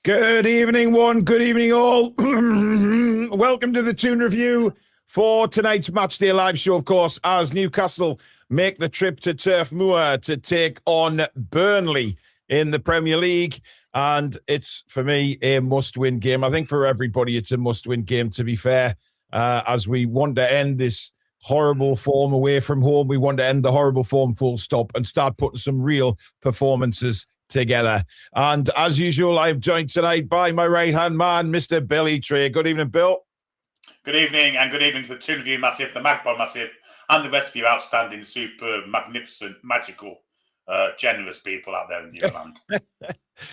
Good evening, one. Good evening, all. Welcome to the Toon Review for tonight's Matchday live show, of course, as Newcastle make the trip to Turf Moor to take on Burnley in the Premier League. And it's, for me, a must-win game. I think for everybody, it's a must-win game, to be fair, as we want to end this horrible form away from home. We want to end the horrible form full stop and start putting some real performances together. And as usual, I'm joined tonight by my right-hand man, Mr. Billy Trey. Good evening, Bill. Good evening, and good evening to the Toon Review Massive, the Magpie Massive, and the rest of you outstanding, superb, magnificent, magical, generous people out there in New Zealand.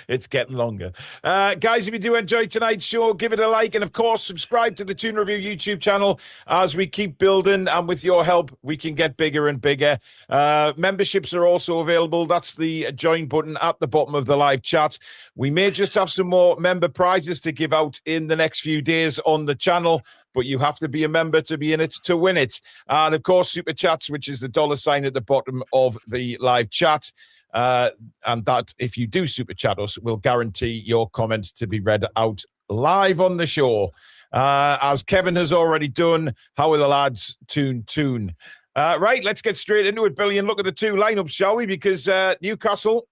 It's getting longer. Guys, if you do enjoy tonight's show, give it a like, and of course, subscribe to the Toon Review YouTube channel as we keep building, and with your help, we can get bigger and bigger. Memberships are also available. That's the join button at the bottom of the live chat. We may just have some more member prizes to give out in the next few days on the channel, but you have to be a member to be in it to win it. And of course, Super Chats, which is the $ at the bottom of the live chat. And that, if you do Super Chat us, will guarantee your comment to be read out live on the show. As Kevin has already done, how are the lads? Toon. Right, let's get straight into it, Billy, and look at the two lineups, shall we? Because Newcastle,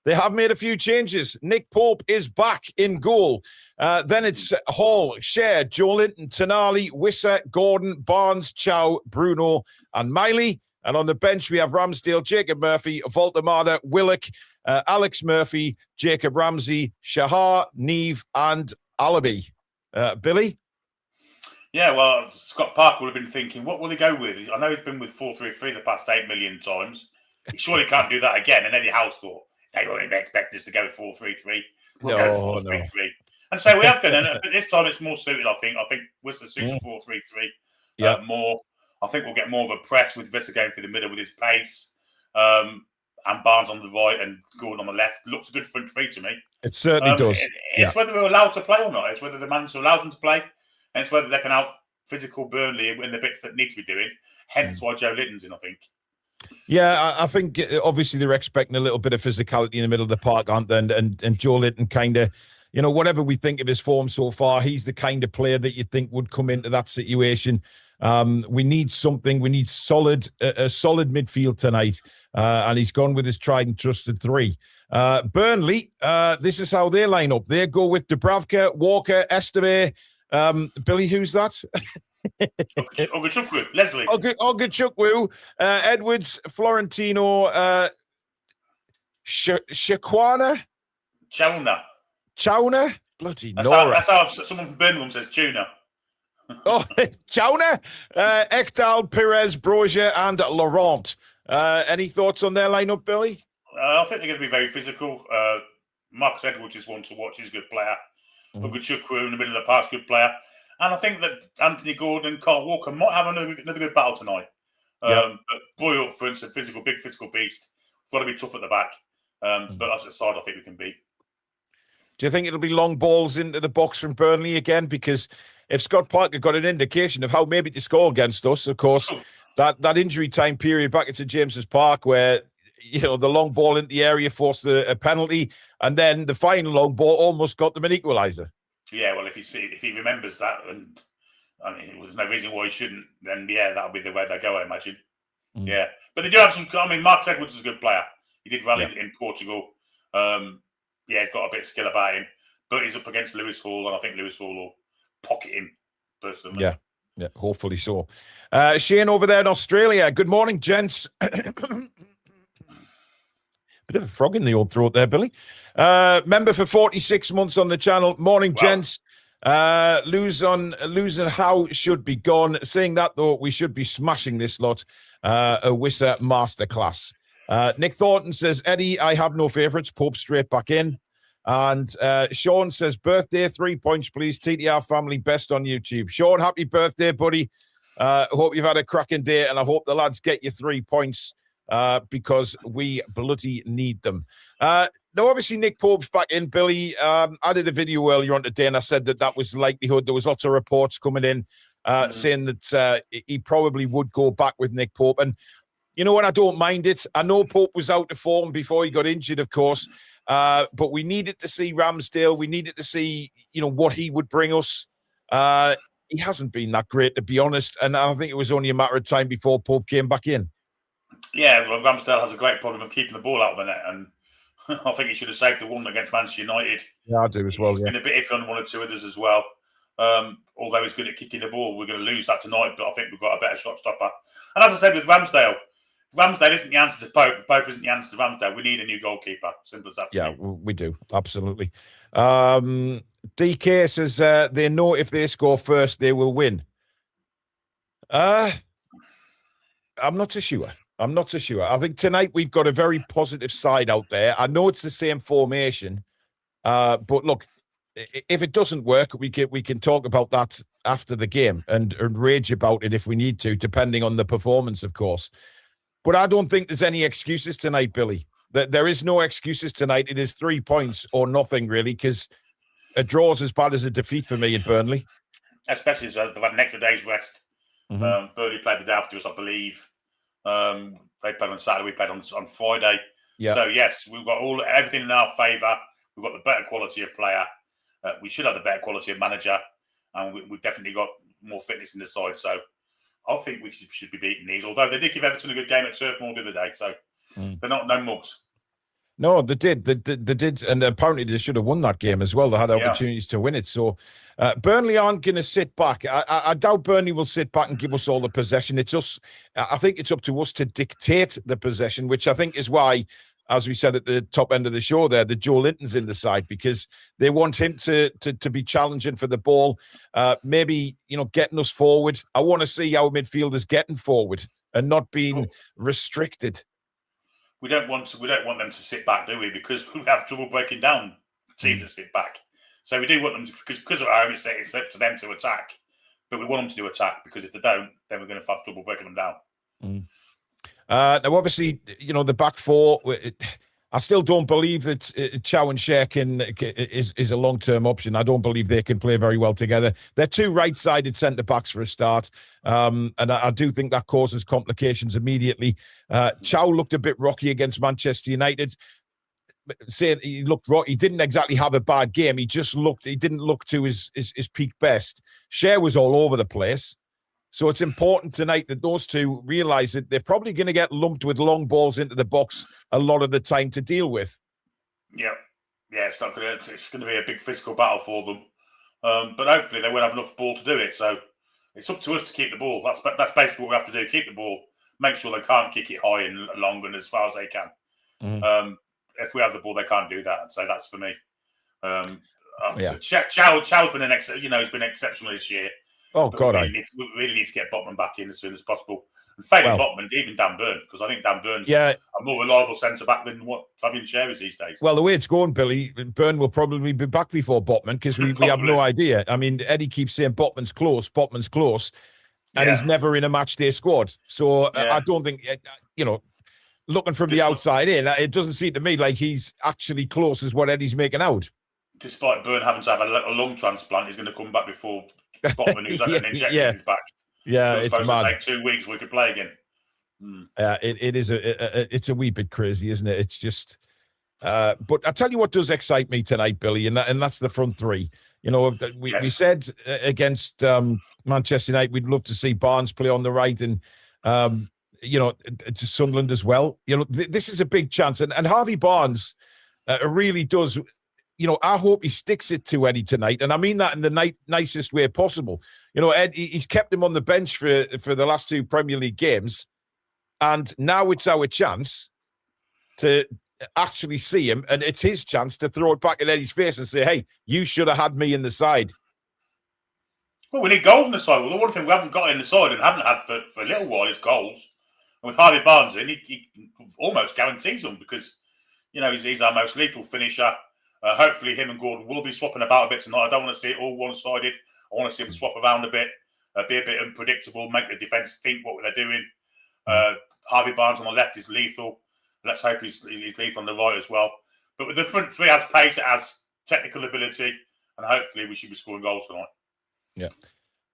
they have made a few changes. Nick Pope is back in goal. Then it's Hall, Cher, Joe Linton, Tonali, Wissa, Gordon, Barnes, Chow, Bruno, and Miley. And on the bench, we have Ramsdale, Jacob Murphy, Voltemada, Willock, Alex Murphy, Jacob Ramsey, Shahar, Neve, and Alabi. Billy? Yeah, well, Scott Parker would have been thinking, what will he go with? I know he's been with 4-3-3 the past 8 million times. He surely can't do that again. And Eddie Howe thought, they won't expect us to go with 4-3-3. We'll go 4-3-3. And so we have done it. But this time it's more suited, I think. I think Wissa suits a 4-3-3 more. I think we'll get more of a press with Wissa going through the middle with his pace, and Barnes on the right and Gordon on the left. Looks a good front three to me. It certainly does. It's whether we're allowed to play or not. It's whether the manager allows them to play, and it's whether they can out physical Burnley in the bits that need to be doing. Hence why Joe Linton's in, I think. Yeah, I think obviously they're expecting a little bit of physicality in the middle of the park, aren't they? And Joe Linton kind of, you know, whatever we think of his form so far, he's the kind of player that you'd think would come into that situation. We need something. We need a solid midfield tonight, and he's gone with his tried and trusted three. Burnley, this is how they line up. They go with Dubravka, Walker, Esteve. Billy, who's that? Ogachukwu, Leslie. Ogachukwu, Edwards, Florentino, Shakwana? Chowner? Bloody Nora. That's how someone from Birmingham says tuna. Chowner, Ekdal, Perez, Brozier, and Laurent. Any thoughts on their lineup, Billy? I think they're going to be very physical. Marcus Edwards is one to watch. He's a good player. Ogachukwu in the middle of the park, good player. And I think that Anthony Gordon and Carl Walker might have another good battle tonight. But Boy up front, a big physical beast. Got to be tough at the back. But that's the side I think we can beat. Do you think it'll be long balls into the box from Burnley again? Because if Scott Parker got an indication of how maybe to score against us, of course, that injury time period back into James's Park where, you know, the long ball into the area forced a penalty, and then the final long ball almost got them an equaliser. Yeah, well, if he remembers that, and I mean, there's no reason why he shouldn't, then that'll be the way they go, I imagine. Yeah, but they do have some. I mean, Marcus Edwards is a good player. He did rally in Portugal. He's got a bit of skill about him, but he's up against Lewis Hall, and I think Lewis Hall will pocket him personally. Yeah, hopefully so. Shane over there in Australia. Good morning, gents. Bit of a frog in the old throat there, Billy. Member for 46 months on the channel. Morning, gents. Losing how should be gone. Saying that, though, we should be smashing this lot. A Wissa masterclass. Nick Thornton says, Eddie, I have no favourites. Pope straight back in. And Sean says, birthday, 3 points, please. TTR family, best on YouTube. Sean, happy birthday, buddy. Hope you've had a cracking day, and I hope the lads get you 3 points because we bloody need them. Now, obviously, Nick Pope's back in. Billy, I did a video earlier on today, and I said that was the likelihood. There was lots of reports coming in saying that he probably would go back with Nick Pope. And you know what? I don't mind it. I know Pope was out of form before he got injured, of course. But we needed to see Ramsdale. We needed to see, what he would bring us. He hasn't been that great, to be honest. And I think it was only a matter of time before Pope came back in. Yeah, well, Ramsdale has a great problem of keeping the ball out of the net. And I think he should have saved the one against Manchester United. Yeah, I do as well. He's been a bit iffy on one or two others as well. Although he's good at kicking the ball, we're going to lose that tonight. But I think we've got a better shot stopper. And as I said with Ramsdale isn't the answer to Pope. Pope isn't the answer to Ramsdale. We need a new goalkeeper. Simple as that. Yeah, we do. Absolutely. DK says they know if they score first, they will win. I'm not so sure. I think tonight we've got a very positive side out there. I know it's the same formation, but look, if it doesn't work, we can talk about that after the game and rage about it if we need to, depending on the performance, of course. But I don't think there's any excuses tonight, Billy. There is no excuses tonight. It is 3 points or nothing, really, because a draw's as bad as a defeat for me at Burnley. Especially as they've had an extra day's rest. Mm-hmm. Burnley played the day after us, I believe. They played on Saturday. We played on Friday. Yeah. So yes, we've got everything in our favour. We've got the better quality of player. We should have the better quality of manager, and we've definitely got more fitness in the side. So I think we should be beating these. Although they did give Everton a good game at Turf Moor the other day, so they're not no mugs. No, they did. They did, and apparently they should have won that game as well. They had opportunities to win it. So Burnley aren't going to sit back. I doubt Burnley will sit back and give us all the possession. It's us. I think it's up to us to dictate the possession, which I think is why, as we said at the top end of the show there, the Joe Linton's in the side, because they want him to be challenging for the ball, maybe, getting us forward. I want to see our midfielders getting forward and not being restricted. We don't want them to sit back, do we? Because we have trouble breaking down teams that sit back. So we do want them to, because of our own, it's up to them to attack. But we want them to do attack, because if they don't, then we're going to have trouble breaking them down. Now, obviously, the back four, I still don't believe that Chow and Cher is a long-term option. I don't believe they can play very well together. They're two right-sided centre-backs for a start, and I do think that causes complications immediately. Chow looked a bit rocky against Manchester United. Saying he looked rocky, he didn't exactly have a bad game. He didn't look to his peak best. Cher was all over the place. So it's important tonight that those two realise that they're probably going to get lumped with long balls into the box a lot of the time to deal with. Yeah, it's going to be a big physical battle for them. But hopefully they won't have enough ball to do it. So it's up to us to keep the ball. That's basically what we have to do: keep the ball, make sure they can't kick it high and long and as far as they can. If we have the ball, they can't do that. So that's for me. So Chow's been he's been exceptional this year. Oh, God, we really need to get Botman back in as soon as possible. And failing Botman, even Dan Burn, because I think Dan Burn's a more reliable centre-back than what Fabian Schär is these days. Well, the way it's going, Billy, Burn will probably be back before Botman, because we have no idea. I mean, Eddie keeps saying Botman's close, and he's never in a matchday squad. So I don't think, looking from the outside in, it doesn't seem to me like he's actually close as what Eddie's making out. Despite Burn having to have a lung transplant, he's going to come back before Botman, who's had an injection in his back. Yeah, it's supposed mad. to take 2 weeks we could play again. It is it's a wee bit crazy, isn't it? It's just but I tell you what does excite me tonight, Billy, and that's the front three. We said against Manchester United we'd love to see Barnes play on the right, and to Sunderland as well. This is a big chance, and Harvey Barnes really does. I hope he sticks it to Eddie tonight, and I mean that in the nicest way possible. Ed, he's kept him on the bench for the last 2 Premier League games, and now it's our chance to actually see him, and it's his chance to throw it back at Eddie's face and say, "Hey, you should have had me in the side." Well, we need goals in the side. Well, the one thing we haven't got in the side and haven't had for a little while is goals. And with Harvey Barnes in, he almost guarantees them, because he's our most lethal finisher. Hopefully him and Gordon will be swapping about a bit tonight. I don't want to see it all one-sided. I want to see them swap around a bit, be a bit unpredictable, make the defence think what they're doing. Harvey Barnes on the left is lethal. Let's hope he's lethal on the right as well. But with the front three, has pace, it has technical ability, and hopefully we should be scoring goals tonight. Yeah.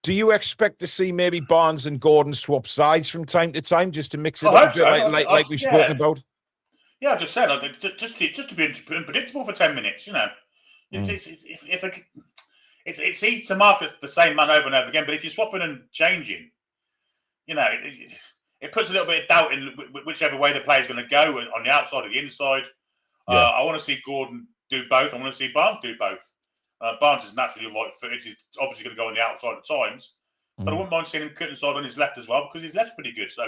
Do you expect to see maybe Barnes and Gordon swap sides from time to time, just to mix it up a bit, like we've spoken about? Yeah, I just said just to be unpredictable for 10 minutes. It's easy to market the same man over and over again, but if you're swapping and changing, it puts a little bit of doubt in whichever way the player's going to go on the outside or the inside. Yeah. I want to see Gordon do both. I want to see Barnes do both. Barnes is naturally light-footed. He's obviously going to go on the outside at times, but I wouldn't mind seeing him cut inside on his left as well because his left's pretty good. So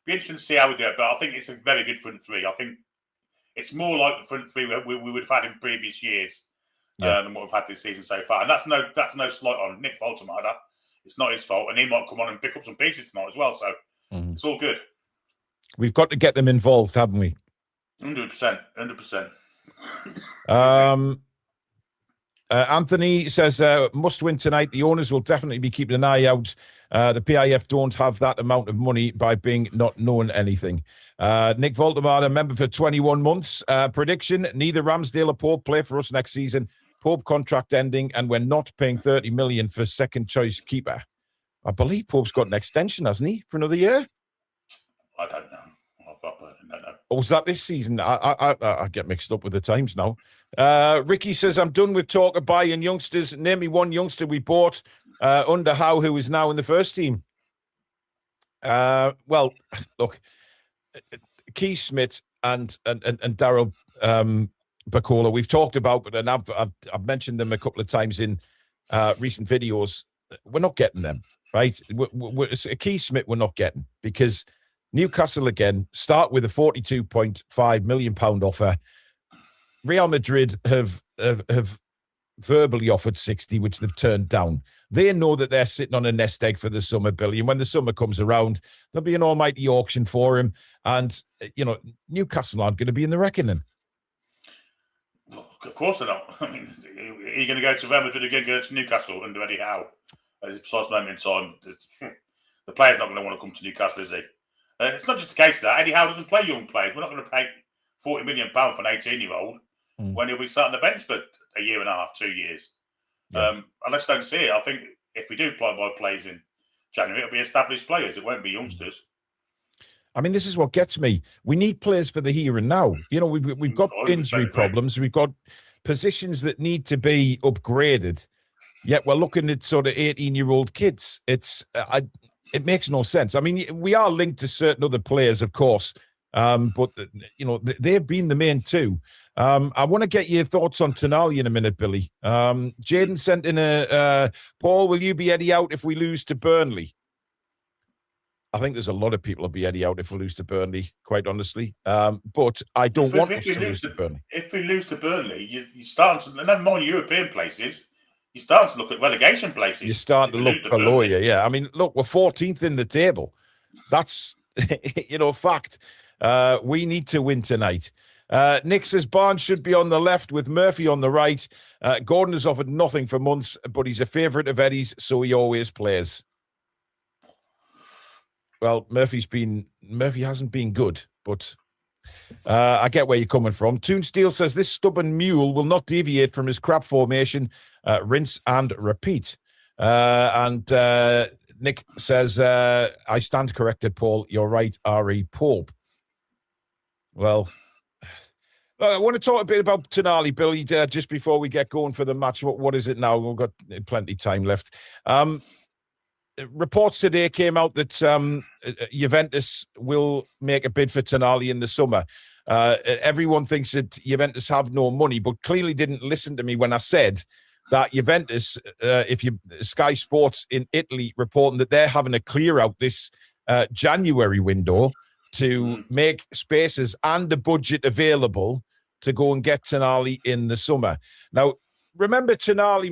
be interesting to see how we do it. But I think it's a very good front three. I think it's more like the front three we would have had in previous years than what we've had this season so far. And that's no slight on Nick Faltermeyer. It's not his fault, and he might come on and pick up some pieces tonight as well. So it's all good. We've got to get them involved, haven't we? 100%. 100%. Anthony says, must win tonight. The owners will definitely be keeping an eye out. The PIF don't have that amount of money by being not knowing anything. Nick Voltemar, member for 21 months. Prediction, neither Ramsdale or Pope play for us next season. Pope contract ending, and we're not paying 30 million for second choice keeper. I believe Pope's got an extension, hasn't he, for another year? I don't know. I don't know. Or was that this season? I get mixed up with the times now. Ricky says, I'm done with talk of buying youngsters. Name me one youngster we bought under Howe who is now in the first team. Well, look, Keith Smith and Daryl Bacola, we've talked about, and I've mentioned them a couple of times in recent videos. We're not getting them, right? Keith Smith we're not getting because Newcastle, again, start with a £42.5 million offer. Real Madrid have verbally offered 60, which they've turned down. They know that they're sitting on a nest egg for the summer, Billy. And when the summer comes around, there'll be an almighty auction for him. And, Newcastle aren't going to be in the reckoning. Well, of course they're not. I mean, are you going to go to Real Madrid again, go to Newcastle under Eddie Howe at this precise moment in time? The player's not going to want to come to Newcastle, is he? It's not just a case of that. Eddie Howe doesn't play young players. We're not going to pay £40 million for an 18-year-old when he'll be sat on the bench for a year and a half, 2 years. Yeah. I just don't see it. I think if we do buy players in January, it'll be established players. It won't be youngsters. I mean, this is what gets me. We need players for the here and now. We've got injury problems. We've got positions that need to be upgraded. Yet we're looking at sort of 18-year-old kids. It makes no sense. I mean, we are linked to certain other players, of course, but they've been the main two. I want to get your thoughts on Tonali in a minute, Billy. Jaden sent in Paul, will you be Eddie out if we lose to Burnley? I think there's a lot of people will be Eddie out if we lose to Burnley, quite honestly. But I don't want us to lose to Burnley. If we lose to Burnley, you start to, never mind European places, you're starting to look at relegation places. You're starting to look below you, yeah. I mean, look, we're 14th in the table. That's, fact. We need to win tonight. Nick says Barnes should be on the left with Murphy on the right. Gordon has offered nothing for months, but he's a favourite of Eddie's, so he always plays. Well, Murphy hasn't been good, but I get where you're coming from. Toon Steel says this stubborn mule will not deviate from his crap formation. Rinse and repeat. And Nick says, I stand corrected, Paul. You're right, R.E. Pope. Well, I want to talk a bit about Tonali, Billy, just before we get going for the match. What is it now? We've got plenty of time left. Reports today came out that Juventus will make a bid for Tonali in the summer. Everyone thinks that Juventus have no money, but clearly didn't listen to me when I said that Juventus, Sky Sports in Italy reporting that they're having a clear out this January window to make spaces and the budget available to go and get Tonali in the summer. Now, remember Tonali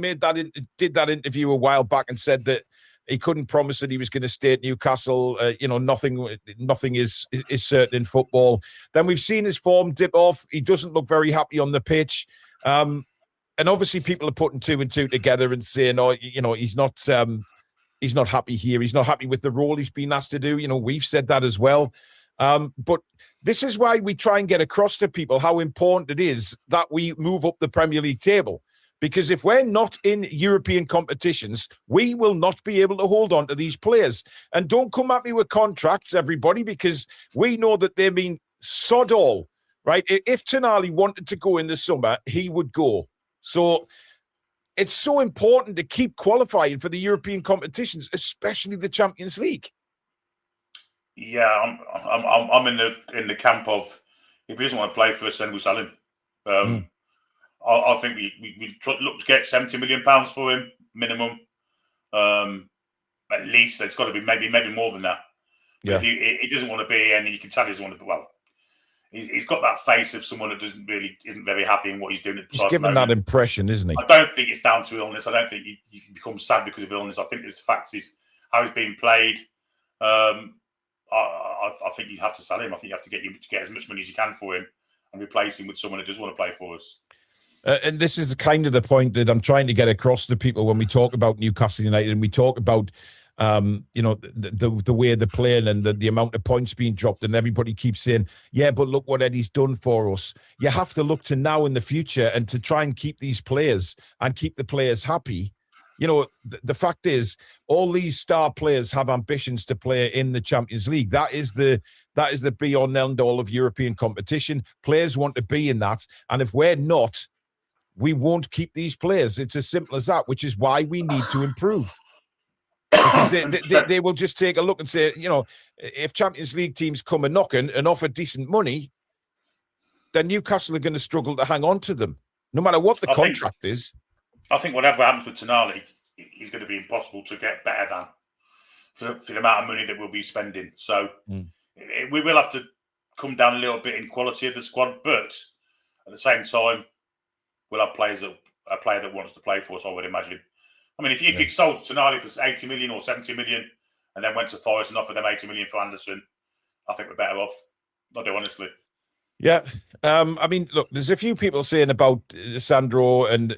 did that interview a while back and said that he couldn't promise that he was going to stay at Newcastle. Nothing is certain in football. Then we've seen his form dip off. He doesn't look very happy on the pitch. And obviously people are putting two and two together and saying, he's not happy here. He's not happy with the role he's been asked to do. We've said that as well. But this is why we try and get across to people how important it is that we move up the Premier League table. Because if we're not in European competitions, we will not be able to hold on to these players. And don't come at me with contracts, everybody, because we know that they mean sod all, right? If Tonali wanted to go in the summer, he would go. So it's so important to keep qualifying for the European competitions, especially the Champions League. Yeah, I'm in the camp of if he doesn't want to play for us, then we sell him. I think we look to get £70 million for him minimum. At least it's got to be maybe more than that. But if he doesn't want to be, and you can tell he doesn't want to be, well, he's got that face of someone that isn't very happy in what he's doing. He's given that impression, isn't he? I don't think it's down to illness. I don't think you can become sad because of illness. I think it's the fact is how he's being played. I think you have to sell him. I think you have to get as much money as you can for him and replace him with someone that does want to play for us. And this is kind of the point that I'm trying to get across to people when we talk about Newcastle United and we talk about, the way they're playing and the amount of points being dropped, and everybody keeps saying, yeah, but look what Eddie's done for us. You have to look to now in the future and to try and keep these players and keep the players happy. The fact is, all these star players have ambitions to play in the Champions League. That is the be-all and end-all of European competition. Players want to be in that. And if we're not, we won't keep these players. It's as simple as that, which is why we need to improve. Because they will just take a look and say, if Champions League teams come a knocking and offer decent money, then Newcastle are going to struggle to hang on to them, no matter what the contract is. I think whatever happens with Tonali, he's going to be impossible to get better than for the amount of money that we'll be spending. So we will have to come down a little bit in quality of the squad, but at the same time, we'll have a player that wants to play for us, I would imagine. I mean, if you sold Tonali for 80 million or 70 million and then went to Forest and offered them 80 million for Anderson, I think we're better off. I do, honestly. Yeah. I mean, look, there's a few people saying about Sandro and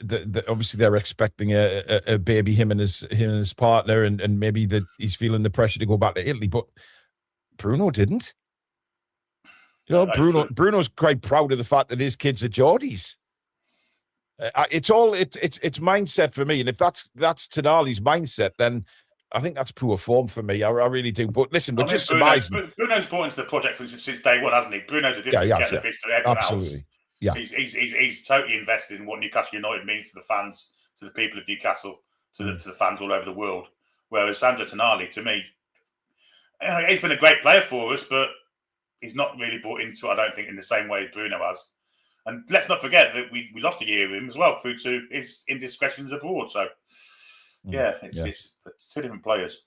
obviously they're expecting a baby, him and his partner, and maybe that he's feeling the pressure to go back to Italy, but Bruno didn't. Bruno's quite proud of the fact that his kids are Geordies. It's mindset for me, and if that's Tonali's mindset, then I think that's poor form for me. I really do. But listen, we're just surmising. Bruno's bought into the project since day one, hasn't he? Bruno's a different kettle of fish to everyone absolutely. Else. Yeah, he's totally invested in what Newcastle United means to the fans, to the people of Newcastle, to the fans all over the world. Whereas Sandro Tonali, to me, he's been a great player for us, but he's not really bought into it, I don't think, in the same way Bruno has. And let's not forget that we lost a year of him as well through to his indiscretions abroad. So, it's two different players.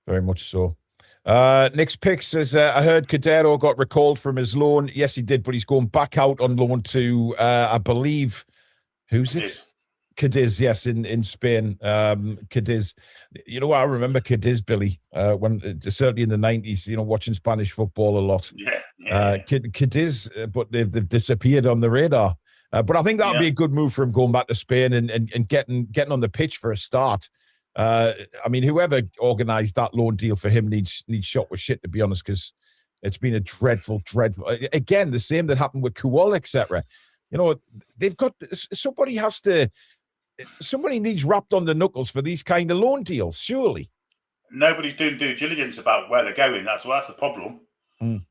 Very much so. Nick's pick says, I heard Cadero got recalled from his loan. Yes, he did, but he's going back out on loan to, I believe, who's it? Cadiz, yes, in Spain. Cadiz. I remember Cadiz, Billy, when certainly in the 90s, watching Spanish football a lot. Cadiz, but they've disappeared on the radar. But I think that would be a good move for him going back to Spain and getting on the pitch for a start. I mean, whoever organised that loan deal for him needs shot with shit, to be honest, because it's been a dreadful. Again, the same that happened with Kuol, etc. They've got somebody needs wrapped on the knuckles for these kind of loan deals, surely. Nobody's doing due diligence about where they're going. That's the problem. When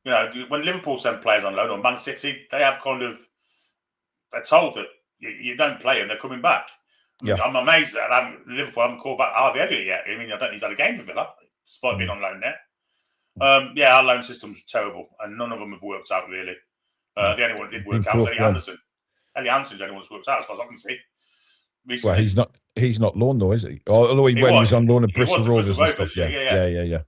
Liverpool send players on loan, or Man City, they have they're told that you don't play and they're coming back. I'm amazed that Liverpool haven't called back Harvey Elliott yet. I mean, I don't think he's had a game for Villa, despite being on loan there. Our loan system's terrible, and none of them have worked out, really. The only one that did work out was Eddie Anderson. Eddie Anderson's the only one that's worked out, as far as I can see. Recently. Well, he's not loaned, though, is he? Although he was on loan at Bristol Rovers and stuff. Yeah.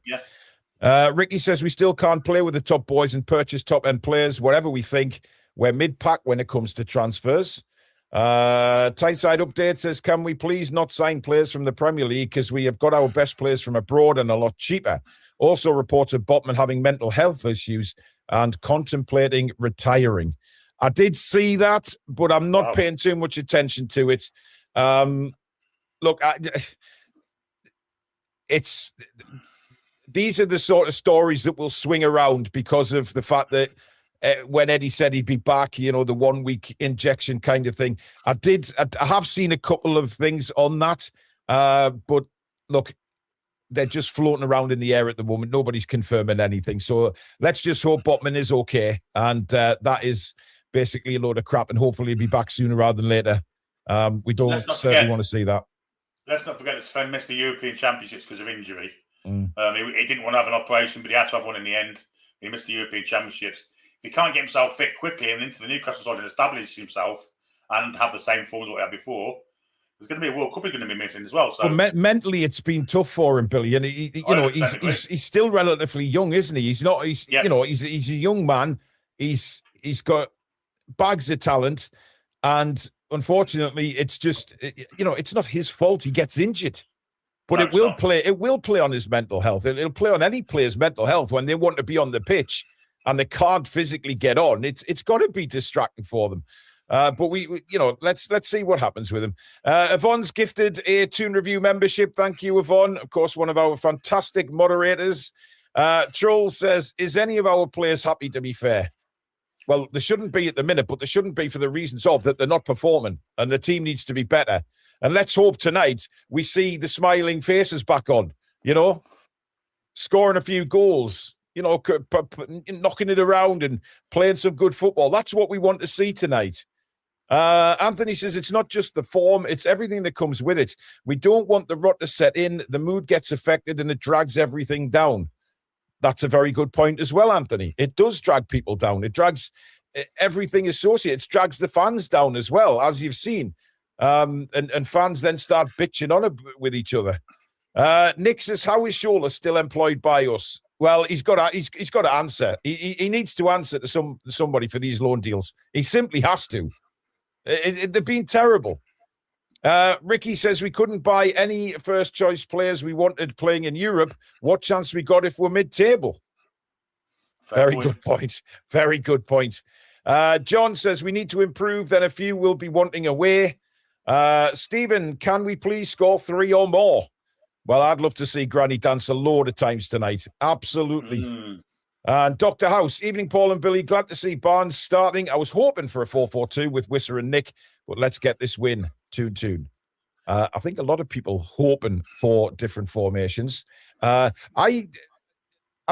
Ricky says we still can't play with the top boys and purchase top-end players, whatever we think. We're mid-pack when it comes to transfers. Tyneside Update says, can we please not sign players from the Premier League because we have got our best players from abroad and a lot cheaper. Also reports of Botman having mental health issues and contemplating retiring. I did see that, but I'm not paying too much attention to it. Look, these are the sort of stories that will swing around because of the fact that when Eddie said he'd be back, the 1 week injection kind of thing. I have seen a couple of things on that. But look, they're just floating around in the air at the moment. Nobody's confirming anything. So let's just hope Botman is okay. And that is basically a load of crap. And hopefully he'll be back sooner rather than later. We don't certainly want to see that. Let's not forget that Sven missed the European Championships because of injury. He didn't want to have an operation, but he had to have one in the end. He missed the European Championships. If he can't get himself fit quickly and into the Newcastle side and establish himself and have the same form as what he had before, there's going to be a World Cup he's going to be missing as well. So mentally, it's been tough for him, Billy, and he's still relatively young, isn't he? He's not. He's he's a young man. He's got bags of talent, and unfortunately, it's just it's not his fault. He gets injured. But it will play on his mental health. It'll play on any player's mental health when they want to be on the pitch and they can't physically get on. It's got to be distracting for them. But let's see what happens with him. Yvonne's gifted a Toon Review membership. Thank you, Yvonne. Of course, one of our fantastic moderators. Troll says, is any of our players happy, to be fair? Well, they shouldn't be at the minute, but they shouldn't be for the reasons of that they're not performing and the team needs to be better. And let's hope tonight we see the smiling faces back on, scoring a few goals, knocking it around and playing some good football. That's what we want to see tonight. Anthony says it's not just the form, it's everything that comes with it. We don't want the rot to set in, the mood gets affected and it drags everything down. That's a very good point as well, Anthony. It does drag people down. It drags everything associated. It drags the fans down as well, as you've seen. And fans then start bitching on it with each other. Nick says, how is Shola still employed by us? Well, he's got to answer. He needs to answer to somebody for these loan deals. He simply has to. They've been terrible. Ricky says we couldn't buy any first choice players we wanted playing in Europe. What chance we got if we're mid-table? Very good point. Very good point. John says we need to improve, then a few will be wanting away. Stephen, can we please score 3 or more? Well, I'd love to see Granny dance a load of times tonight. Absolutely. And Dr. House, evening, Paul and Billy. Glad to see Barnes starting. I was hoping for a 4-4-2 with Wisser and Nick, but let's get this win. Toon. I think a lot of people hoping for different formations. I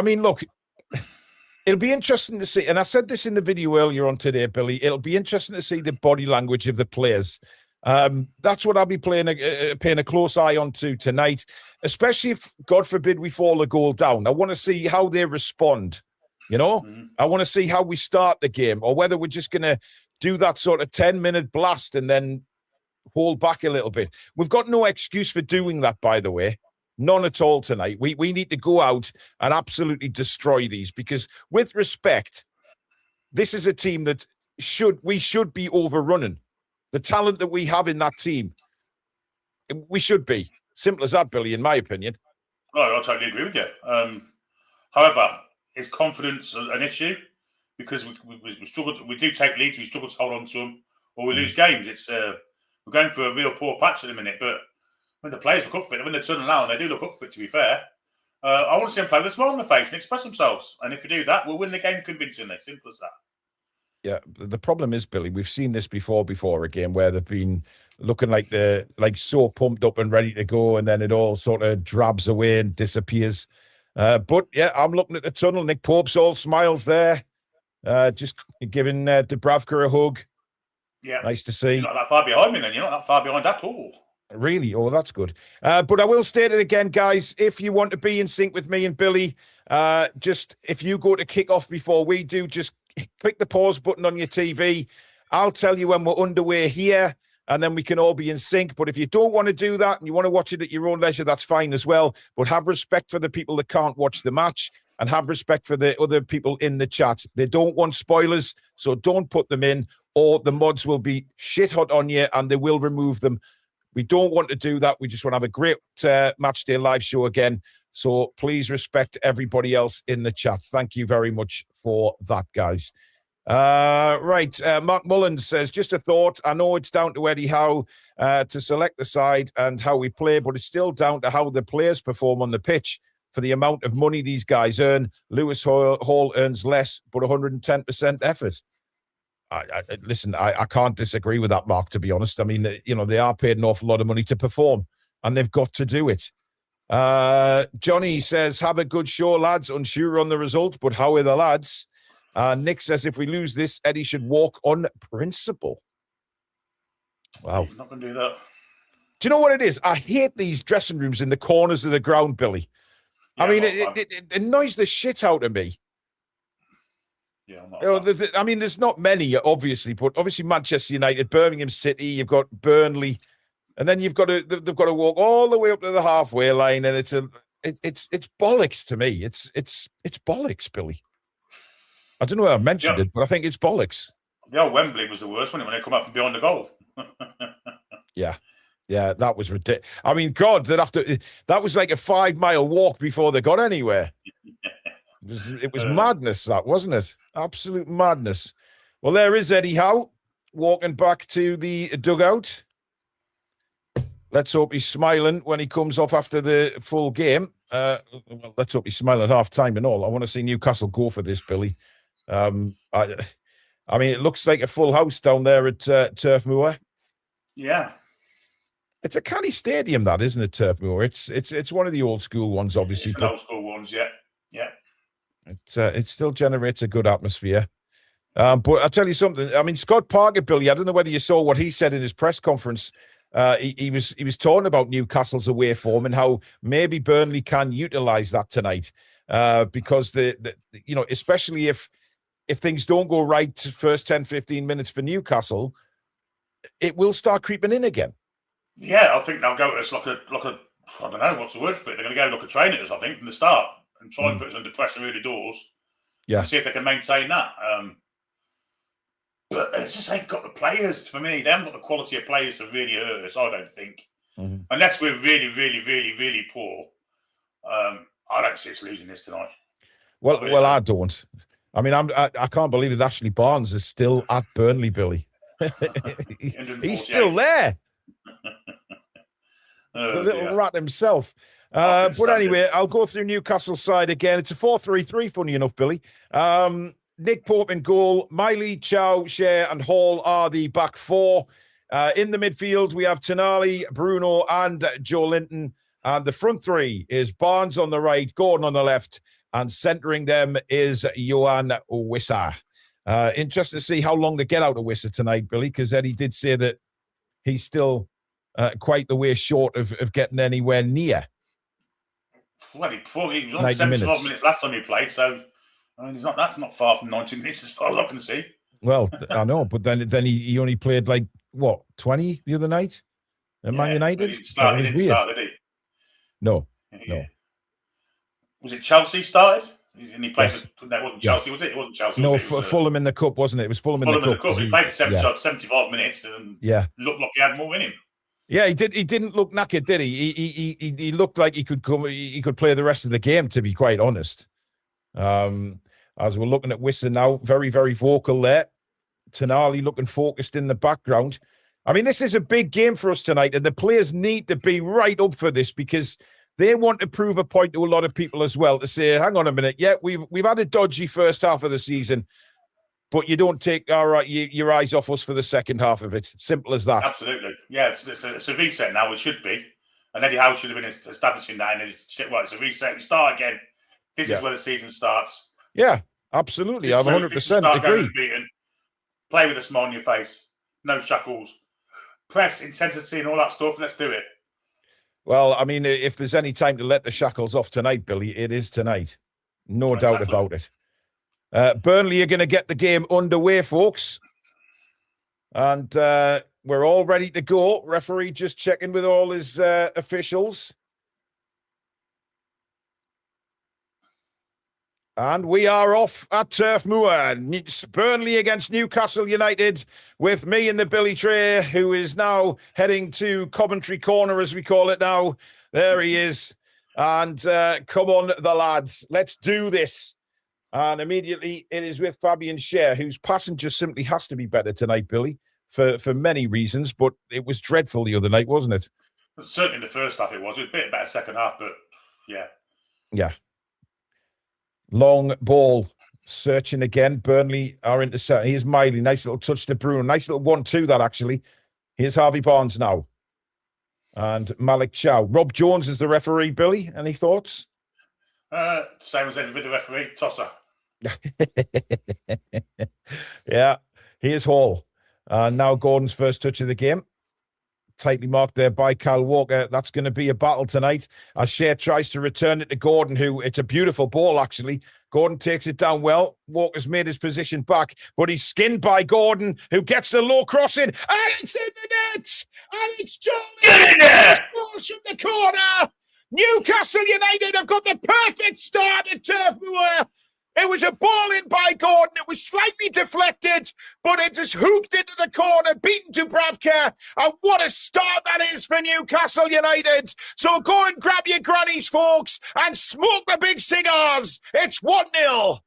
mean, look, it'll be interesting to see, and I said this in the video earlier on today, Billy, it'll be interesting to see the body language of the players. That's what I'll be paying a close eye on to tonight, especially if, God forbid, we fall a goal down. I want to see how they respond. I want to see how we start the game, or whether we're just going to do that sort of 10-minute blast and then hold back a little bit. We've got no excuse for doing that, by the way. None at all tonight. We need to go out and absolutely destroy these, because with respect, this is a team that we should be overrunning. The talent that we have in that team, we should be. Simple as that, Billy, in my opinion. No, I totally agree with you. However, is confidence an issue? Because we struggle. We do take leads. We struggle to hold on to them, or we lose games. We're going through a real poor patch at the minute. But when the players look up for it, when they're turning now, and they do look up for it, to be fair, I want to see them play with a smile on their face and express themselves. And if we do that, we'll win the game convincingly. Simple as that. Yeah, the problem is, Billy, we've seen this before a game where they've been looking like they're so pumped up and ready to go, and then it all sort of drabs away and disappears. But yeah, I'm looking at the tunnel. Nick Pope's all smiles there, just giving Dubravka a hug. Yeah, nice to see. You're not that far behind me, then. You're not that far behind at all. Really? Oh, that's good. But I will state it again, guys. If you want to be in sync with me and Billy, just if you go to kick off before we do, just click the pause button on your TV. I'll tell you when we're underway here, and then we can all be in sync. But if you don't want to do that and you want to watch it at your own leisure, that's fine as well. But have respect for the people that can't watch the match, and have respect for the other people in the chat. They don't want spoilers, so don't put them in, or the mods will be shit hot on you and they will remove them. We don't want to do that. We just want to have a great Matchday live show again. So please respect everybody else in the chat. Thank you very much for that, guys. Right. Mark Mullins says, just a thought. I know it's down to Eddie Howe to select the side and how we play, but it's still down to how the players perform on the pitch. For the amount of money these guys earn, Lewis Hall earns less, but 110% effort. Listen, I can't disagree with that, Mark, to be honest. I mean, they are paid an awful lot of money to perform, and they've got to do it. Johnny says, have a good show, lads. Unsure on the result, but how are the lads? Nick says, if we lose this, Eddie should walk on principle. Wow. He's not going to do that. Do you know what it is? I hate these dressing rooms in the corners of the ground, Billy. Yeah, I mean, it annoys the shit out of me. Yeah, I'm not I mean, there's not many, obviously, but obviously Manchester United, Birmingham City, you've got Burnley, and then they've got to walk all the way up to the halfway line, and it's bollocks to me. It's bollocks, Billy. I don't know whether I mentioned it, but I think it's bollocks. The old Wembley was the worst, wasn't it, when they come out from behind the goal? Yeah, that was ridiculous. I mean, God, that was like a 5-mile walk before they got anywhere. It was madness, that, wasn't it? Absolute madness. Well, there is Eddie Howe walking back to the dugout. Let's hope he's smiling when he comes off after the full game. Well, let's hope he's smiling at half-time and all. I want to see Newcastle go for this, Billy. I mean, it looks like a full house down there at Turf Moor. Yeah. It's a canny stadium, that, isn't it, Turf Moor? It's one of the old school ones, obviously. It's an old school ones, yeah. It still generates a good atmosphere. But I'll tell you something. I mean, Scott Parker, Billy, I don't know whether you saw what he said in his press conference. He was talking about Newcastle's away form and how maybe Burnley can utilise that tonight. Because especially if things don't go right first 10, 15 minutes for Newcastle, it will start creeping in again. Yeah, I think they'll go to us like a I don't know what's the word for it. They're going to go like a train at us, I think, from the start and try and put us under pressure early doors. Yeah, and see if they can maintain that. But it's just ain't got the players for me. They haven't got the quality of players to really hurt us, I don't think. Mm-hmm. Unless we're really, really, really, really poor. I don't see us losing this tonight. Well, I don't. I mean, I can't believe that Ashley Barnes is still at Burnley, Billy. He's still there. The little rat himself. But anyway, I'll go through Newcastle's side again. It's a 4-3-3, funny enough, Billy. Nick Pope in goal. Miley, Chow, Shea, and Hall are the back four. In the midfield, we have Tonali, Bruno, and Joe Linton. And the front three is Barnes on the right, Gordon on the left, and centering them is Johan Wissa. Interesting to see how long they get out of Wissa tonight, Billy, because Eddie did say that he's still quite the way short of getting anywhere near. Well, he was on 75 minutes last time he played, so I mean, that's not far from 90 minutes as far as I can see. Well, I know, but then he only played like, what, 20 the other night at Man United? He didn't start, did he? No. Was it Chelsea started? And he played that wasn't Chelsea, was it? It wasn't Chelsea. No, Fulham in the Cup, wasn't it? It was Fulham in the Cup. He played for 75 minutes and looked like he had more in him. Yeah, he did. He didn't look knackered, did he? He looked like he could come. He could play the rest of the game, to be quite honest. As we're looking at Wissa now, very, very vocal there. Tonali looking focused in the background. I mean, this is a big game for us tonight, and the players need to be right up for this because they want to prove a point to a lot of people as well to say, hang on a minute, we've had a dodgy first half of the season, but you don't take your eyes off us for the second half of it. Simple as that. Absolutely. Yeah, it's a reset now. It should be. And Eddie Howe should have been establishing that. And it's a reset. We start again. This is where the season starts. Yeah, absolutely. I 100% agree. Play with a smile on your face. No shackles. Press, intensity and all that stuff. Let's do it. Well, I mean, if there's any time to let the shackles off tonight, Billy, it is tonight. No doubt about it. Burnley are going to get the game underway, folks. And we're all ready to go. Referee just checking with all his officials. And we are off at Turf Moor. Burnley against Newcastle United with me in the Billy Tray, who is now heading to Coventry Corner, as we call it now. There he is. And come on, the lads. Let's do this. And immediately it is with Fabian Schär, whose passing just simply has to be better tonight, Billy, for many reasons. But it was dreadful the other night, wasn't it? Certainly in the first half it was. It was a bit better second half, but yeah. Yeah. Long ball. Searching again. Burnley are intercepting. Here's Miley. Nice little touch to Bruno. Nice little 1-2 that, actually. Here's Harvey Barnes now. and Malik Chow. Rob Jones is the referee, Billy. Any thoughts? Same as every other referee, tosser. Yeah, here's Hall. Now Gordon's first touch of the game. Tightly marked there by Kyle Walker. That's going to be a battle tonight as Shea tries to return it to Gordon, who, it's a beautiful ball, actually. Gordon takes it down well. Walker's made his position back, but he's skinned by Gordon, who gets the low crossing. And it's in the net! And it's Johnny! Scores from the corner! Newcastle United have got the perfect start at Turf Moor. It was a ball in by Gordon. It was slightly deflected, but it was hooked into the corner, beaten to Bravka. And what a start that is for Newcastle United. So go and grab your grannies, folks, and smoke the big cigars. It's 1-0.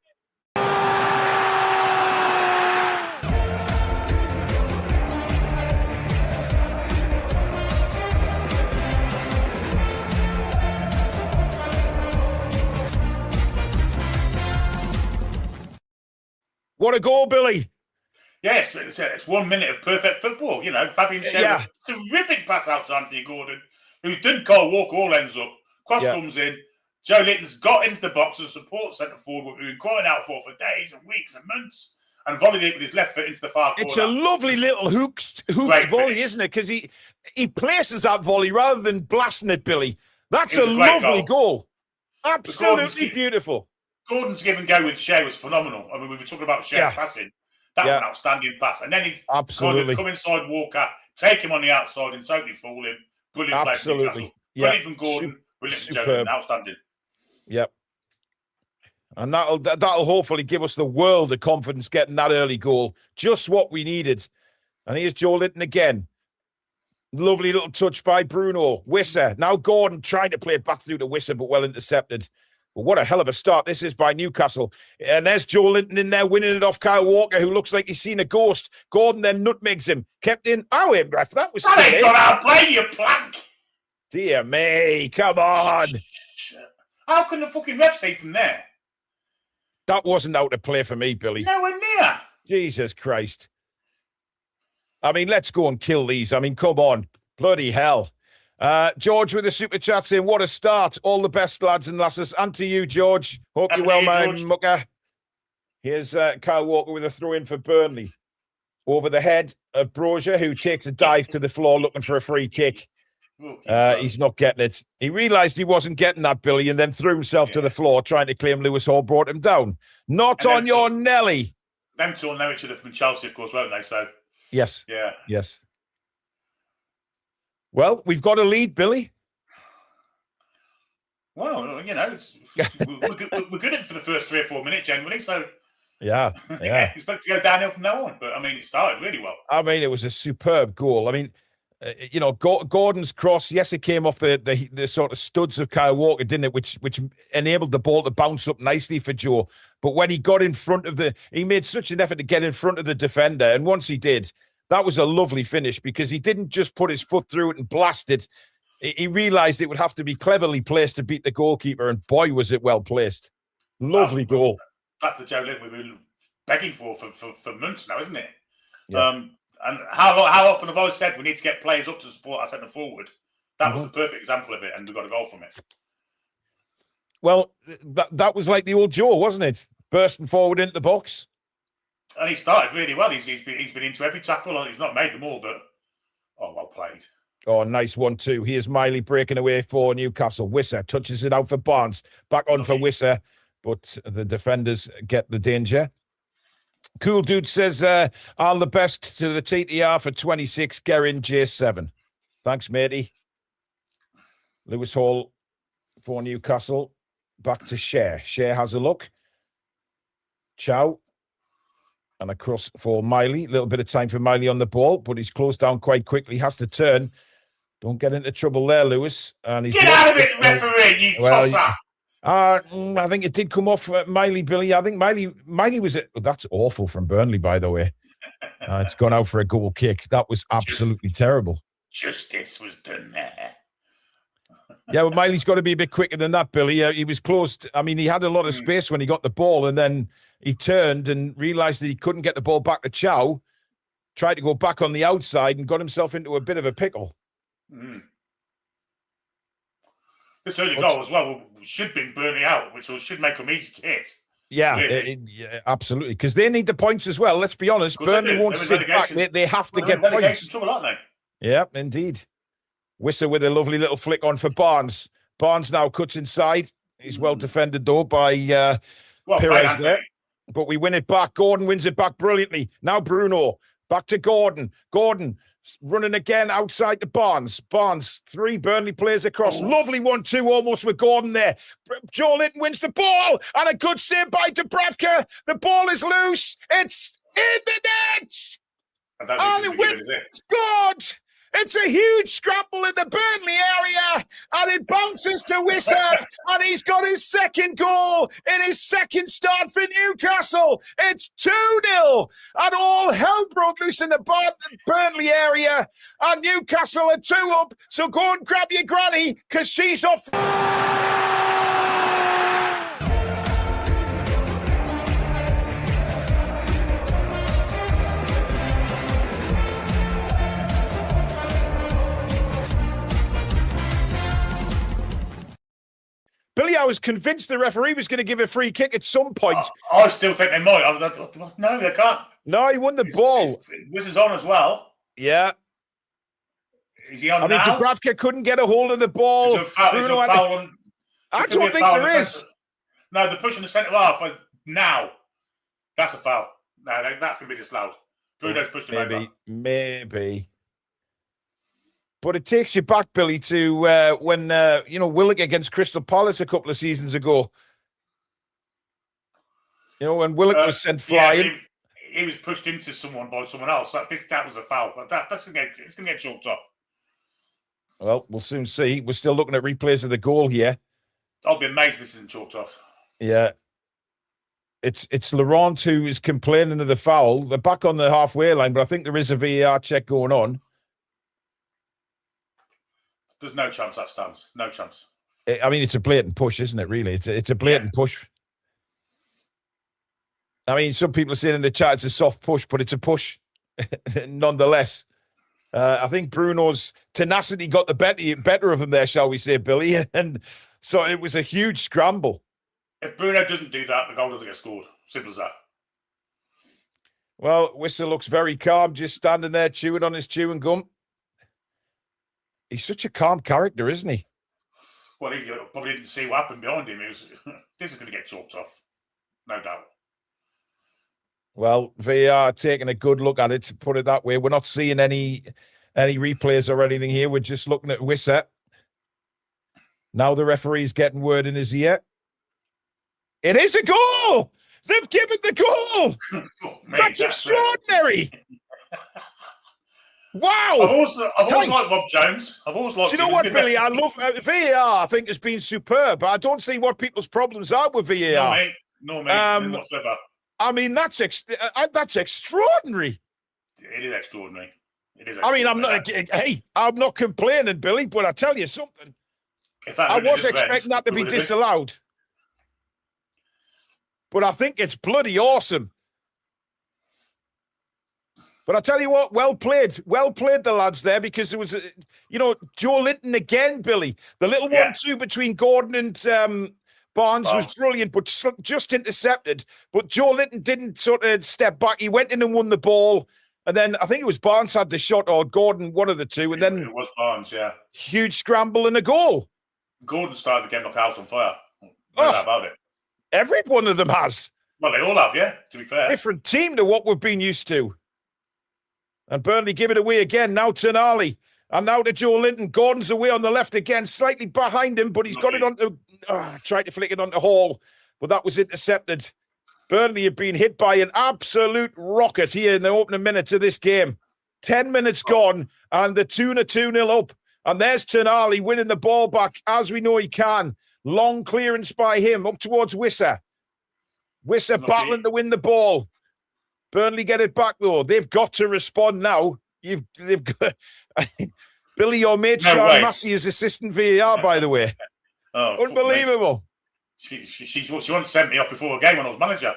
What a goal, Billy. Yes, it's 1 minute of perfect football. You know, Fabian Schär, terrific pass out to Anthony Gordon, who's done Kyle Walker all ends up. Cross comes in. Joe Linton's got into the box as support centre forward, what we've been crying out for days and weeks and months, and volleyed it with his left foot into the far corner. It's a lovely little hooked volley, isn't it? Because he places that volley rather than blasting it, Billy. That's a lovely goal. Absolutely beautiful. Gordon's give and go with Shea was phenomenal. I mean, we were talking about Shea's passing. That was an outstanding pass. And then he's kind of come inside Walker, take him on the outside and totally fool him. Brilliant play from Newcastle. Brilliant from Gordon, brilliant from Joe, outstanding. Yep. And that'll hopefully give us the world of confidence getting that early goal. Just what we needed. And here's Joe Linton again. Lovely little touch by Bruno. Wisser. Now Gordon trying to play it back through to Wisser, but well intercepted. But what a hell of a start this is by Newcastle. And there's Joe Linton in there winning it off Kyle Walker, who looks like he's seen a ghost. Gordon then nutmegs him. Kept in. Oh, ref, that was that ain't got out play, you plank. Dear me, come on. How can the fucking ref say from there? That wasn't out of play for me, Billy. Nowhere near. Jesus Christ. I mean, let's go and kill these. I mean, come on. Bloody hell. George with a super chat saying, what a start. All the best, lads and lasses. And to you, George. Hope you're well, my mucker. Here's Kyle Walker with a throw-in for Burnley. Over the head of Brozier, who takes a dive to the floor looking for a free kick. He's not getting it. He realised he wasn't getting that, Billy, and then threw himself to the floor, trying to claim Lewis Hall brought him down. Not on your Nelly. Them two will know each other from Chelsea, of course, won't they? So yes. Yeah. Yes. Well, we've got a lead, Billy. Well, you know, we're good at it for the first 3 or 4 minutes generally, so yeah. Expect to go downhill from now on. But I mean, it started really well. I mean, it was a superb goal. I mean, you know, Gordon's cross. Yes, it came off the sort of studs of Kyle Walker, didn't it? Which enabled the ball to bounce up nicely for Joe. But when he got in front of he made such an effort to get in front of the defender, and once he did. That was a lovely finish because he didn't just put his foot through it and blast it. He realised it would have to be cleverly placed to beat the goalkeeper, and boy, was it well placed. Lovely goal. That's the Joe Linton we've been begging for months now, isn't it? Yeah. And how often have I said we need to get players up to support our centre forward? That was the perfect example of it, and we got a goal from it. Well, that was like the old Joe, wasn't it? Bursting forward into the box. And he started really well. He's been into every tackle. He's not made them all, but well played. Oh, nice 1-2. Here's Miley breaking away for Newcastle. Wisser touches it out for Barnes. Back on for Wisser, but the defenders get the danger. Cool Dude says, all the best to the TTR for 26, Gerin J7. Thanks, matey. Lewis Hall for Newcastle. Back to Shea. Shea has a look. Chow. And across for Miley. A little bit of time for Miley on the ball, but he's closed down quite quickly. Has to turn. Don't get into trouble there, Lewis. And he's get out of it, referee, you tosser. I think it did come off Miley, Billy. I think Miley was... That's awful from Burnley, by the way. It's gone out for a goal kick. That was absolutely terrible. Justice was done there. Yeah, but Miley's got to be a bit quicker than that, Billy. He was closed. I mean, he had a lot of space when he got the ball, and then he turned and realised that he couldn't get the ball back to Chow, tried to go back on the outside and got himself into a bit of a pickle. This early goal as well should bring Burnley out, which should make them easy to hit. Yeah, really. yeah, absolutely. Because they need the points as well. Let's be honest. Burnley won't sit back. They have to get points. Trouble, aren't they? Yeah, indeed. Wissa with a lovely little flick on for Barnes. Barnes now cuts inside. He's well defended, though, by Perez there. But we win it back. Gordon wins it back brilliantly. Now Bruno. Back to Gordon. Gordon running again outside to Barnes. Barnes, 3 Burnley players across. Oh. Lovely 1-2 almost with Gordon there. Joe Linton wins the ball. And a good save by Dubravka. The ball is loose. It's in the net. And it scored. It's a huge scramble in the Burnley area, and it bounces to Wissa, and he's got his second goal in his second start for Newcastle. It's 2-0, and all hell broke loose in the Burnley area, and Newcastle are 2 up, so go and grab your granny, because she's off. Billy, I was convinced the referee was going to give a free kick at some point. I still think they might. No, they can't. No, he won the ball. This is on as well. Yeah. Is he on now? I mean, Dubravka couldn't get a hold of the ball. Is there a foul I don't think there is. No, they're pushing the centre half now. That's a foul. No, that's going to be disallowed. Bruno's pushed him over. Maybe. But it takes you back, Billy, to when, Willock against Crystal Palace a couple of seasons ago. You know, when Willock was sent flying. Yeah, he was pushed into someone by someone else. That was a foul. It's going to get chalked off. Well, we'll soon see. We're still looking at replays of the goal here. I'll be amazed if this isn't chalked off. Yeah. It's Laurent who is complaining of the foul. They're back on the halfway line, but I think there is a VAR check going on. There's no chance that stands. No chance. I mean, it's a blatant push, isn't it, really? It's a blatant push. I mean, some people are saying in the chat it's a soft push, but it's a push nonetheless. I think Bruno's tenacity got the better of him there, shall we say, Billy? And so it was a huge scramble. If Bruno doesn't do that, the goal doesn't get scored. Simple as that. Well, Wissa looks very calm, just standing there chewing on his chewing gum. He's such a calm character, isn't he? Well, he probably didn't see what happened behind him. This is going to get chalked off. No doubt. Well, VAR taking a good look at it, to put it that way. We're not seeing any replays or anything here. We're just looking at Wissa. Now the referee's getting word in his ear. It is a goal! They've given the goal! Oh, mate, that's extraordinary! Wow! I've always liked Rob Jones. I've always liked. Do you know what, Billy? I love VAR. I think has been superb. I don't see what people's problems are with VAR. No, mate. Whatsoever. I mean, that's extraordinary. It is extraordinary. It is. I mean, I'm not complaining, Billy, but I tell you something. I was expecting that to be disallowed, but I think it's bloody awesome. But I tell you what, well played the lads there, because there was, Joe Linton again, Billy. The little 1-2 between Gordon and Barnes was brilliant, but just intercepted. But Joe Linton didn't sort of step back. He went in and won the ball. And then I think it was Barnes had the shot, or Gordon, one of the two. And then it was Barnes, yeah. Huge scramble and a goal. Gordon started the game like a house on fire. No doubt about it. Every one of them has. Well, they all have, yeah, to be fair. Different team to what we've been used to. And Burnley give it away again. Now Tonali. And now to Joe Linton. Gordon's away on the left again, slightly behind him, but he's got it onto... tried to flick it onto Hall, but that was intercepted. Burnley have been hit by an absolute rocket here in the opening minutes of this game. 10 minutes gone, and the Toon are 2-0 up. And there's Tonali winning the ball back, as we know he can. Long clearance by him, up towards Wissa. Wissa battling to win the ball. Burnley get it back, though. They've got to respond now. They've got... Billy, your mate, Sean Massey, is assistant VAR, by the way. Unbelievable. She wants to send me off before a game when I was manager.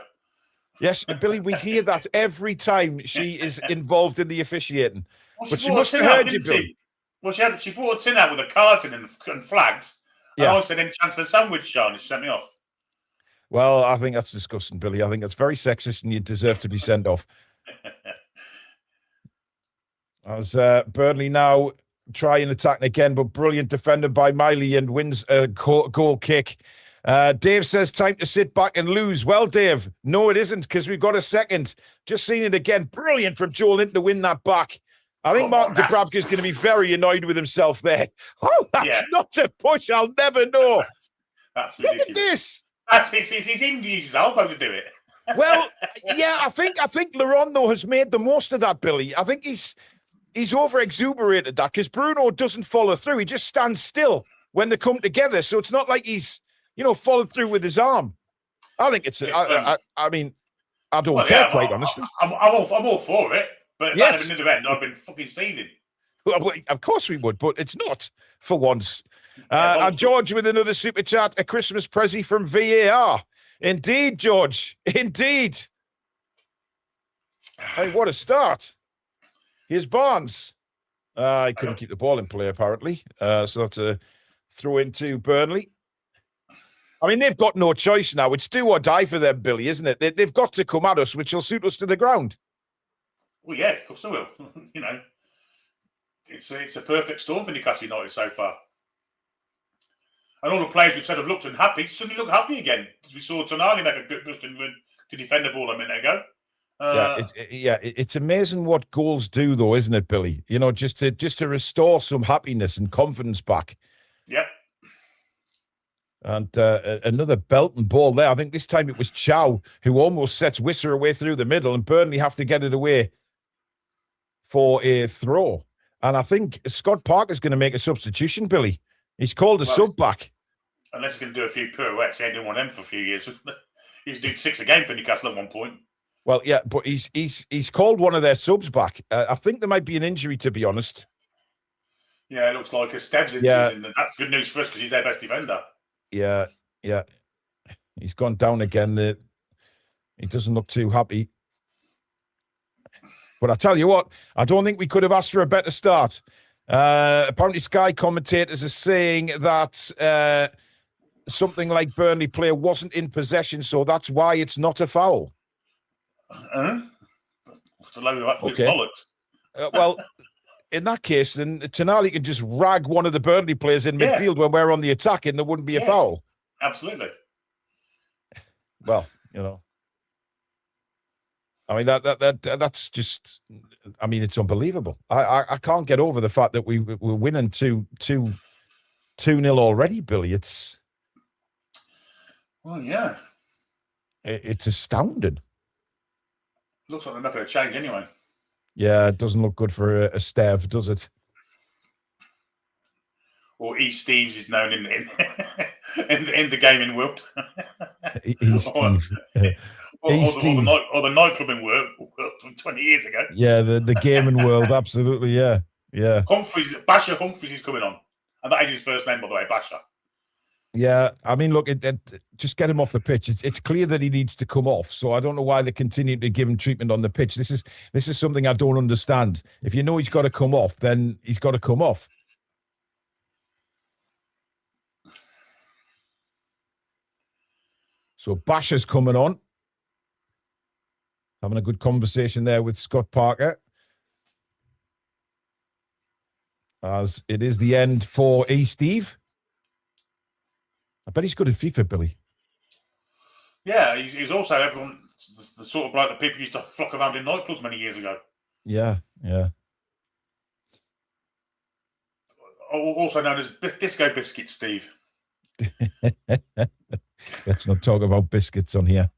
Yes, Billy, we hear that every time she is involved in the officiating. Well, but she must have heard you, Billy. Well, she brought a tin out with a carton and flags, And I said, any chance for a sandwich, Sean? He sent me off. Well, I think that's disgusting, Billy. I think that's very sexist and you deserve to be sent off. As Burnley now try and attack again, but brilliant defender by Miley and wins a goal kick. Dave says, time to sit back and lose. Well, Dave, no, it isn't, because we've got a second. Just seen it again. Brilliant from Joe Linton to win that back. I think Martin Dubravka is going to be very annoyed with himself there. Oh, that's not a push. I'll never know. That's ridiculous. Look at this. He's even used his elbow to do it. Well, yeah, I think Laurent, though, has made the most of that, Billy. I think he's over-exuberated that because Bruno doesn't follow through. He just stands still when they come together. So it's not like he's, followed through with his arm. I think it's, I mean, I don't care, quite honestly. I'm all for it. But if that had been the end, I've been fucking seething. Well, of course we would, but it's not for once. And George with another super chat, a Christmas present from VAR. Indeed, George. Indeed. Hey, what a start. Here's Barnes. He couldn't keep the ball in play, apparently. So that's a throw into Burnley. I mean, they've got no choice now. It's do or die for them, Billy, isn't it? They've got to come at us, which will suit us to the ground. Well, yeah, of course they will. It's a perfect storm for Newcastle United so far. And all the players we've said have looked unhappy suddenly look happy again. We saw Tonali make a good boost and run to defend the ball a minute ago. It's amazing what goals do, though, isn't it, Billy? Just to restore some happiness and confidence back. Yep. And another belting ball there. I think this time it was Chow who almost sets Wisser away through the middle, and Burnley have to get it away for a throw. And I think Scott Parker's going to make a substitution, Billy. He's called a sub back. Unless he's going to do a few pirouettes. He ain't doing one of them for a few years. He used to do 6 a game for Newcastle at one point. Well, yeah, but he's called one of their subs back. I think there might be an injury, to be honest. Yeah, it looks like a Stebbs injury, and that's good news for us because he's their best defender. Yeah. He's gone down again. He doesn't look too happy. But I tell you what, I don't think we could have asked for a better start. Apparently, Sky commentators are saying that something like Burnley player wasn't in possession, so that's why it's not a foul. It's a load of bollocks. Well, in that case, then Tonali can just rag one of the Burnley players in midfield when we're on the attack, and there wouldn't be a foul. Absolutely. Well, I mean that's just. I mean, it's unbelievable. I can't get over the fact that we're winning 2-0 already, Billy. It's. Well, yeah. It's astounding. Looks like they're not going to change anyway. Yeah, it doesn't look good for a Stev, does it? Or E. Steves is known in the gaming world. E. Steve. Or the nightclubbing world from 20 years ago. Yeah, the gaming world, absolutely, yeah. Basher Humphries is coming on. And that is his first name, by the way, Basher. Yeah, I mean, look, just get him off the pitch. It's clear that he needs to come off. So I don't know why they continue to give him treatment on the pitch. This is something I don't understand. If you know he's got to come off, then he's got to come off. So Basher's coming on. Having a good conversation there with Scott Parker. As it is the end for E. Steve. I bet he's good at FIFA, Billy. Yeah, he's also the sort of bloke that people used to flock around in nightclubs many years ago. Yeah. Also known as Disco Biscuit Steve. Let's not talk about biscuits on here.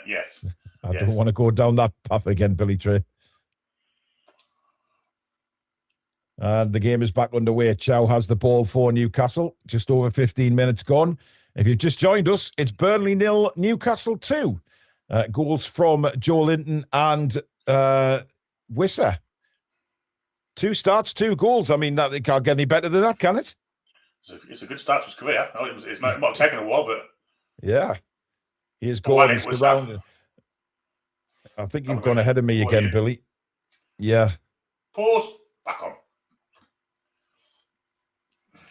Yes. I don't want to go down that path again, Billy Trey. And the game is back underway. Chow has the ball for Newcastle. Just over 15 minutes gone. If you've just joined us, it's Burnley 0, Newcastle 2. Goals from Joe Linton and Wisser. 2 starts, 2 goals. I mean, it can't get any better than that, can it? It's a good start to his career. It might have taken a while, but... Yeah. Here's Gordon surrounded. I think you've gone ahead of me again, Billy. Yeah. Pause. Back on.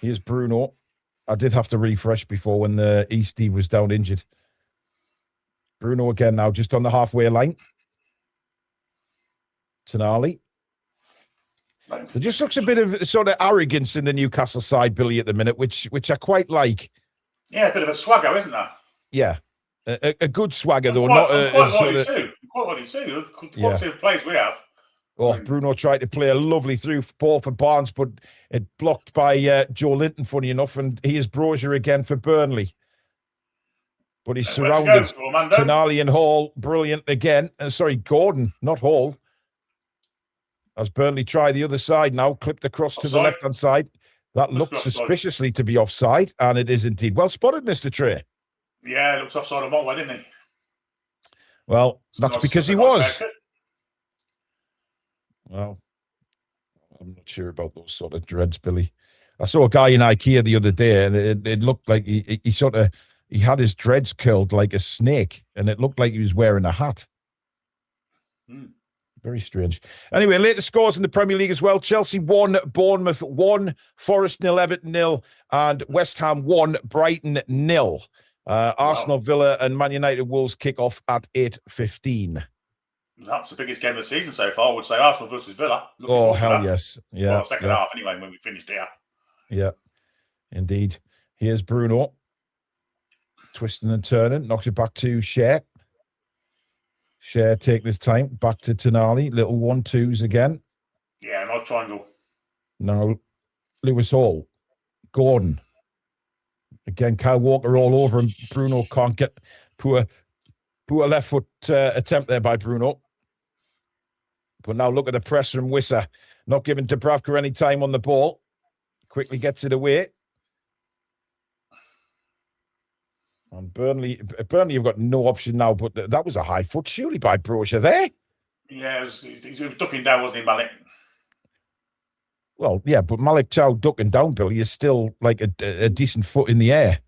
Here's Bruno. I did have to refresh before when the Eastie was down injured. Bruno again now, just on the halfway line. Tonali. There just looks a bit of sort of arrogance in the Newcastle side, Billy, at the minute, which I quite like. Yeah, a bit of a swagger, isn't there? Yeah. A good swagger, though. Quite Not likely too. Quite likely too. The quality of players we have. Oh, Bruno tried to play a lovely through ball for Barnes, but it blocked by Joe Linton, funny enough, and he is Brozier again for Burnley. But he's surrounded. Tonali and Hall, brilliant again. Gordon, not Hall. As Burnley try the other side now, clipped across to the left-hand side. That looked suspiciously to be offside, and it is indeed. Well spotted, Mr. Trey. Yeah, it looks offside on Montway, didn't he? Well, that's because he was. Well, I'm not sure about those sort of dreads, Billy. I saw a guy in IKEA the other day, and it looked like he had his dreads curled like a snake, and it looked like he was wearing a hat. Very strange. Anyway, latest scores in the Premier League as well. Chelsea 1, Bournemouth 1, Forest 0, Everton 0, and West Ham 1, Brighton 0. Arsenal, Villa, and Man United Wolves kick off at 8:15. That's the biggest game of the season so far, I would say. Arsenal versus Villa. Oh, hell yes. Yeah. Well, second half anyway, when we finished here. Yeah, indeed. Here's Bruno. Twisting and turning. Knocks it back to Shea. Shea take this time. Back to Tonali. Little 1-2s again. Yeah, nice triangle. Now, Lewis Hall. Gordon. Again, Kyle Walker all over him. Bruno can't get... Poor left foot attempt there by Bruno. But now look at the press from Wissa. Not giving Dubravka any time on the ball. Quickly gets it away. And Burnley have got no option now, but that was a high foot surely by Brozier there. Yeah, he was ducking down, wasn't he, Malik? Well, yeah, but Malik Chow ducking down, Billy, is still like a decent foot in the air.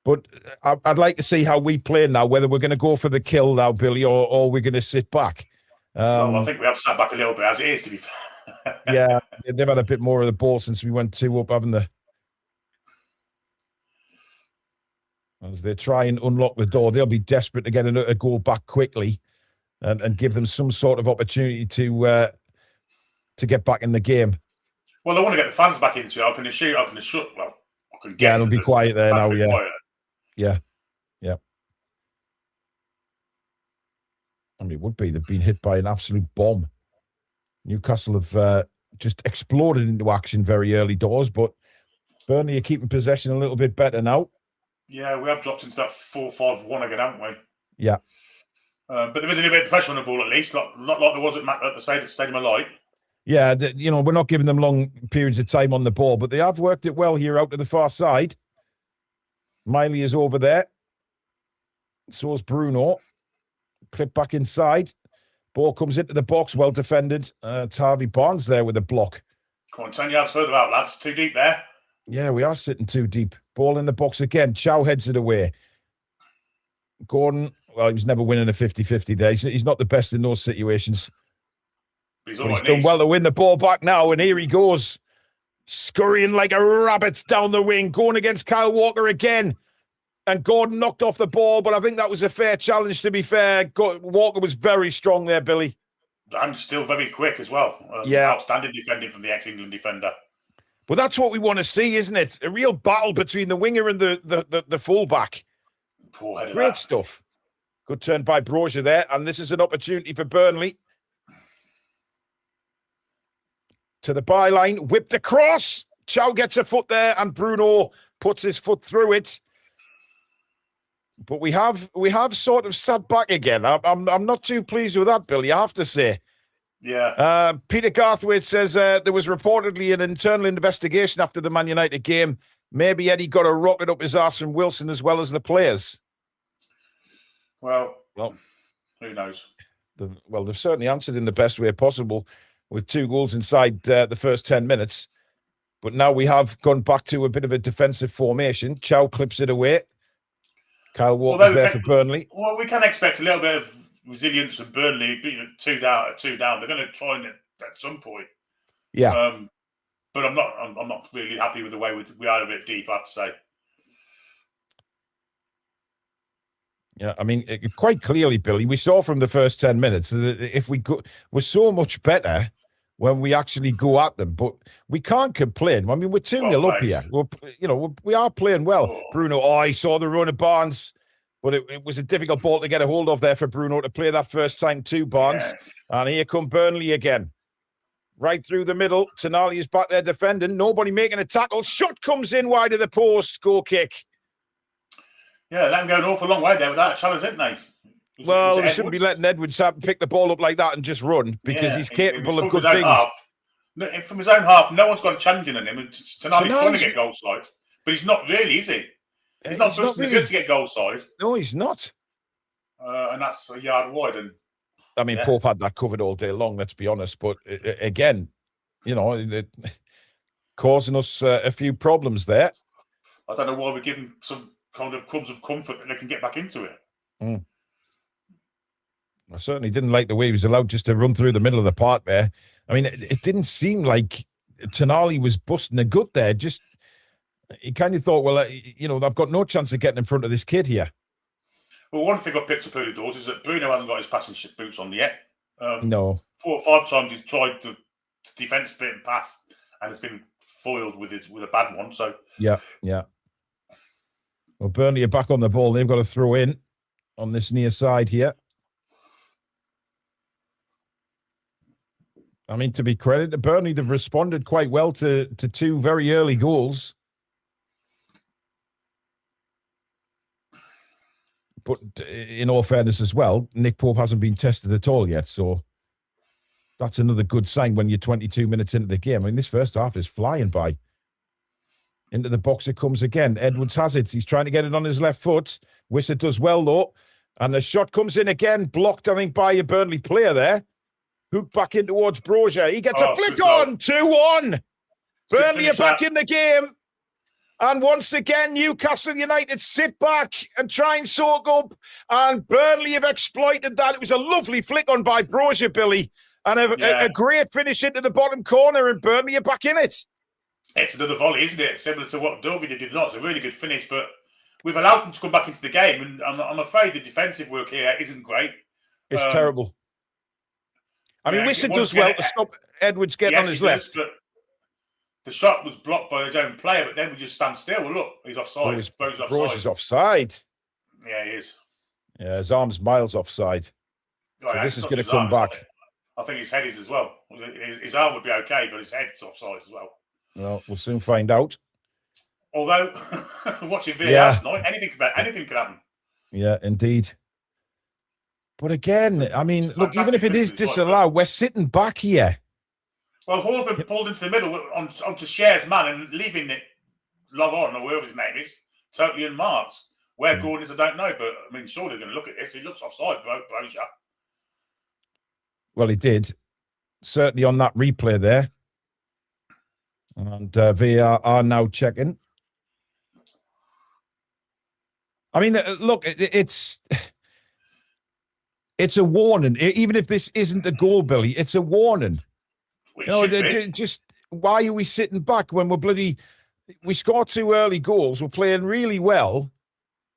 But I'd like to see how we play now, whether we're going to go for the kill now, Billy, or we're going to sit back. Well, I think we have sat back a little bit, as it is, to be fair. Yeah, they've had a bit more of the ball since we went 2 up, haven't they? As they try and unlock the door, they'll be desperate to get a goal back quickly and give them some sort of opportunity to get back in the game. Well, I want to get the fans back into it. I can guess. Yeah, it'll be quiet there now, yeah. Quiet. Yeah. I mean, it would be. They've been hit by an absolute bomb. Newcastle have just exploded into action very early doors, but Burnley are keeping possession a little bit better now. Yeah, we have dropped into that 4-5-1 again, haven't we? Yeah. But there is a little bit of pressure on the ball, at least, not like there was at the Stadium of Light. Yeah, we're not giving them long periods of time on the ball, but they have worked it well here out to the far side. Miley is over there. So is Bruno. Clip back inside. Ball comes into the box, well defended. Harvey Barnes there with a block. Come on, 10 yards further out, lads. Too deep there. Yeah, we are sitting too deep. Ball in the box again. Chow heads it away. Gordon, well, he was never winning a 50-50 there. He's not the best in those situations. But he's done well to win the ball back now, and here he goes. Scurrying like a rabbit down the wing, going against Kyle Walker again. And Gordon knocked off the ball, but I think that was a fair challenge, to be fair. Walker was very strong there, Billy. And still very quick as well. Yeah. Outstanding defending from the ex-England defender. Well, that's what we want to see, isn't it? A real battle between the winger and the fullback. Poor head of Great that. stuff. Good turn by Brozier there, and this is an opportunity for Burnley. To the byline, whipped across. Chow gets a foot there, and Bruno puts his foot through it. But we have sort of sat back again. I'm not too pleased with that, Billy, I have to say. Yeah. Peter Garthwaite says there was reportedly an internal investigation after the Man United game. Maybe Eddie got a rocket up his arse from Wilson as well as the players. Well, who knows? They've certainly answered in the best way possible with 2 goals inside the first 10 minutes. But now we have gone back to a bit of a defensive formation. Chow clips it away. Kyle Walker's there for Burnley. Well, we can expect a little bit of resilience from Burnley, being 2 down. They're going to try and at some point. Yeah. but I'm not really happy with the way we are a bit deep, I have to say. Yeah, I mean, quite clearly, Billy, we saw from the first 10 minutes that if we're so much better when we actually go at them, but we can't complain. I mean, we're 2-0 up here. We are playing well. Oh. Bruno, he saw the run of Barnes, but it was a difficult ball to get a hold of there for Bruno to play that first time to Barnes. Yeah. And here come Burnley again. Right through the middle. Tonali is back there defending. Nobody making a tackle. Shot comes in wide of the post. Goal kick. Yeah, let him go an awful long way there without a challenge, didn't they? Well, we shouldn't be letting Edwards pick the ball up like that and just run, because he's capable of good things. From his own half, no one's got a challenge in him. Tonali's trying to get goal side, but he's not really, is he? He's not really good to get goal side. No, he's not. And that's a yard wide. And I mean, Pope had that covered all day long, let's be honest. But again, causing us a few problems there. I don't know why we're giving some kind of crumbs of comfort that they can get back into it. Mm. I certainly didn't like the way he was allowed just to run through the middle of the park there. I mean, it didn't seem like Tonali was busting a gut there. Just, he kind of thought, well, I've got no chance of getting in front of this kid here. Well, one thing I picked up early doors is that Bruno hasn't got his passing boots on yet. No. 4 or 5 times he's tried to defend split and pass, and it's been foiled with a bad one. So yeah. Well, Burnley are back on the ball. They've got to throw in on this near side here. I mean, to be credited to Burnley, they've responded quite well to 2 very early goals. But in all fairness as well, Nick Pope hasn't been tested at all yet. So that's another good sign when you're 22 minutes into the game. I mean, this first half is flying by. Into the box it comes again. Edwards has it. He's trying to get it on his left foot. Wissa does well, though. And the shot comes in again, blocked, I think, by a Burnley player there. Hook back in towards Brozier. He gets a flick on. 2-1. Burnley are back in the game. And once again, Newcastle United sit back and try and soak up. And Burnley have exploited that. It was a lovely flick on by Brozier, Billy. And a great finish into the bottom corner. And Burnley are back in it. It's another volley, isn't it? Similar to what Doby did not. It's a really good finish, but we've allowed them to come back into the game. And I'm afraid the defensive work here isn't great. It's terrible. I mean, Wissa does well to stop Edwards getting on his left. But the shot was blocked by his own player, but then we just stand still. Well, look, he's offside. Brozi's offside. Yeah, he is. Yeah, his arm's miles offside. So this is going to come back. I think his head is as well. His arm would be okay, but his head's offside as well. Well, we'll soon find out. Although, watching VAR tonight, anything could happen. Yeah, indeed. But again, I mean, look, even if it is disallowed, we're sitting back here. Well, Hall's been pulled into the middle onto Cher's man and leaving it Lovon, or whoever his name is, totally unmarked. Where Gordon is, I don't know, but I mean, surely they're going to look at this. He looks offside, Brozier. Well, he did. Certainly on that replay there. And VAR are now checking. I mean, look, it's a warning. Even if this isn't a goal, Billy, it's a warning. Just why are we sitting back when we score 2 early goals, we're playing really well,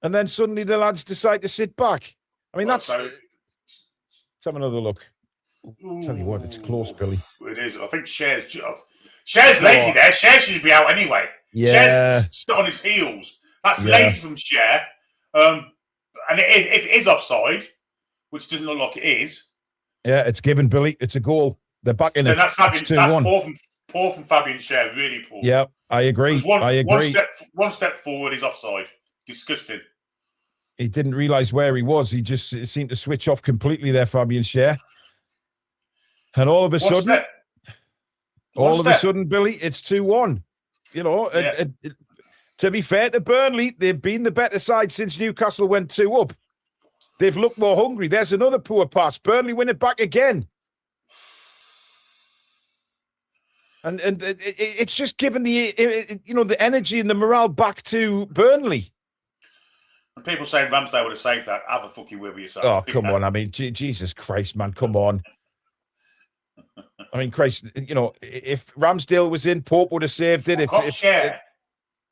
and then suddenly the lads decide to sit back. I mean, let's have another look. I'll tell you what, it's close, Billy. It is. I think Cher's lazy there. Cher should be out anyway. Yeah. Cher's stuck on his heels. That's lazy from Cher. And if it is offside, which doesn't look like it is. Yeah, it's given, Billy. It's a goal. They're back in it. That's poor from Fabian Cher. Really poor. Yeah, I agree. I agree. One step forward is offside. Disgusting. He didn't realise where he was. He just seemed to switch off completely there, Fabian Cher. And all of a sudden, Billy, it's 2-1. To be fair to Burnley, they've been the better side since Newcastle went 2 up. They've looked more hungry. There's another poor pass. Burnley win it back again. And it's just given the energy and the morale back to Burnley. And people saying Ramsdale would have saved that. Have a fucking word with yourself. Oh, come on. I mean, Jesus Christ, man. Come on. I mean, Christ, if Ramsdale was in, Pope would have saved it.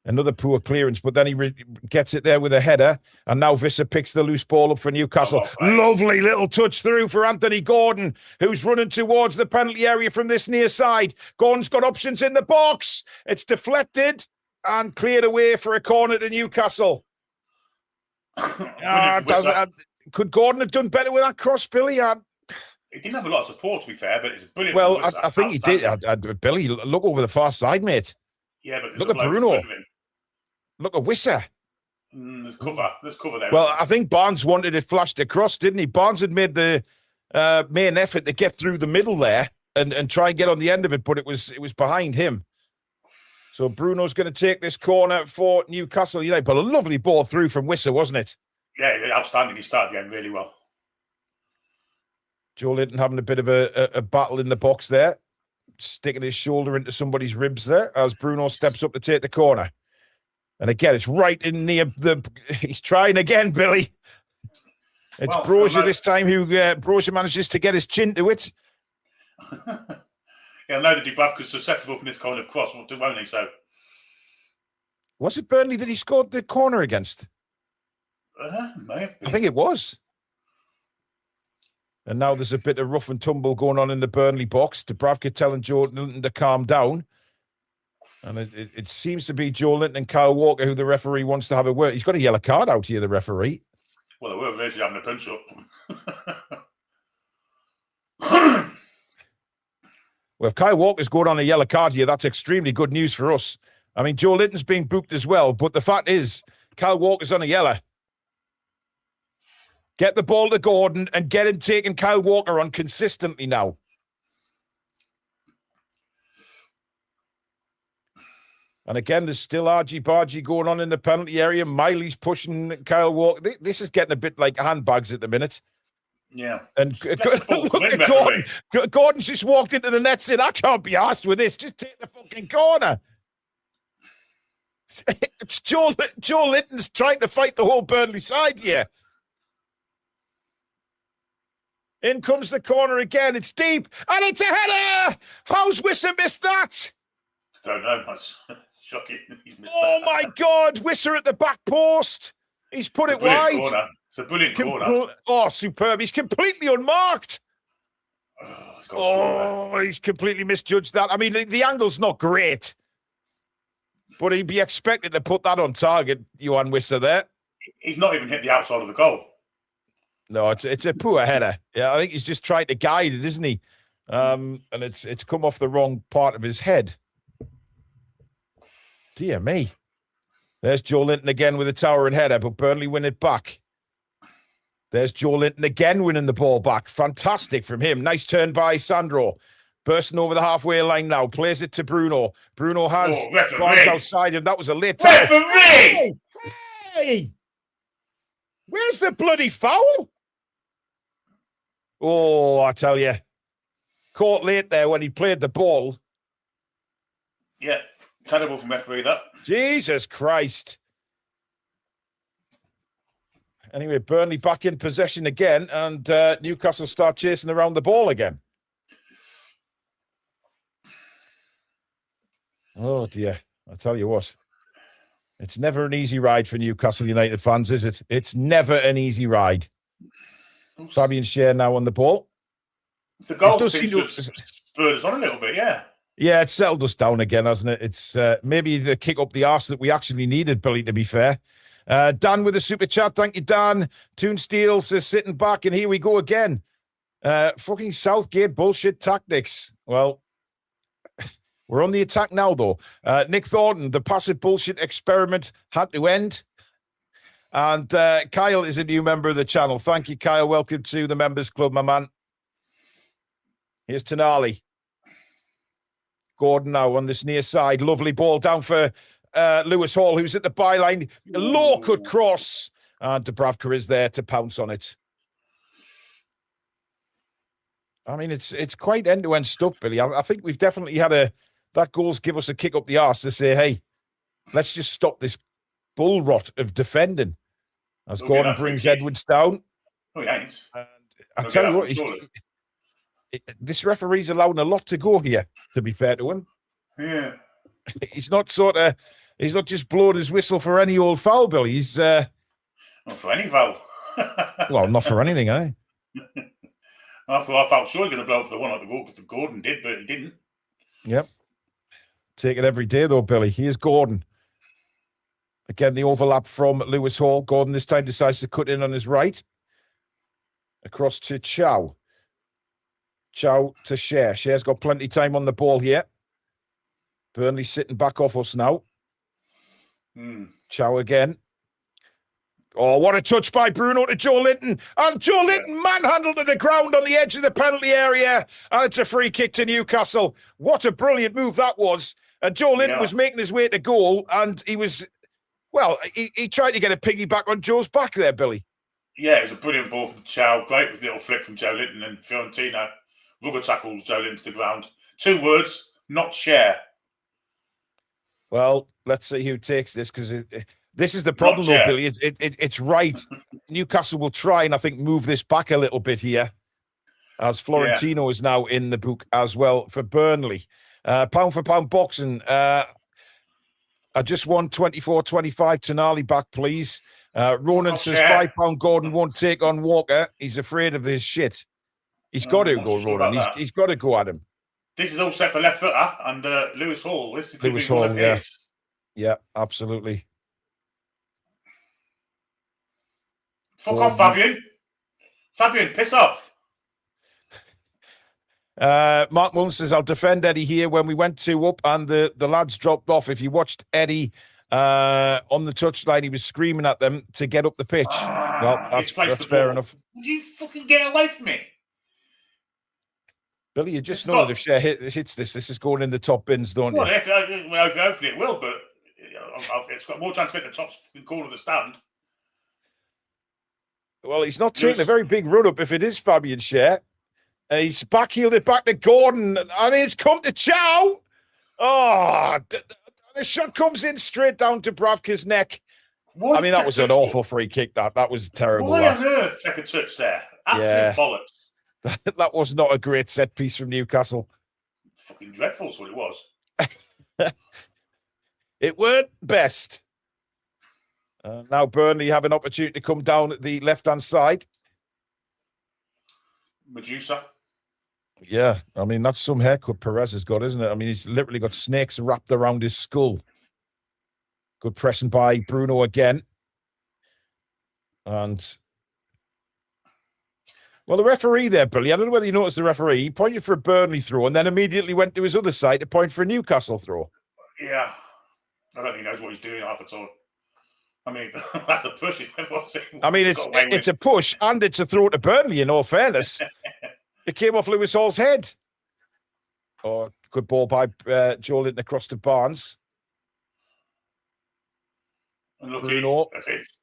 Another poor clearance, but then he gets it there with a header, and now Visser picks the loose ball up for Newcastle. Lovely little touch through for Anthony Gordon, who's running towards the penalty area from this near side. Gordon's got options in the box. It's deflected and cleared away for a corner to Newcastle. Could Gordon have done better with that cross, Billy? He didn't have a lot of support, to be fair, but it's brilliant. Well, I think he did. Billy, look over the far side, mate. Yeah, but look at Bruno. Look at Visser. There's cover there. Well, I think Barnes wanted it flashed across, didn't he? Barnes had made the main effort to get through the middle there and try and get on the end of it, but it was behind him. So Bruno's going to take this corner for Newcastle United. But a lovely ball through from Visser, wasn't it? Yeah, outstanding. He started the game really well. Joe Linton having a bit of a battle in the box there, sticking his shoulder into somebody's ribs there as Bruno steps up to take the corner. And again, it's right in near he's trying again, Billy. It's Brozier this time who Brozier manages to get his chin to it. Yeah, I know that Dubravka's susceptible from this kind of cross, won't he? So, was it Burnley that he scored the corner against? I think it was. And now there's a bit of rough and tumble going on in the Burnley box. Dubravka telling Joe Linton to calm down. And it seems to be Joe Linton and Kyle Walker who the referee wants to have a word. He's got a yellow card out here, the referee. Well, they were eventually having a punch-up. Well, if Kyle Walker's going on a yellow card here, that's extremely good news for us. I mean, Joe Linton's being booked as well, but the fact is, Kyle Walker's on a yellow. Get the ball to Gordon and get him taking Kyle Walker on consistently now. And again, there's still argy-bargy going on in the penalty area. Miley's pushing Kyle Walker. This is getting a bit like handbags at the minute. Yeah. And Gordon's just walked into the net saying, I can't be arsed with this. Just take the fucking corner. It's Joe Linton's trying to fight the whole Burnley side here. In comes the corner again. It's deep. And it's a header. How's Visser missed that? Don't know. That's shocking. My God. Visser at the back post. He's put it wide. Corner. It's a brilliant corner. Oh, superb. He's completely unmarked. He's completely misjudged that. I mean, the angle's not great. But he'd be expected to put that on target, Johan Visser there. He's not even hit the outside of the goal. No, it's a poor header. Yeah, I think he's just trying to guide it, isn't he? And it's come off the wrong part of his head. Dear me. There's Joe Linton again with a towering header, but Burnley win it back. There's Joe Linton again winning the ball back. Fantastic from him. Nice turn by Sandro. Bursting over the halfway line now. Plays it to Bruno. Bruno has balls outside him. That was a late tackle. Referee! Hey! Where's the bloody foul? Oh, I tell you. Caught late there when he played the ball. Yeah. Terrible from referee, that. Jesus Christ. Anyway, Burnley back in possession again, and Newcastle start chasing around the ball again. Oh, dear. I tell you what. It's never an easy ride for Newcastle United fans, is it? It's never an easy ride. Oops. Fabian Schär now on the ball. The goal seems to have spurred us on a little bit, yeah. Yeah, it's settled us down again, hasn't it? It's maybe the kick up the arse that we actually needed, Billy, to be fair. Dan with a super chat. Thank you, Dan. Toon Steele says sitting back, and here we go again. Fucking Southgate bullshit tactics. Well, we're on the attack now, though. Nick Thornton, the passive bullshit experiment had to end. And Kyle is a new member of the channel. Thank you, Kyle. Welcome to the Members Club, my man. Here's Tonali. Gordon now on this near side. Lovely ball down for Lewis Hall, who's at the byline. Low cut cross. And Dubravka is there to pounce on it. I mean, it's quite end-to-end stuff, Billy. I think we've definitely had that goals give us a kick up the arse to say, hey, let's just stop this bull rot of defending. As Gordon brings Edwards down. Oh, he ain't. And I tell you what, This referee's allowing a lot to go here, to be fair to him. Yeah. He's not just blowing his whistle for any old foul, Bill. He's not for any foul. Well, not for anything, eh? I felt sure he was going to blow for the one like the Gordon did, but he didn't. Yep. Take it every day, though, Billy. Here's Gordon. Again, the overlap from Lewis Hall. Gordon this time decides to cut in on his right. Across to Chow. Chow to Cher. Cher's got plenty of time on the ball here. Burnley sitting back off us now. Chow again. Oh, what a touch by Bruno to Joe Linton. And Joe Linton manhandled to the ground on the edge of the penalty area. And it's a free kick to Newcastle. What a brilliant move that was. And Joe Linton was making his way to goal. And he was, well, he tried to get a piggyback on Joe's back there, Billy. Yeah, it was a brilliant ball from Chow. Great little flick from Joe Linton. And Fiorentina rubber tackles Joe Linton to the ground. 2 words, not share. Well, let's see who takes this, because this is the problem, though, Billy. It's right. Newcastle will try and I think move this back a little bit here, as Florentino is now in the book as well for Burnley. Pound for pound boxing. I just won 24-25. Tonali back, please. Ronan says £5 Gordon won't take on Walker. He's afraid of this shit. He's got to go, Ronan. He's got to go at him. This is all set for left footer and Lewis Hall. This is Lewis Hall, yeah, absolutely. Fuck off, Fabian. Fabian, piss off. Mark Mullen says, I'll defend Eddie here. When we went 2 up and the lads dropped off, if you watched Eddie on the touchline, he was screaming at them to get up the pitch. Well, that's fair enough. Would you fucking get away from me? Billy, you just know that if Cher hits this is going in the top bins, don't you? Well, hopefully it will, but it's got more chance to hit the top corner of the stand. Well, he's not taking a very big run up if it is Fabian Cher. He's backheeled it back to Gordon, and it's come to Chow. Oh, the shot comes in straight down to Bravka's neck. I mean, that was an awful free kick. That was terrible. Why on earth take a touch there? Absolute bollocks. That was not a great set piece from Newcastle. Fucking dreadful is what it was. It weren't best. Now Burnley have an opportunity to come down at the left-hand side. Medusa. Yeah, I mean, that's some haircut Perez has got, isn't it? I mean, he's literally got snakes wrapped around his skull. Good pressing by Bruno again. And... well, the referee there, Billy, I don't know whether you noticed the referee. He pointed for a Burnley throw and then immediately went to his other side to point for a Newcastle throw. Yeah. I don't think he knows what he's doing half at all. I mean, that's a push. I mean, it's a push and it's a throw to Burnley, in all fairness. It came off Lewis Hall's head. Oh, good ball by Joe Linton across to Barnes. And look, Bruno.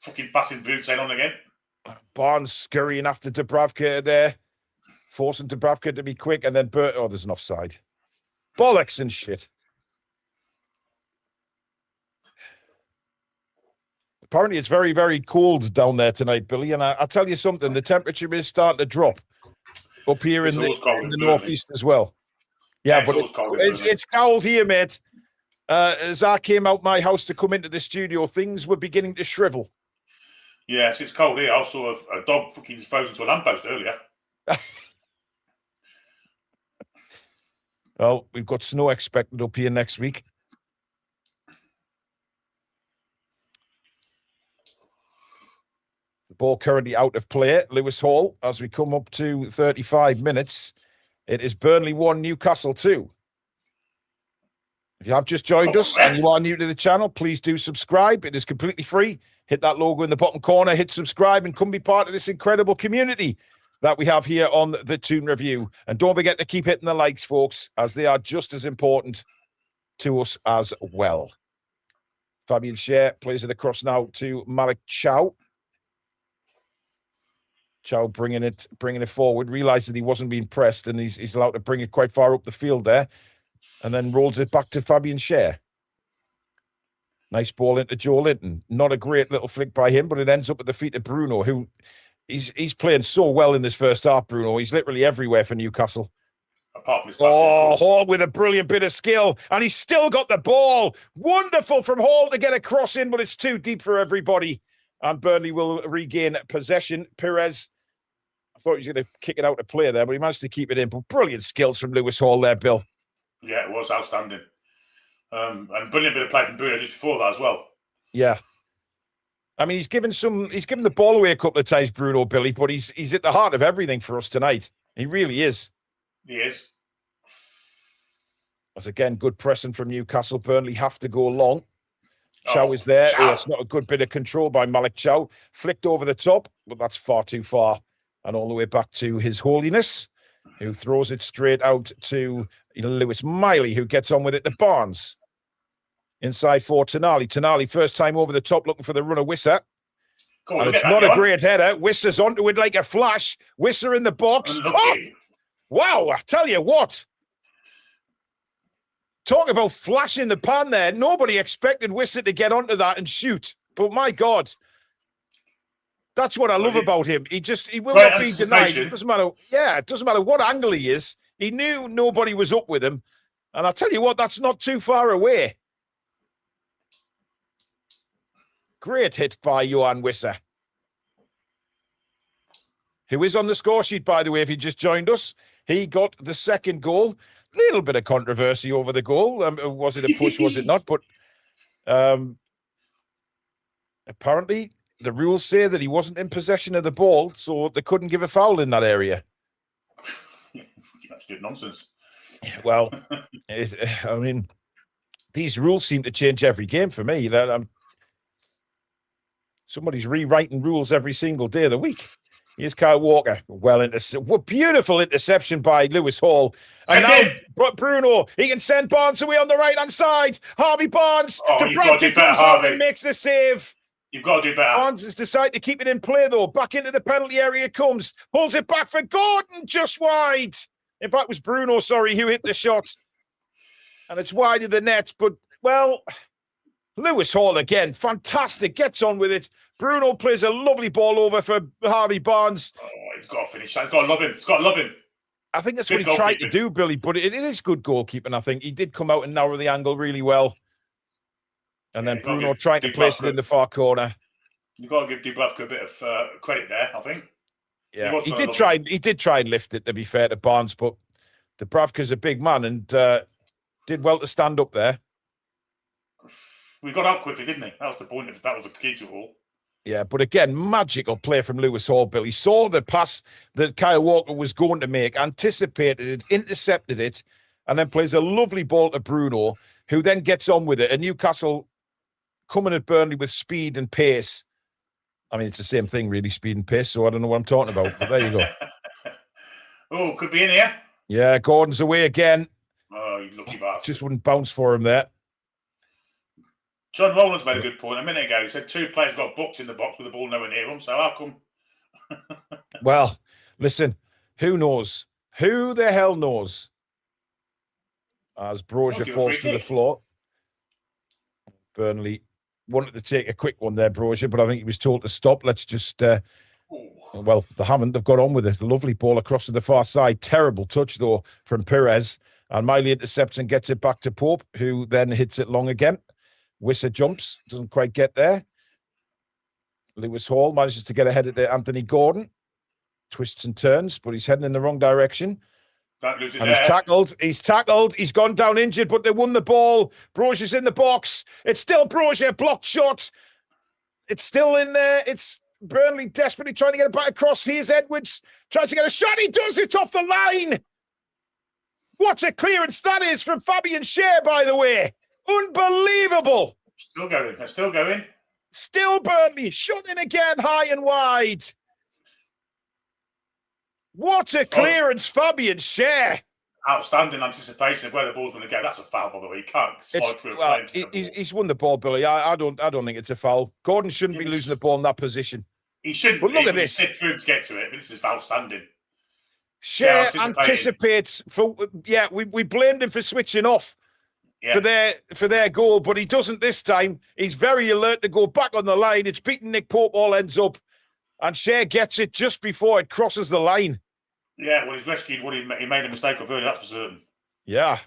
Fucking passing boots on again. Barnes scurrying after Dubravka there, forcing Dubravka to be quick, and then there's an offside. Bollocks and shit. Apparently it's very, very cold down there tonight, Billy, and I'll tell you something, the temperature is starting to drop up here in the northeast as well. Yeah, but it's cold here, mate. As I came out my house to come into the studio, things were beginning to shrivel. Yes, it's cold here. I saw a dog fucking frozen to a lamppost earlier. Well, we've got snow expected up here next week. The ball currently out of play. Lewis Hall, as we come up to 35 minutes. It is Burnley 1, Newcastle 2. If you have just joined us and you are new to the channel, please do subscribe. It is completely free. Hit that logo in the bottom corner, hit subscribe, and come be part of this incredible community that we have here on the Toon Review. And don't forget to keep hitting the likes, folks, as they are just as important to us as well. Fabian Cher plays it across now to Malik Chow. Chow bringing it forward, realised that he wasn't being pressed, and he's allowed to bring it quite far up the field there, and then rolls it back to Fabian Cher. Nice ball into Joe Linton. Not a great little flick by him, but it ends up at the feet of Bruno, who he's playing so well in this first half, Bruno. He's literally everywhere for Newcastle. apart from his Oh, Hall with a brilliant bit of skill, and he's still got the ball. Wonderful from Hall to get a cross in, but it's too deep for everybody. And Burnley will regain possession. Perez, I thought he was going to kick it out to play there, but he managed to keep it in. But brilliant skills from Lewis Hall there, Bill. Yeah, it was outstanding. And brilliant bit of play from Bruno just before that as well. Yeah. I mean, he's given the ball away a couple of times, Bruno, Billy, but he's at the heart of everything for us tonight. He really is. He is. That's again good pressing from Newcastle. Burnley have to go long. Chow is there. Chow. Oh, it's not a good bit of control by Malik Chow. Flicked over the top, but that's far too far. And all the way back to His Holiness, who throws it straight out to Lewis Miley, who gets on with it to Barnes. Inside for Tonali. Tonali, first time over the top, looking for the runner Wisser. And it's not a great header. Wisser's onto it like a flash. Wisser in the box. Oh! Wow, I tell you what. Talk about flash in the pan there. Nobody expected Wisser to get onto that and shoot. But my God, that's what I love about him. He will not be denied. It doesn't matter. Yeah, it doesn't matter what angle he is. He knew nobody was up with him. And I'll tell you what, that's not too far away. Great hit by Johan Wisser, who is on the score sheet, by the way, if you just joined us. He got the second goal. Little bit of controversy over the goal. Was it a push? Was it not? But apparently the rules say that he wasn't in possession of the ball, so they couldn't give a foul in that area. Absolute nonsense. Well, I mean, these rules seem to change every game for me. Somebody's rewriting rules every single day of the week. Here's Kyle Walker. Beautiful interception by Lewis Hall. And now Bruno, he can send Barnes away on the right-hand side. Harvey Barnes. Dubravka comes out and makes the save. You've got to do better. Barnes has decided to keep it in play, though. Back into the penalty area it comes. Pulls it back for Gordon, just wide. In fact, it was Bruno, who hit the shot. And it's wide of the net. But, well, Lewis Hall again. Fantastic. Gets on with it. Bruno plays a lovely ball over for Harvey Barnes. Oh, he's got to finish that. He's got to love him. He's got to love him. I think that's what he tried to do, Billy, but it is good goalkeeping, I think. He did come out and narrow the angle really well. And then Bruno trying to place it in the far corner. You've got to give Dubravka a bit of credit there, I think. Yeah, he did try and lift it, to be fair to Barnes, but Dubravka's a big man and did well to stand up there. We got out quickly, didn't he? That was the point. That was the key to it all. Yeah, but again, magical play from Lewis Hall, Bill. He saw the pass that Kyle Walker was going to make, anticipated it, intercepted it, and then plays a lovely ball to Bruno, who then gets on with it. And Newcastle coming at Burnley with speed and pace. I mean, it's the same thing, really, speed and pace, so I don't know what I'm talking about. But there you go. Oh, could be in here. Yeah, Gordon's away again. Oh, you lucky bastard. Just wouldn't bounce for him there. John Rowland's made a good point a minute ago. He said 2 players got booked in the box with the ball nowhere near them. So how come? Well, listen, who knows? Who the hell knows? As Brozier falls to the floor. Burnley wanted to take a quick one there, Brozier, but I think he was told to stop. Let's just, well, they haven't. They've got on with it. A lovely ball across to the far side. Terrible touch, though, from Perez. And Miley intercepts and gets it back to Pope, who then hits it long again. Wisser jumps, doesn't quite get there. Lewis Hall manages to get ahead of Anthony Gordon. Twists and turns, but he's heading in the wrong direction. Don't lose it and there. He's tackled. He's gone down injured, but they won the ball. Brozier's in the box. It's still Brozier, blocked shot. It's still in there. It's Burnley desperately trying to get it back across. Here's Edwards. Tries to get a shot. He does it off the line. What a clearance that is from Fabian Schär, by the way. Unbelievable. Still going. They're still going. Still Burnley. Shot in again, high and wide. What a clearance, Fabian Schär. Outstanding anticipation of where the ball's going to go. That's a foul, by the way. He can't slide through. Well, he's won the ball, Billy. I don't think it's a foul. Gordon shouldn't be losing the ball in that position. He shouldn't. But look at this. He slid through to get to it. But this is outstanding. Schär anticipates for. Yeah, we blamed him for switching off. Yeah. For their goal, but he doesn't this time. He's very alert to go back on the line. It's beaten Nick Pope, all ends up. And Schär gets it just before it crosses the line. Yeah, well, he's rescued what he made a mistake of earlier, that's for certain. Yeah.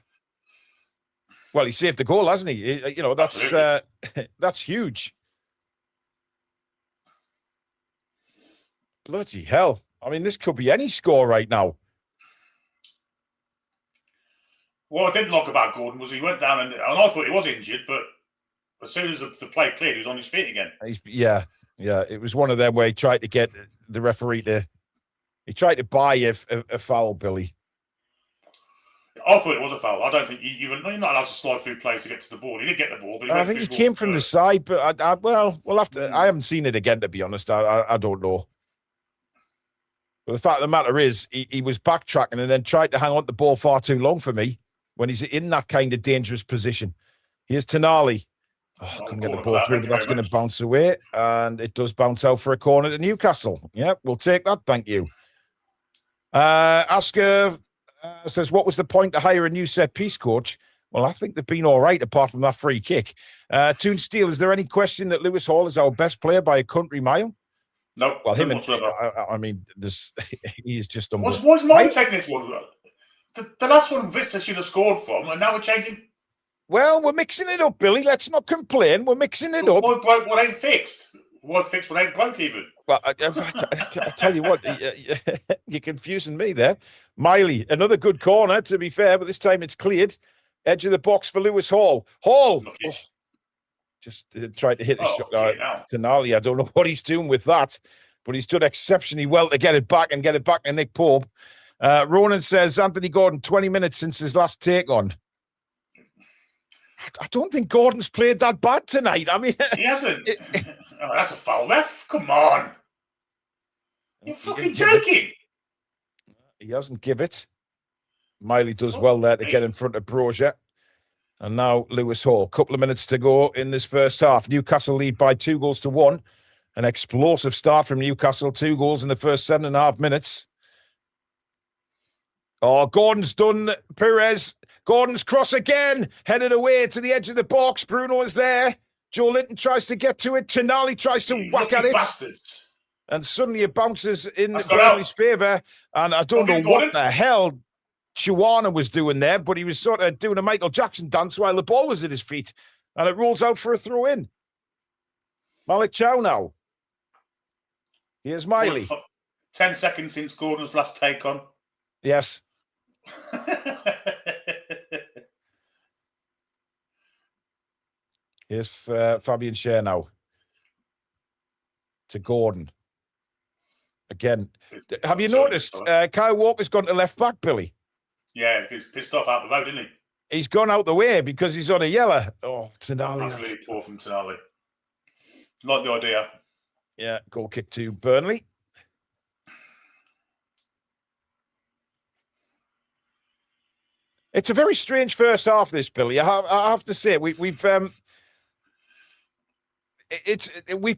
Well, he saved the goal, hasn't he? You know, that's huge. Bloody hell. I mean, this could be any score right now. What I didn't like about Gordon was he went down and I thought he was injured, but as soon as the play cleared, he was on his feet again. Yeah. It was one of them where he tried to get the referee he tried to buy a foul, Billy. I thought it was a foul. I don't think you're not allowed to slide through plays to get to the ball. He did get the ball, but I think he came from the side, but we'll have to. I haven't seen it again, to be honest. I don't know. But the fact of the matter is, he was backtracking and then tried to hang on to the ball far too long for me when he's in that kind of dangerous position. Here's Tonali. Couldn't get the ball through, but that's going to bounce away. And it does bounce out for a corner to Newcastle. Yeah, we'll take that. Thank you. Oscar says, what was the point to hire a new set-piece coach? Well, I think they've been all right, apart from that free kick. Toon Steel, is there any question that Lewis Hall is our best player by a country mile? No. Well, him and I mean, he is just unbelievable. What's my taking this one? The last one Vista should have scored from, and now we're changing. Well, we're mixing it up, Billy. Let's not complain. We're mixing it up. Why broke what ain't fixed? Why fixed what ain't broke even? Well, I tell you what, you're confusing me there. Miley, another good corner, to be fair, but this time it's cleared. Edge of the box for Lewis Hall. Just tried to hit a shot. Tonali, I don't know what he's doing with that, but he's done exceptionally well to get it back to Nick Pope. Ronan says, Anthony Gordon, 20 minutes since his last take on. I don't think Gordon's played that bad tonight. I mean, he hasn't. That's a foul, ref. Come on. You're fucking joking. He doesn't give it. Miley does well there to get in front of Brozier. And now Lewis Hall. Couple of minutes to go in this first half. Newcastle lead by 2-1. An explosive start from Newcastle. 2 goals in the first 7.5 minutes. Oh, Gordon's done. Perez. Gordon's cross again. Headed away to the edge of the box. Bruno is there. Joe Linton tries to get to it. Tonali tries to whack at it. Bastards. And suddenly it bounces in Burnley's favour. And I don't know what the hell Chiwana was doing there, but he was sort of doing a Michael Jackson dance while the ball was at his feet. And it rolls out for a throw-in. Malik Chow now. Here's Miley. 10 seconds since Gordon's last take on. Yes. Here's Fabian Schär now. To Gordon. Again. Have you noticed Kyle Walker's gone to left back, Billy? Yeah, he's pissed off out the road, isn't he? He's gone out the way because he's on a yellow. Oh, Tonali. That's really poor from Tonali. Like the idea. Yeah, goal kick to Burnley. It's a very strange first half, this, Billy. I have to say, we've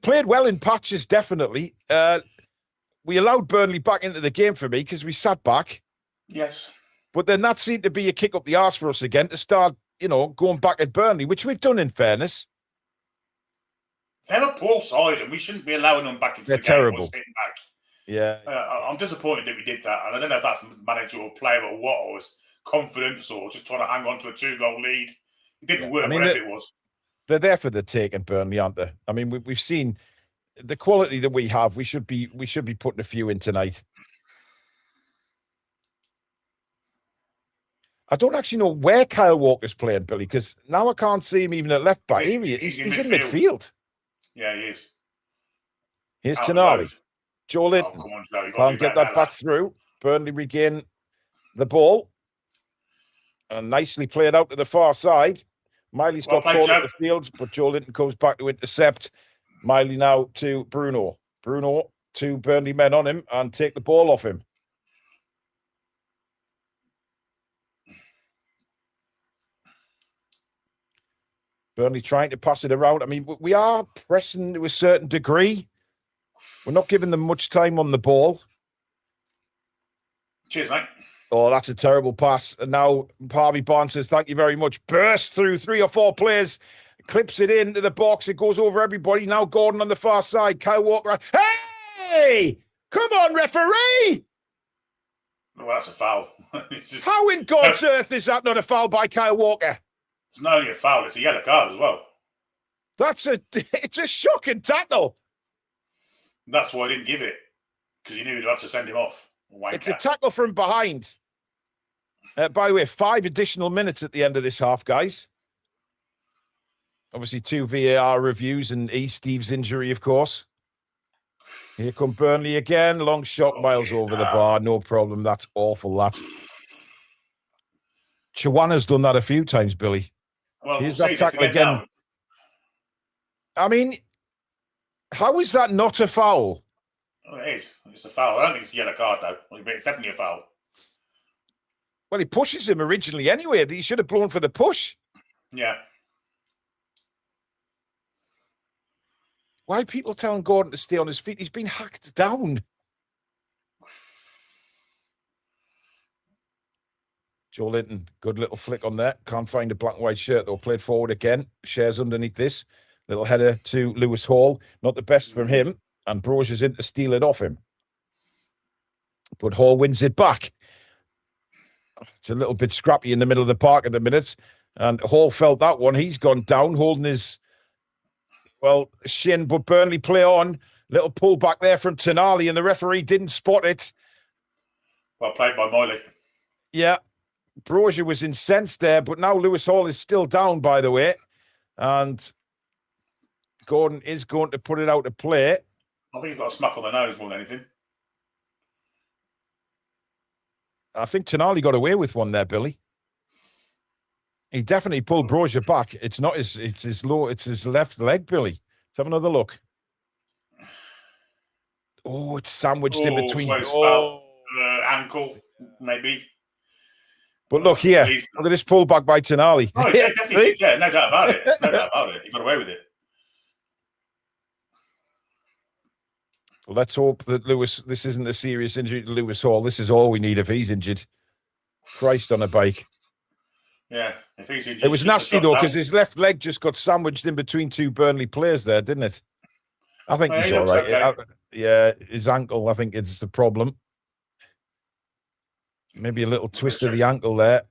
played well in patches, definitely. We allowed Burnley back into the game for me because we sat back. Yes. But then that seemed to be a kick up the arse for us again to start, going back at Burnley, which we've done in fairness. They're a poor side, and we shouldn't be allowing them back into the game. They're terrible. Sitting back. Yeah. I'm disappointed that we did that, and I don't know if that's the manager or player or what, or was confidence or just trying to hang on to a 2-goal lead. It didn't work, whatever it was. They're there for the taking, Burnley, aren't they? I mean, we've seen the quality that we have. We should be putting a few in tonight. I don't actually know where Kyle Walker's playing, Billy, because now I can't see him even at left back. He's in midfield. Yeah, he is. Here's Tonali. Joe Linton. Come on, Joe. Can't get that back through. Burnley regain the ball. And nicely played out to the far side. Miley's got caught at the field, but Joe Linton comes back to intercept. Miley now to Bruno. Bruno, 2 Burnley men on him and take the ball off him. Burnley trying to pass it around. I mean, we are pressing to a certain degree. We're not giving them much time on the ball. Cheers, mate. Oh, that's a terrible pass. And now Harvey Barnes says, thank you very much. Bursts through 3 or 4 players, clips it into the box. It goes over everybody. Now Gordon on the far side. Kyle Walker. Hey! Come on, referee! Well, that's a foul. How in God's earth is that not a foul by Kyle Walker? It's not only a foul, it's a yellow card as well. It's a shocking tackle. That's why I didn't give it, because you knew he'd have to send him off. It's a tackle from behind. By the way, 5 additional minutes at the end of this half, guys. Obviously, 2 VAR reviews and Steve's injury, of course. Here come Burnley again. Long shot, miles over the bar. No problem. That's awful, that. Chihuahua's done that a few times, Billy. Well, here's that tackle again. Now. I mean, how is that not a foul? Oh, it is. It's a foul. I don't think it's a yellow card, though. But it's definitely a foul. Well, he pushes him originally anyway. He should have blown for the push. Yeah. Why are people telling Gordon to stay on his feet? He's been hacked down. Joe Linton, good little flick on there. Can't find a black and white shirt, though. Played forward again. Shares underneath this. Little header to Lewis Hall. Not the best from him. And Brogues in to steal it off him. But Hall wins it back. It's a little bit scrappy in the middle of the park at the minute. And Hall felt that one. He's gone down, holding his, shin. But Burnley play on. Little pull back there from Tonali, and the referee didn't spot it. Well played by Miley. Yeah. Brogues was incensed there, but now Lewis Hall is still down, by the way. And Gordon is going to put it out to play. I think he's got a smack on the nose more than anything. I think Tonali got away with one there, Billy. He definitely pulled Brogues back. It's not his, it's his left leg, Billy. Let's have another look. Oh, it's sandwiched in between. Ankle, maybe. But look here. Look at this pull back by Tonali. Oh, yeah, definitely. Yeah, no doubt about it. No doubt about it. He got away with it. Well, let's hope that this isn't a serious injury to Lewis Hall. This is all we need if he's injured. Christ on a bike. Yeah, if he's injured. It was nasty, though, because his left leg just got sandwiched in between 2 Burnley players there, didn't it? I think he's all right. Okay. Yeah, his ankle, I think, is the problem. Maybe a little twist of the ankle there.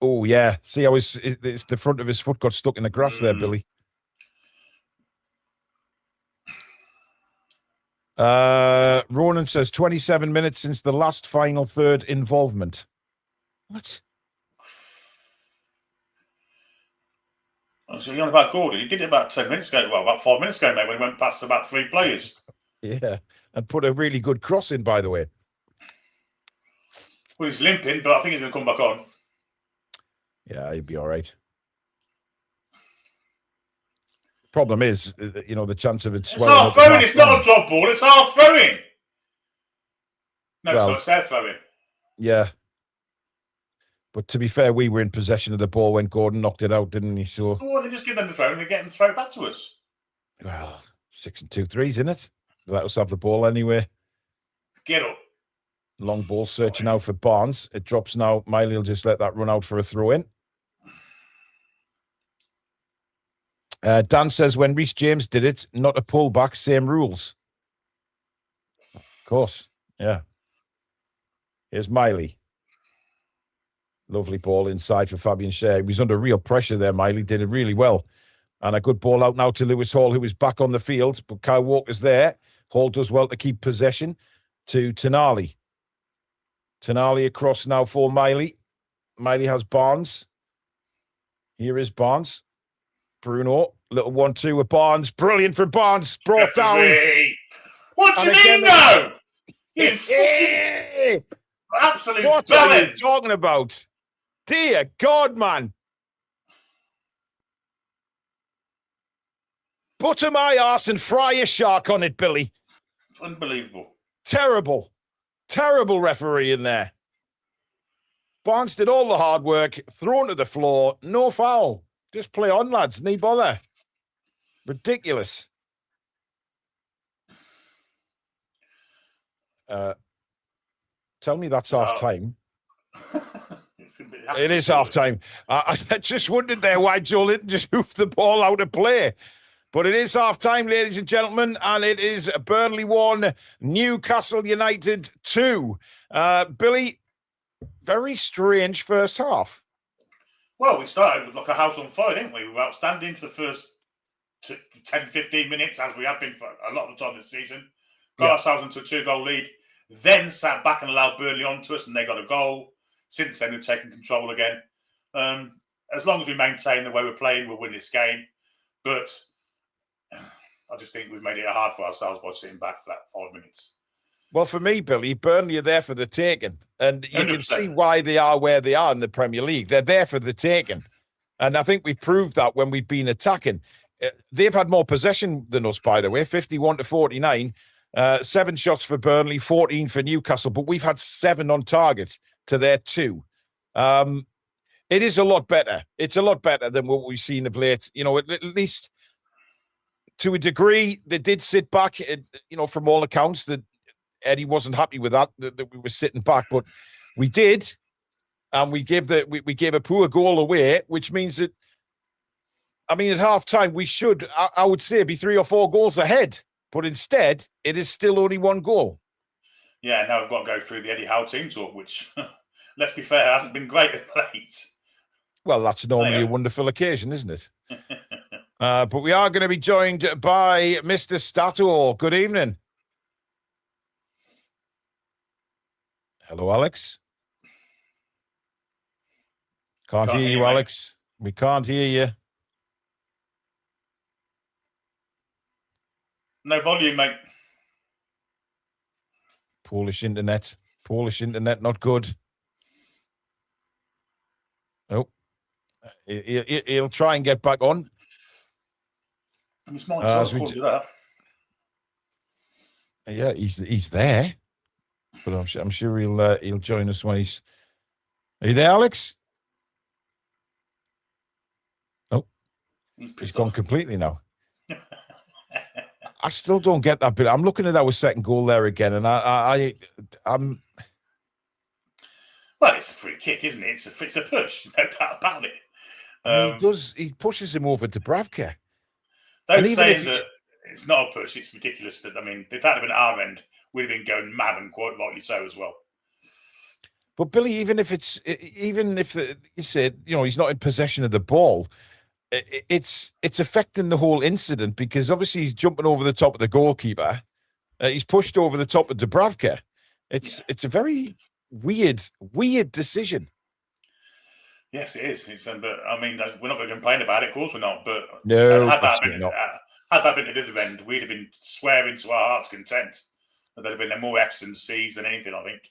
Oh, yeah. See how it's the front of his foot got stuck in the grass there, Billy. Ronan says 27 minutes since the last final third involvement. What? So you're on about Gordon. He did it about 10 minutes ago. Well, about 5 minutes ago, mate, when he went past about 3 players. Yeah, and put a really good cross in, by the way. Well, he's limping, but I think he's going to come back on. Yeah, he'd be all right. Problem is, the chance of it swelling. It's half throwing. It's not a drop ball. It's half throwing. No, it's their throwing. Yeah. But to be fair, we were in possession of the ball when Gordon knocked it out, didn't he? So why don't you just give them the throw and they get them to throw it back to us? Well, 6 and 2 threes, isn't it? Let us have the ball anyway. Get up. Long ball searching out for Barnes. It drops now. Miley will just let that run out for a throw-in. Dan says, when Reece James did it, not a pullback, same rules. Of course, yeah. Here's Miley. Lovely ball inside for Fabian Schär. He was under real pressure there, Miley. Did it really well. And a good ball out now to Lewis Hall, who is back on the field. But Kyle Walker's there. Hall does well to keep possession to Tonali. Tonali across now for Miley. Miley has Barnes. Here is Barnes. Bruno, little 1-2 with Barnes. Brilliant for Barnes. Brought down. What do you mean, no? You absolute what are you talking about? Dear God, man. Butter my arse and fry a shark on it, Billy. Unbelievable. Terrible. Terrible referee in there. Barnes did all the hard work, thrown to the floor, no foul. Just play on, lads. Need bother. Ridiculous. Tell me that's half time. It is half time. I just wondered there why Joe Linton just moved the ball out of play. But it is half-time, ladies and gentlemen, and it is Burnley 1, Newcastle United 2. Billy, very strange first half. Well, we started with like a house on fire, didn't we? We were outstanding for the first 10, 15 minutes, as we have been for a lot of the time this season. Got ourselves into a 2-goal lead, then sat back and allowed Burnley onto us, and they got a goal. Since then, we've taken control again. As long as we maintain the way we're playing, we'll win this game. But I just think we've made it hard for ourselves by sitting back for that 5 minutes. Well, for me, Billy, Burnley are there for the taking. And you 100%. Can see why they are where they are in the Premier League. They're there for the taking. And I think we've proved that when we've been attacking. They've had more possession than us, by the way, 51-49. 7 shots for Burnley, 14 for Newcastle. But we've had 7 on target to their 2. It is a lot better. It's a lot better than what we've seen of late. You know, at least to a degree, they did sit back, you know, from all accounts that Eddie wasn't happy with that we were sitting back, but we did. And we gave a poor goal away, which means that, I mean, at half time, we should, I would say, be 3 or 4 goals ahead. But instead, it is still only 1 goal. Yeah, now we've got to go through the Eddie Howe team talk, which, let's be fair, hasn't been great of late. Well, that's normally a wonderful occasion, isn't it? But we are going to be joined by Mr. Stato. Good evening. Hello, Alex. Can't hear you, Alex. We can't hear you. No volume, mate. Polish internet, not good. Oh, he'll try and get back on. Yeah, he's there, but I'm sure he'll join us when he's. Are you there, Alex? Oh, he's gone completely now. I still don't get that bit. I'm looking at our second goal there again, and I'm. Well, it's a free kick, isn't it? It's a push, no doubt about it. He pushes him over to Dubravka. Those saying that it's not a push, it's ridiculous. That, I mean, if that had been at our end, we'd have been going mad, and quite rightly so as well. But Billy, even if you said, you know, he's not in possession of the ball, it's affecting the whole incident, because obviously he's jumping over the top of the goalkeeper. He's pushed over the top of Dubravka. It's a very weird decision. Yes, it is. But I mean, we're not going to complain about it. Of course, we're not. But no, had that been at the other end, we'd have been swearing to our heart's content. There'd have been more F's and C's than anything, I think.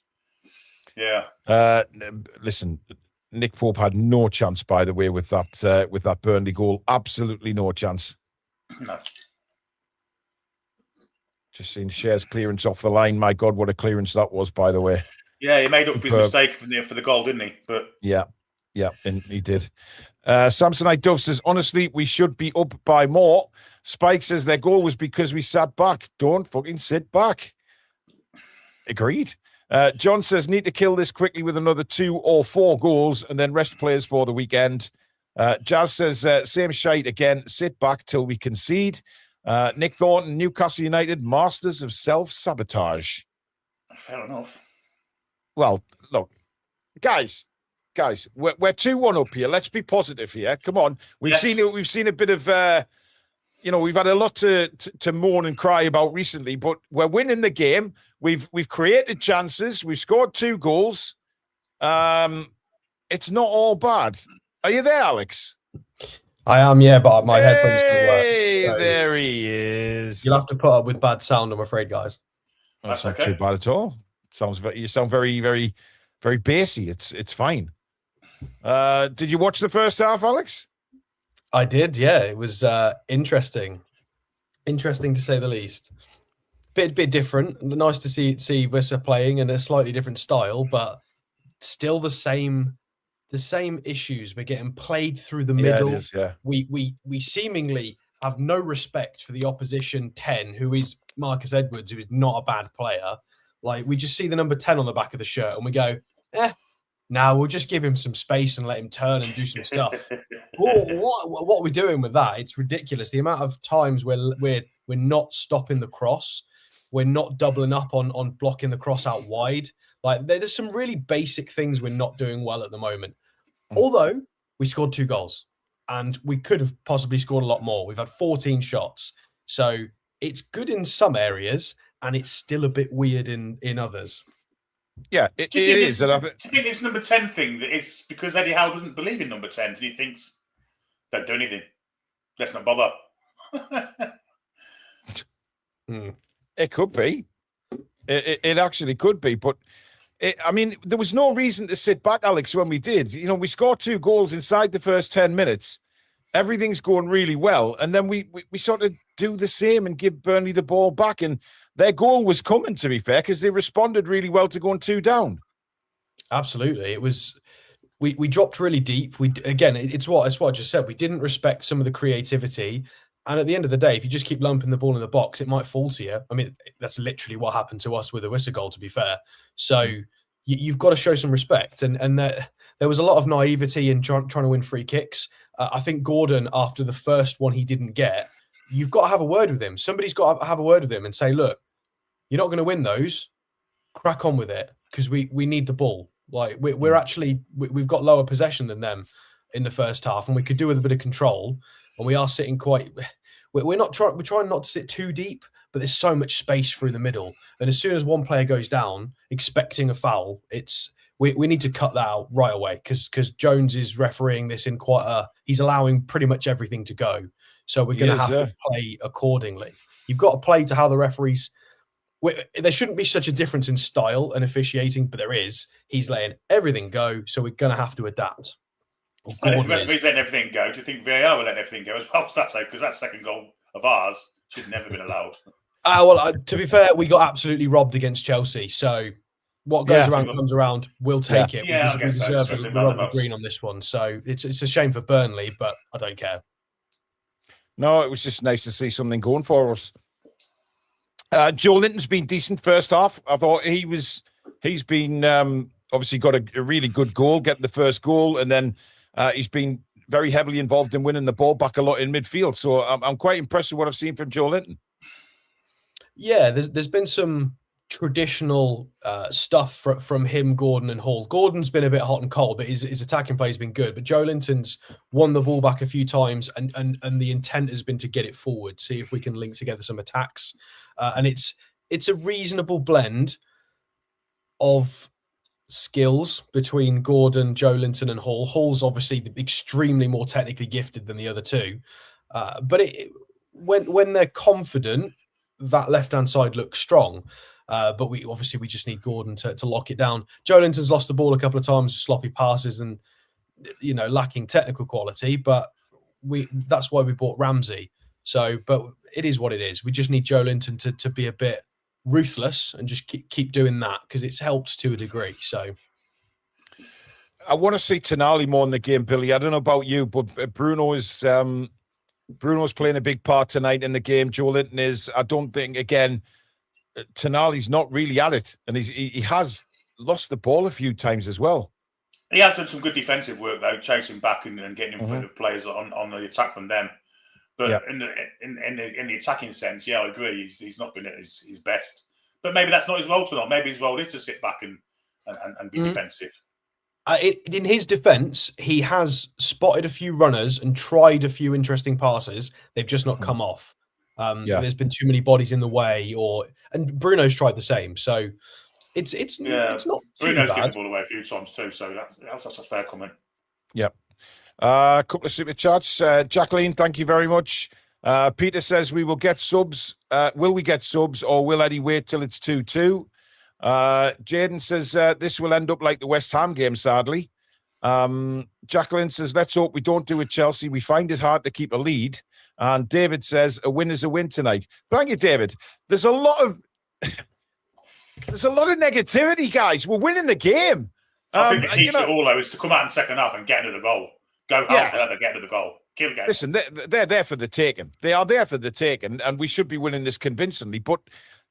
Yeah. Listen, Nick Pope had no chance, by the way, with that Burnley goal. Absolutely no chance. No. Just seen Share's clearance off the line. My God, what a clearance that was, by the way. Yeah, he made up for his mistake for the goal, didn't he? But yeah, and he did. Samsonite Dove says, honestly, we should be up by more. Spike says their goal was because we sat back. Don't fucking sit back. Agreed. John says, need to kill this quickly with another 2 or 4 goals and then rest players for the weekend. Jazz says, same shite again. Sit back till we concede. Nick Thornton, Newcastle United, masters of self-sabotage. Fair enough. Well, look, guys, we're 2-1 up here. Let's be positive here. Come on. We've seen a bit of, we've had a lot to mourn and cry about recently, but we're winning the game. We've created chances. We've scored 2 goals. It's not all bad. Are you there, Alex? I am, yeah, but my headphones don't work. Hey, there he is. You'll have to put up with bad sound, I'm afraid, guys. That's not too bad at all. You sound very, very, very bassy. It's fine. Did you watch the first half, Alex? I did, yeah. It was interesting. Interesting to say the least. Bit different. Nice to see Wissa playing in a slightly different style, but still the same issues. We're getting played through the middle. It is, yeah. We seemingly have no respect for the opposition 10, who is Marcus Edwards, who is not a bad player. Like, we just see the number 10 on the back of the shirt and we go, Now we'll just give him some space and let him turn and do some stuff. What are we doing with that? It's ridiculous. The amount of times we're not stopping the cross, we're not doubling up on blocking the cross out wide. Like there's some really basic things we're not doing well at the moment. Although we scored 2 goals and we could have possibly scored a lot more. We've had 14 shots, so it's good in some areas and it's still a bit weird in others. Yeah, it is. Do you think this number 10 thing that it's because Eddie Howe doesn't believe in number 10 and he thinks, don't do anything. Let's not bother. It could be. It actually could be. But, I mean, there was no reason to sit back, Alex, when we did. You know, we scored 2 goals inside the first 10 minutes. Everything's going really well. And then we sort of do the same and give Burnley the ball back. And their goal was coming, to be fair, because they responded really well to going 2 down. Absolutely. It was we dropped really deep. It's what I just said. We didn't respect some of the creativity. And at the end of the day, if you just keep lumping the ball in the box, it might fall to you. I mean, that's literally what happened to us with a Wissa goal, to be fair. So you've got to show some respect. And there was a lot of naivety in trying to win free kicks. I think Gordon, after the first one he didn't get, you've got to have a word with him. Somebody's got to have a word with him and say, look, you're not going to win those. Crack on with it because we need the ball. Like we've got lower possession than them in the first half, and we could do with a bit of control. And we are sitting we're trying not to sit too deep, but there's so much space through the middle. And as soon as one player goes down, expecting a foul, we need to cut that out right away because Jones is refereeing this in he's allowing pretty much everything to go. So we're going to have to play accordingly. You've got to play to how the referees. There shouldn't be such a difference in style and officiating, but there is. He's letting everything go, so we're going to have to adapt. And if the referee's letting everything go, do you think VAR will let everything go as well? Because that second goal of ours should never have been allowed. To be fair, we got absolutely robbed against Chelsea. So what goes around comes around. We'll take it. Yeah, we deserve the rub of green on this one. So it's a shame for Burnley, but I don't care. No, it was just nice to see something going for us. Joe Linton's been decent first half. I thought he's been obviously got a really good goal, getting the first goal, and then he's been very heavily involved in winning the ball back a lot in midfield. So I'm quite impressed with what I've seen from Joe Linton. Yeah, there's been some traditional stuff from him, Gordon and Hall. Gordon's been a bit hot and cold, but his attacking play has been good. But Joe Linton's won the ball back a few times, and the intent has been to get it forward, see if we can link together some attacks. And it's a reasonable blend of skills between Gordon, Joe Linton, and Hall. Hall's obviously extremely more technically gifted than the other two, but when they're confident, that left-hand side looks strong. But we just need Gordon to lock it down. Joe Linton's lost the ball a couple of times, sloppy passes, and lacking technical quality. But that's why we bought Ramsey. So, but it is what it is. We just need Joe Linton to be a bit ruthless and just keep doing that because it's helped to a degree. So I want to see Tonali more in the game, Billy. I don't know about you, but Bruno's playing a big part tonight in the game. Joe Linton is. I don't think, again, Tonali's not really at it, and he has lost the ball a few times as well. He has done some good defensive work though, chasing back and getting in front of players on the attack from them. But in the attacking sense, I agree. He's not been at his best. But maybe that's not his role tonight. Maybe his role is to sit back and be defensive. In his defence, he has spotted a few runners and tried a few interesting passes. They've just not come off. There's been too many bodies in the way, and Bruno's tried the same. So it's not Bruno's too bad. given the ball away a few times too. So that's a fair comment. Yeah. A couple of super chats. Jacqueline, thank you very much. Peter says we will get subs. Will we get subs, or will Eddie wait till it's 2-2? Jaden says this will end up like the West Ham game, sadly. Jacqueline says, let's hope we don't do it, Chelsea. We find it hard to keep a lead. And David says, a win is a win tonight. Thank you, David. There's a lot of negativity, guys. We're winning the game. I think the key to it all, though, is to come out in the second half and get into the goal. Go hard, get into the goal. Kill the game. Listen, they're there for the taking. They are there for the taking, and we should be winning this convincingly. But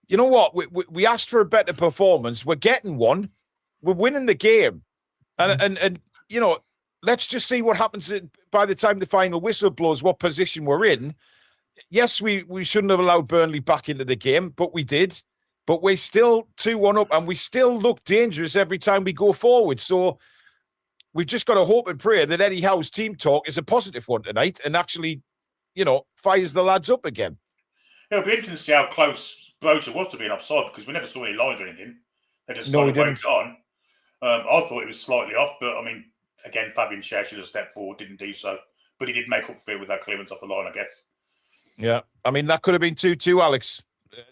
you know what? We asked for a better performance. We're getting one. We're winning the game. And you know, let's just see what happens by the time the final whistle blows, what position we're in. Yes, we shouldn't have allowed Burnley back into the game, but we did. But we're still 2-1 up, and we still look dangerous every time we go forward. So we've just got to hope and pray that Eddie Howe's team talk is a positive one tonight and actually, you know, fires the lads up again. It'll be interesting to see how close Brocha was to being offside, because we never saw any lines or anything. They just got it on. I thought it was slightly off, but I mean, again, Fabian Schär should have stepped forward, didn't do so. But he did make up for it with that clearance off the line, I guess. Yeah, I mean, that could have been 2-2, Alex.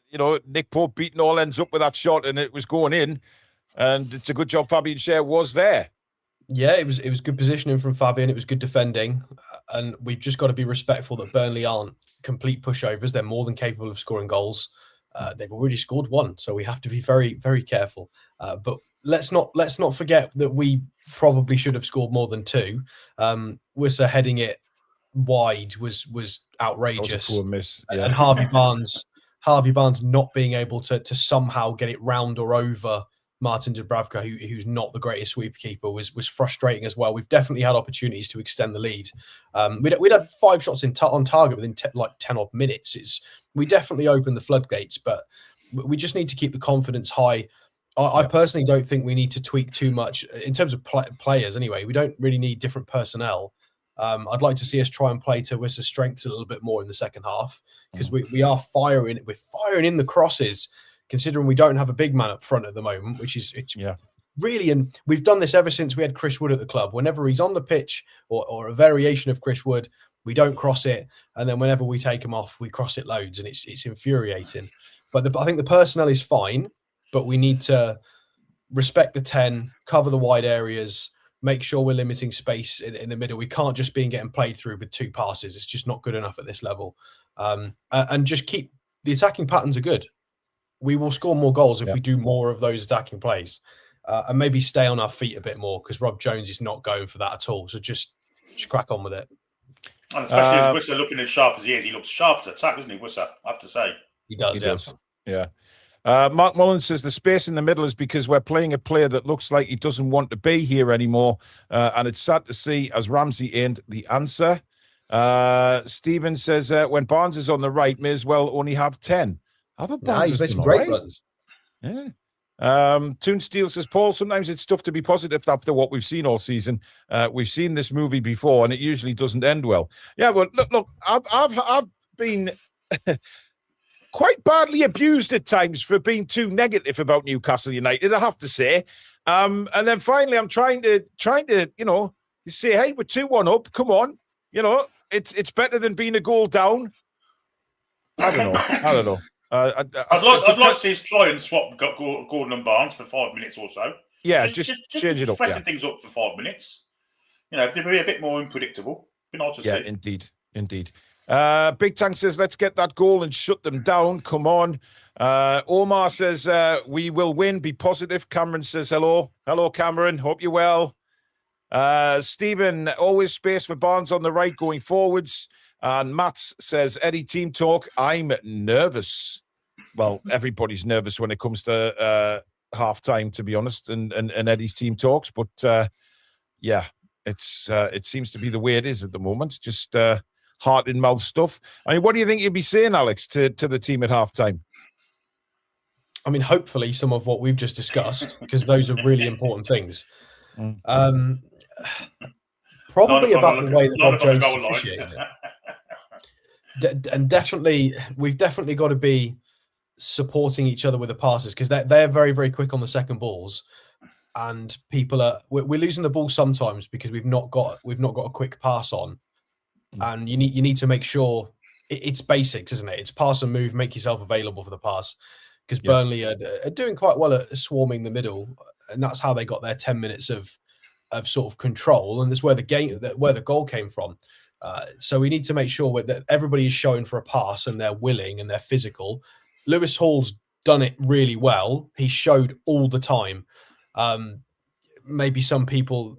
You know, Nick Pope beating all ends up with that shot, and it was going in. And it's a good job Fabian Schär was there. Yeah, it was good positioning from Fabian. It was good defending. And we've just got to be respectful that Burnley aren't complete pushovers. They're more than capable of scoring goals. They've already scored one, so we have to be very, very careful. But let's not forget that we probably should have scored more than two. Wissa heading it wide was outrageous. That was a poor miss. Yeah. And Harvey Barnes not being able to somehow get it round or over Martin Dubravka, who's not the greatest sweeper keeper, was frustrating as well. We've definitely had opportunities to extend the lead. We'd had 5 shots on target within 10 odd minutes. We definitely opened the floodgates, but we just need to keep the confidence high. I personally don't think we need to tweak too much in terms of players. Anyway, we don't really need different personnel. I'd like to see us try and play to Wissa's strengths a little bit more in the second half, because we are firing in the crosses, considering we don't have a big man up front at the moment, which is really, and we've done this ever since we had Chris Wood at the club. Whenever he's on the pitch or a variation of Chris Wood, we don't cross it, and then whenever we take him off, we cross it loads, and it's infuriating. But I think the personnel is fine, but we need to respect the 10, cover the wide areas, make sure we're limiting space in the middle. We can't just be getting played through with 2 passes. It's just not good enough at this level. And just keep the attacking patterns are good. We will score more goals if we do more of those attacking plays, and maybe stay on our feet a bit more, because Rob Jones is not going for that at all. So just crack on with it. And especially with Wissa looking as sharp as he is, he looks sharp as attack, doesn't he, Wissa? I have to say. He does. Yeah. Mark Mullen says the space in the middle is because we're playing a player that looks like he doesn't want to be here anymore. And it's sad to see, as Ramsey ain't the answer. Stephen says when Barnes is on the right, may as well only have 10. I thought Barnes he's made some great runs. Yeah. Toon Steel says, Paul, sometimes it's tough to be positive after what we've seen all season. We've seen this movie before, and it usually doesn't end well. Yeah, well, look, I've been quite badly abused at times for being too negative about Newcastle United, I have to say. And then finally, I'm trying to, you know, you say, hey, we're 2-1 up. Come on, you know, it's better than being a goal down. I don't know. I'd like to see us try and swap Gordon and Barnes for 5 minutes or so. Yeah, just change it up. Freshen things up for 5 minutes. You know, it'd be a bit more unpredictable. Be nice to see. Yeah, indeed. Big Tank says, let's get that goal and shut them down. Come on. Omar says, we will win. Be positive. Cameron says, hello. Hello, Cameron. Hope you're well. Stephen, always space for Barnes on the right going forwards. And Mats says, Eddie, team talk. I'm nervous. Well, everybody's nervous when it comes to half time, to be honest, and Eddie's team talks. But yeah, it seems to be the way it is at the moment. Just heart in mouth stuff. I mean, what do you think you'd be saying, Alex, to the team at half time? I mean, hopefully some of what we've just discussed, because those are really important things. Probably about the way that Rob Jones is officiating it. And definitely, we've definitely got to be supporting each other with the passes, because they're very, very quick on the second balls, and we're losing the ball sometimes because we've not got a quick pass on, and you need to make sure it's basics, isn't it? It's pass and move, make yourself available for the pass, because Burnley are doing quite well at swarming the middle, and that's how they got their 10 minutes of sort of control, and that's where the goal came from. So we need to make sure that everybody is showing for a pass and they're willing and they're physical. Lewis Hall's done it really well. He showed all the time. Maybe some people,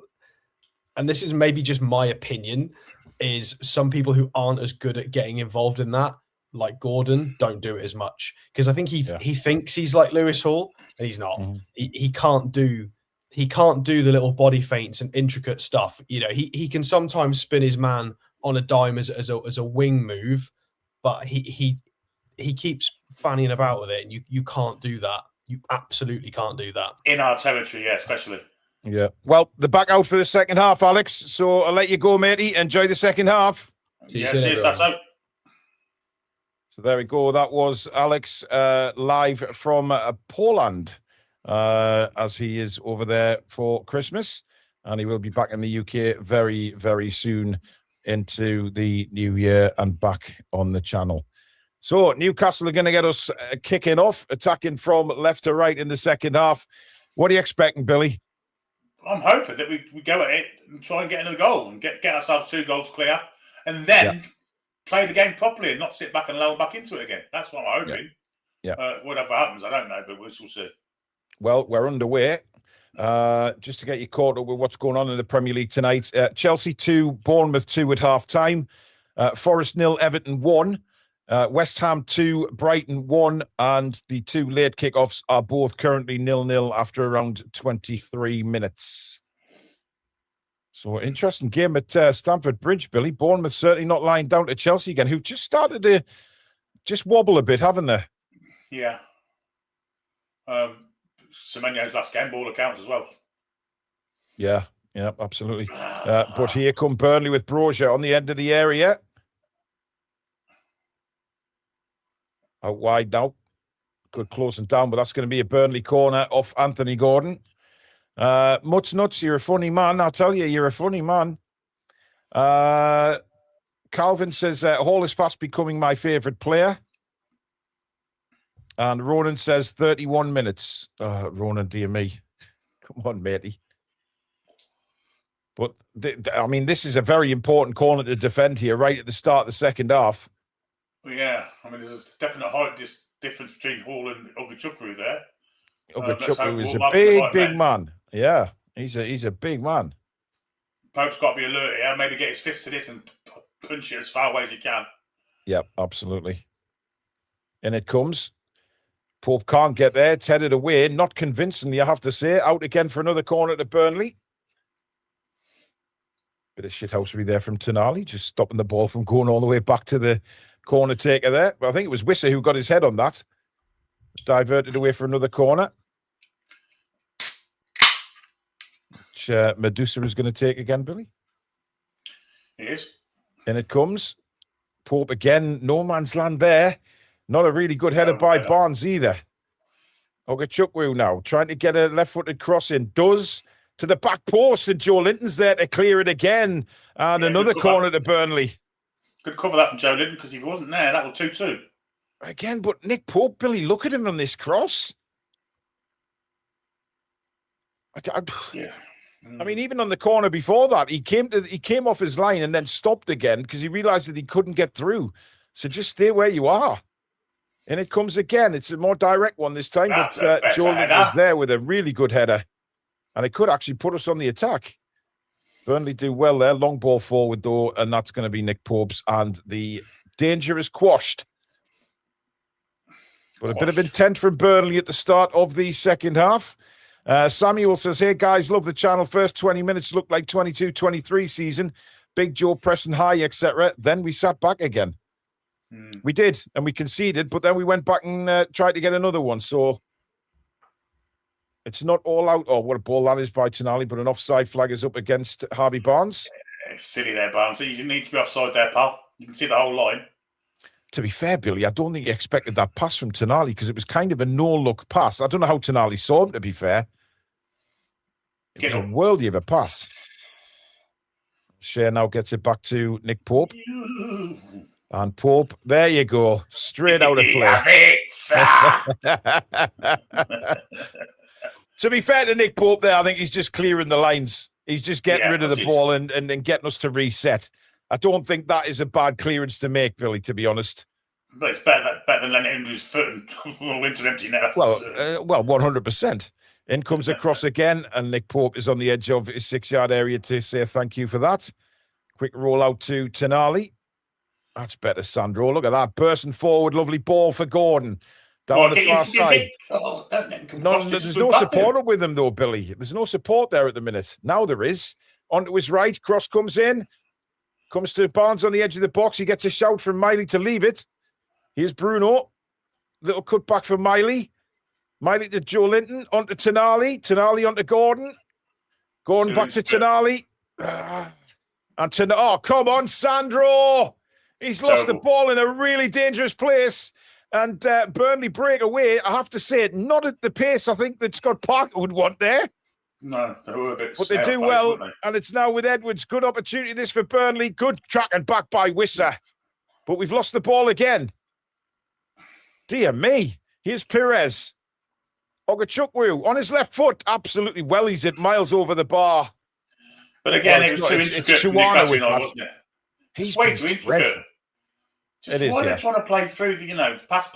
and this is maybe just my opinion, is some people who aren't as good at getting involved in that, like Gordon, don't do it as much. Because I think he thinks he's like Lewis Hall, and he's not. He can't do he can't do the little body feints and intricate stuff. You know, he can sometimes spin his man on a dime as a wing move, but he keeps fanning about with it, and you can't do that. You absolutely can't do that. In our territory, yeah, especially. Yeah. Well, they're back out for the second half, Alex. So I'll let you go, matey. Enjoy the second half. Yeah, cheers, that's out. So there we go. That was Alex live from Poland, as he is over there for Christmas. And he will be back in the UK very, very soon into the new year and back on the channel. So Newcastle are going to get us kicking off, attacking from left to right in the second half. What are you expecting, Billy? I'm hoping that we go at it and try and get another goal and get ourselves 2 goals clear, and then play the game properly and not sit back and lull back into it again. That's what I'm hoping. Yeah. Whatever happens, I don't know, but we'll see. Well, we're underway. Just to get you caught up with what's going on in the Premier League tonight. Chelsea 2, Bournemouth 2 at half-time. Forest 0, Everton 1. West Ham 2, Brighton 1, and the 2 late kickoffs are both currently 0-0 after around 23 minutes. So, interesting game at Stamford Bridge, Billy. Bournemouth certainly not lying down to Chelsea again, who just started to just wobble a bit, haven't they? Yeah. Semenyo's last game, ball accounts as well. Yeah, absolutely. But here come Burnley with Brozier on the end of the area. Out wide now. Good closing down, but that's going to be a Burnley corner off Anthony Gordon. Mutz Nuts, you're a funny man. I'll tell you, you're a funny man. Calvin says, Hall is fast becoming my favourite player. And Ronan says 31 minutes. Ronan, dear me. Come on, matey. But, I mean, this is a very important corner to defend here right at the start of the second half. Yeah, I mean, there's a definite height difference between Hall and Ogachukwu there. Ogachukwu is a big man. Yeah, he's a big man. Pope's got to be alert here. Maybe get his fist to this and punch it as far away as he can. Yeah, absolutely. And it comes. Pope can't get there. It's headed away. Not convincingly, I have to say. Out again for another corner to Burnley. Bit of shithousery there from Tonali, just stopping the ball from going all the way back to the corner taker there. Well, I think it was Wissa who got his head on that. Diverted away for another corner. Which Medusa is going to take again, Billy. It is. And it comes. Pope again. No man's land there. Not a really good header by Barnes either. Ogachukwu now trying to get a left-footed cross in. Does to the back post, and Joe Linton's there to clear it again. And another corner to Burnley. Good cover that from Joe Linton, because if he wasn't there, that was 2-2. Again, but Nick Pope, Billy, look at him on this cross. Yeah. I mean, even on the corner before that, he came off his line and then stopped again because he realised that he couldn't get through. So just stay where you are. And it comes again. It's a more direct one this time, but Joe Linton was there with a really good header. And it could actually put us on the attack. Burnley do well there. Long ball forward, though, and that's going to be Nick Pope's, and the danger is quashed. But a bit of intent from Burnley at the start of the second half. Samuel says, hey, guys, love the channel. First 20 minutes looked like 22-23 season. Big Joe pressing high, etc. Then we sat back again. We did, and we conceded, but then we went back and tried to get another one. So it's not all out. Oh, what a ball that is by Tonali, but an offside flag is up against Harvey Barnes. It's silly there, Barnes. You need to be offside there, pal. You can see the whole line. To be fair, Billy, I don't think he expected that pass from Tonali because it was kind of a no-look pass. I don't know how Tonali saw him, to be fair. It was a worldie of a pass. Shea now gets it back to Nick Pope. And Pope, there you go. Straight out of play. To be fair to Nick Pope there, I think he's just clearing the lines. He's just getting rid of the ball and getting us to reset. I don't think that is a bad clearance to make, Billy, to be honest. But it's better than letting him do his foot and roll into empty net. Well, 100%. In comes across again, and Nick Pope is on the edge of his 6-yard area to say thank you for that. Quick roll out to Tonali. That's better, Sandro. Look at that. Bursting forward. Lovely ball for Gordon. Down Well, the far side. Oh, don't let him come No, across. there's no support up with him, though, Billy. There's no support there at the minute. Now there is. Onto his right, cross comes in. Comes to Barnes on the edge of the box. He gets a shout from Miley to leave it. Here's Bruno. Little cut back for Miley. Miley to Joe Linton. On to Tonali. Tonali on to Gordon. Gordon back to Tonali. And oh, come on, Sandro. He's lost the ball in a really dangerous place. And Burnley break away. I have to say it, not at the pace I think that Scott Parker would want there. No, they were a bit. But they do well, and it's now with Edwards. Good opportunity this for Burnley. Good track and back by Wissa. But we've lost the ball again. Dear me. Here's Perez. Ogachukwu on his left foot. Absolutely well. He's at miles over the bar. But again, it was too intricate. It's Chuana with that. Wasn't it? He's way too intricate. It is, why they're trying to play through the, pass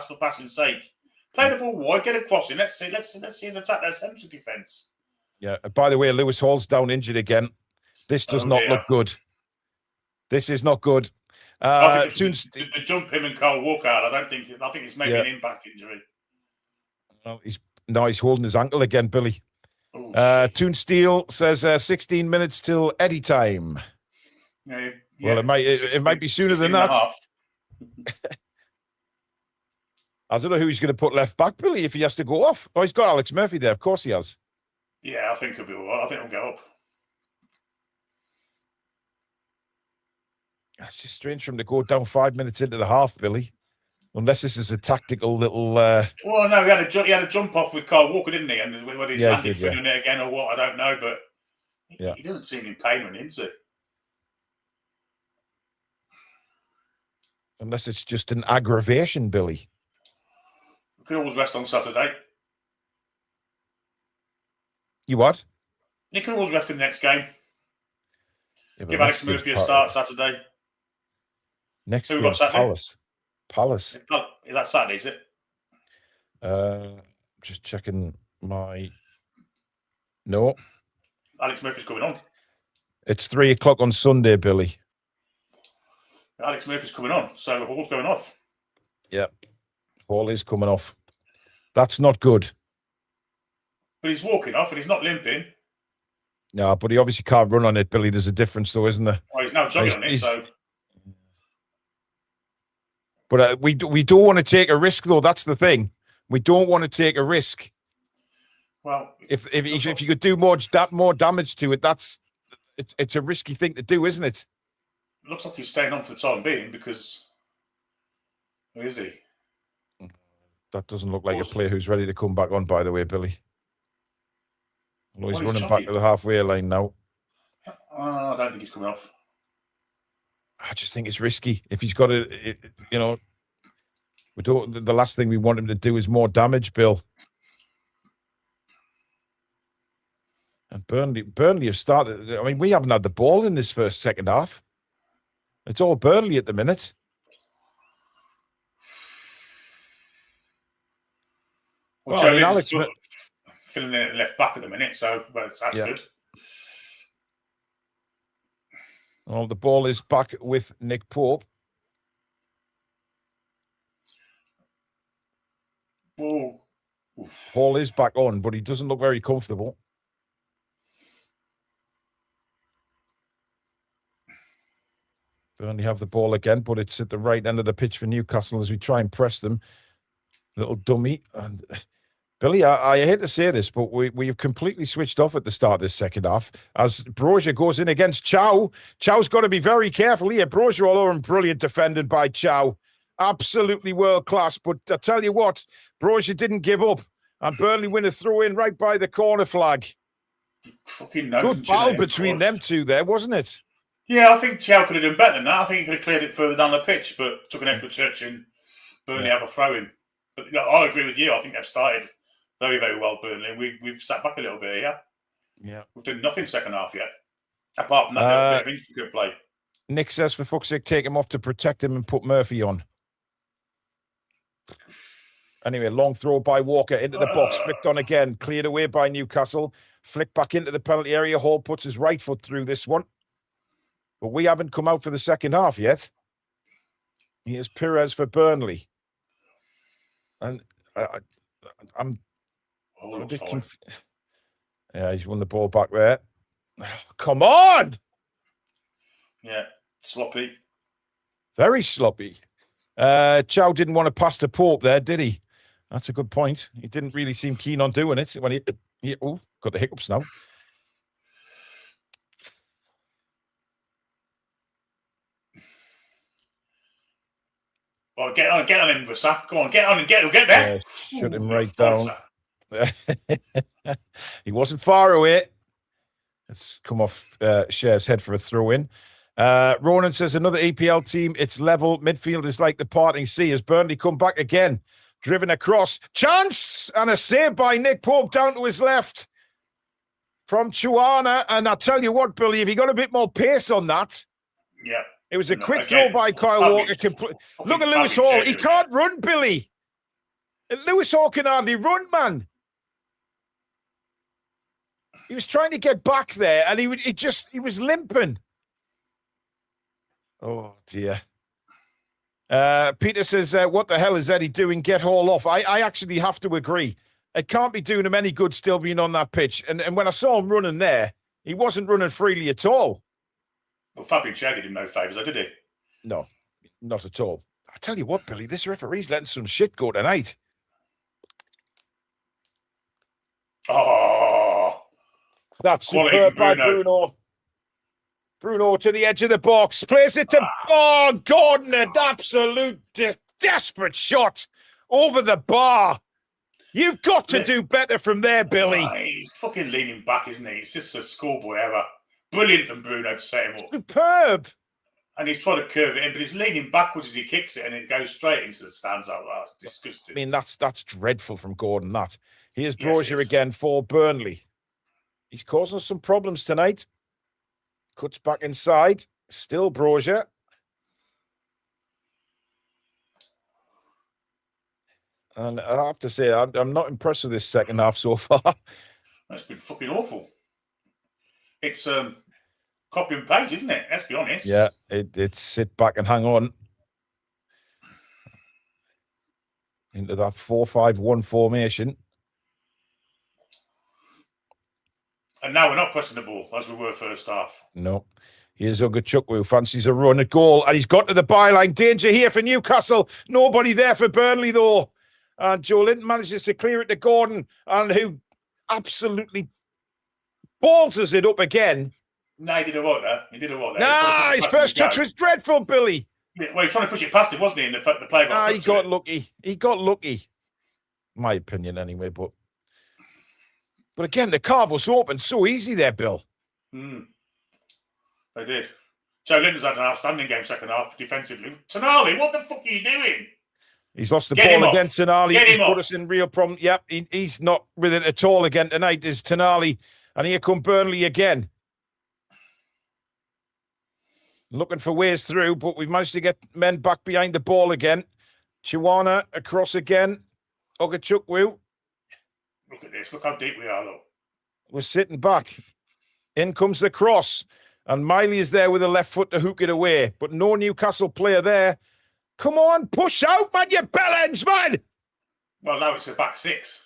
for passing's sake. Play the ball wide, get a crossing. Let's see his attack their central defence. Yeah. By the way, Lewis Hall's down injured again. This does not look good. This is not good. I think the jump him and Carl Walker out. I think it's maybe an impact injury. Well, he's holding his ankle again, Billy. Toon Steel says 16 minutes till Eddie time. Yeah, well, it might be sooner than that. I don't know who he's going to put left back, Billy, if he has to go off. Oh, he's got Alex Murphy there. Of course he has. Yeah, I think he'll be all right. I think he'll go up. It's just strange for him to go down 5 minutes into the half, Billy. Unless this is a tactical little... Well, no, he had a jump off with Carl Walker, didn't he? And whether he's landed for doing it again or what, I don't know. But he doesn't seem in pain when into it. Unless it's just an aggravation, Billy. We can always rest on Saturday. You what? You can always rest in the next game. Yeah, give Alex Murphy a start Saturday. Next game, Palace. Is that Saturday, is it? Just checking my... No. Alex Murphy's coming on. It's 3 o'clock on Sunday, Billy. Alex Murphy's coming on, so Hall's going off. Yep. Hall is coming off. That's not good. But he's walking off and he's not limping. No, but he obviously can't run on it, Billy. There's a difference, though, isn't there? Well, he's now jogging on it, so... But we don't want to take a risk, though. That's the thing. We don't want to take a risk. Well, if you could do more damage to it, it's a risky thing to do, isn't it? It looks like he's staying on for the time being because who is he? That doesn't look like a player who's ready to come back on. By the way, Billy. Well, he's running back to the halfway line now. I don't think he's coming off. I just think it's risky. If he's got the last thing we want him to do is more damage, Bill. And Burnley have started. I mean, we haven't had the ball in this second half. It's all Burnley at the minute. Well, I mean, Alex filling in at left back at the minute, so that's good. Well, the ball is back with Nick Pope. Oh. Hall is back on, but he doesn't look very comfortable. Burnley have the ball again, but it's at the right end of the pitch for Newcastle as we try and press them. Little dummy. And Billy, I hate to say this, but we've completely switched off at the start of this second half as Brozier goes in against Chow. Chow's got to be very careful here. Brozier all over him. Brilliant defending by Chow. Absolutely world class. But I tell you what, Brozier didn't give up. And Burnley win a throw in right by the corner flag. Fucking good ball between them two there, wasn't it? Yeah, I think Chow could have done better than that. I think he could have cleared it further down the pitch, but took an extra touch and Burnley have a throw in. But I agree with you. I think they've started very, very well, Burnley. We've sat back a little bit here. Yeah. We've done nothing second half yet. Apart from that little bit of intricate play. Nick says, for fuck's sake, take him off to protect him and put Murphy on. Anyway, long throw by Walker into the box. Flicked on again. Cleared away by Newcastle. Flicked back into the penalty area. Hall puts his right foot through this one. But we haven't come out for the second half yet. Here's Perez for Burnley. And I'm Oh, a bit fine. confused. Yeah, he's won the ball back there. Come on! Yeah, sloppy. Very sloppy. Chow didn't want to pass to Pope there, did he? That's a good point. He didn't really seem keen on doing it when he got the hiccups now. Oh, get on him, Vasa. Come on, get on and get there. Shut him right down. He wasn't far away. Let's come off Cher's head for a throw-in. Ronan says, another EPL team, it's level. Midfield is like the parting sea. As Burnley come back again. Driven across. Chance! And a save by Nick Pope down to his left. From Chuana. And I tell you what, Billy, if he got a bit more pace on that. Yeah. It was a quick throw by Kyle Walker. Look at Lewis Hall. He can't run, Billy. Lewis Hall can hardly run, man. He was trying to get back there, and he was limping. Oh, dear. Peter says, what the hell is Eddie doing? Get Hall off. I actually have to agree. It can't be doing him any good still being on that pitch. And when I saw him running there, he wasn't running freely at all. Well, Fabian Schär did him no favours, did he? No, not at all. I tell you what, Billy, this referee's letting some shit go tonight. Oh, that's superb by Bruno. Bruno to the edge of the box, plays it to Gordon, an absolute desperate shot over the bar. You've got to do better from there, Billy. He's fucking leaning back, isn't he? It's just a schoolboy error. Brilliant from Bruno to set him up. Superb. And he's trying to curve it in, but he's leaning backwards as he kicks it, and it goes straight into the stands out. That's disgusting. I mean, that's dreadful from Gordon, that. Here's Brozier again for Burnley. He's causing us some problems tonight. Cuts back inside. Still Brozier. And I have to say, I'm not impressed with this second half so far. That's been fucking awful. It's copy and paste, isn't it? Let's be honest. Yeah, it's sit back and hang on. Into that 4-5-1 formation. And now we're not pressing the ball as we were first half. No. Here's Ugachukwu, who fancies a run at goal. And he's got to the byline. Danger here for Newcastle. Nobody there for Burnley, though. And Joe Linton manages to clear it to Gordon, and who absolutely balls it up again. No, he did a right there. He did a right there. Nah, his first touch was dreadful, Billy. Yeah, well, he was trying to push it past him, wasn't he? And the play got he got lucky. He got lucky. My opinion, anyway. But again, the carve was open so easy there, Bill. They did. Joe Linton's had an outstanding game second half defensively. Tonali, what the fuck are you doing? He's lost the ball again, Tonali. He's put us in real problem. Yep, he's not with it at all again tonight, is Tonali. And here come Burnley again. Looking for ways through, but we've managed to get men back behind the ball again. Chiwana across again. Ugachukwu. Look at this. Look how deep we are, look. We're sitting back. In comes the cross. And Miley is there with a left foot to hook it away. But no Newcastle player there. Come on, push out, man, you bellends, man! Well, now it's a back six.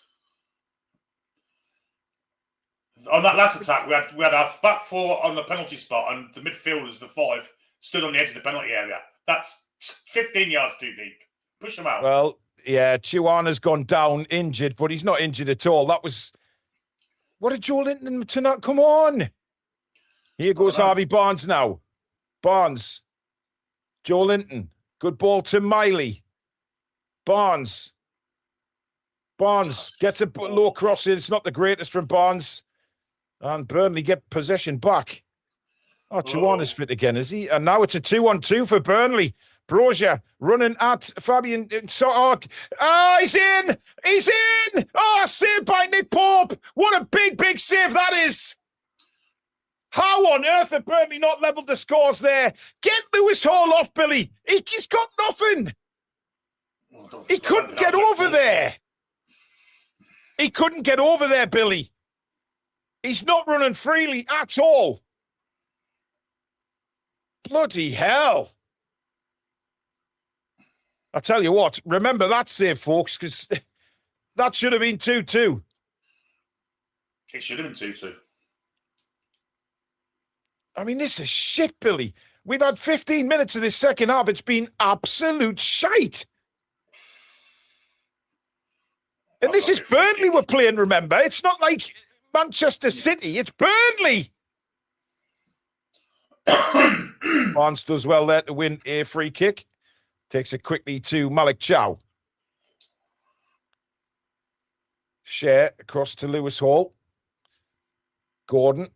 On that last attack, we had our back four on the penalty spot, and the midfielders, the five, stood on the edge of the penalty area. That's 15 yards too deep. Push them out. Well, yeah, Chiwana's gone down, injured, but he's not injured at all. That was... What did Joe Linton tonight? Come on! Here goes Harvey Barnes now. Barnes. Joe Linton. Good ball to Miley. Barnes. Barnes gets a low cross in. It's not the greatest from Barnes. And Burnley get possession back. Oh, Chiwana's fit again, is he? And now it's a 2-on-2 for Burnley. Brozier running at Fabian. He's in! He's in! Oh, saved by Nick Pope. What a big, big save that is. How on earth have Burnley not levelled the scores there? Get Lewis Hall off, Billy. He's got nothing. He couldn't get over there. He couldn't get over there, Billy. He's not running freely at all. Bloody hell. I tell you what, remember that save, folks, because that should have been 2-2. It should have been 2-2. I mean, this is shit, Billy. We've had 15 minutes of this second half. It's been absolute shite. And this is Burnley we're playing, remember? It's not like Manchester City. It's Burnley. Barnes does well there to win a free kick. Takes it quickly to Malik Chow. Share across to Lewis Hall. Gordon.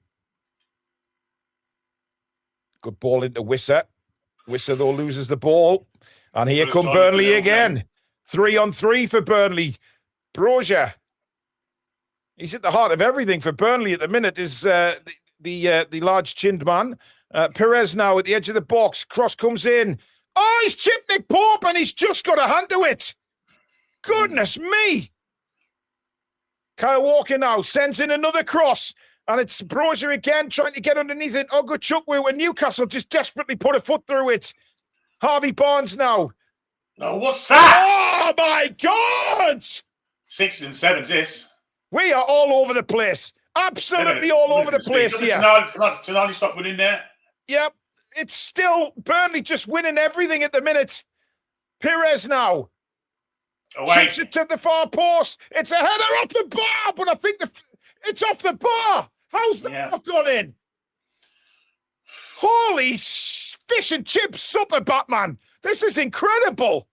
Good ball into Wisser. Wisser, though, loses the ball. And here come Burnley again. 3-on-3 for Burnley. Brozier. He's at the heart of everything for Burnley at the minute, is the large-chinned man. Perez now at the edge of the box. Cross comes in. Oh, he's chipped Nick Pope and he's just got a hand to it. Goodness me. Kyle Walker now sends in another cross. And it's Brozier again trying to get underneath it. Ogochukwu and Newcastle just desperately put a foot through it. Harvey Barnes now. No, what's that? Oh, my God. 6s and 7s, this. We are all over the place. Absolutely all over the place here. Tonali stop winning there. Yep. It's still Burnley just winning everything at the minute. Perez now. Away. Chips it to the far post. It's a header off the bar, but I think it's off the bar. How's that not gone in? Holy fish and chips supper, Batman. This is incredible.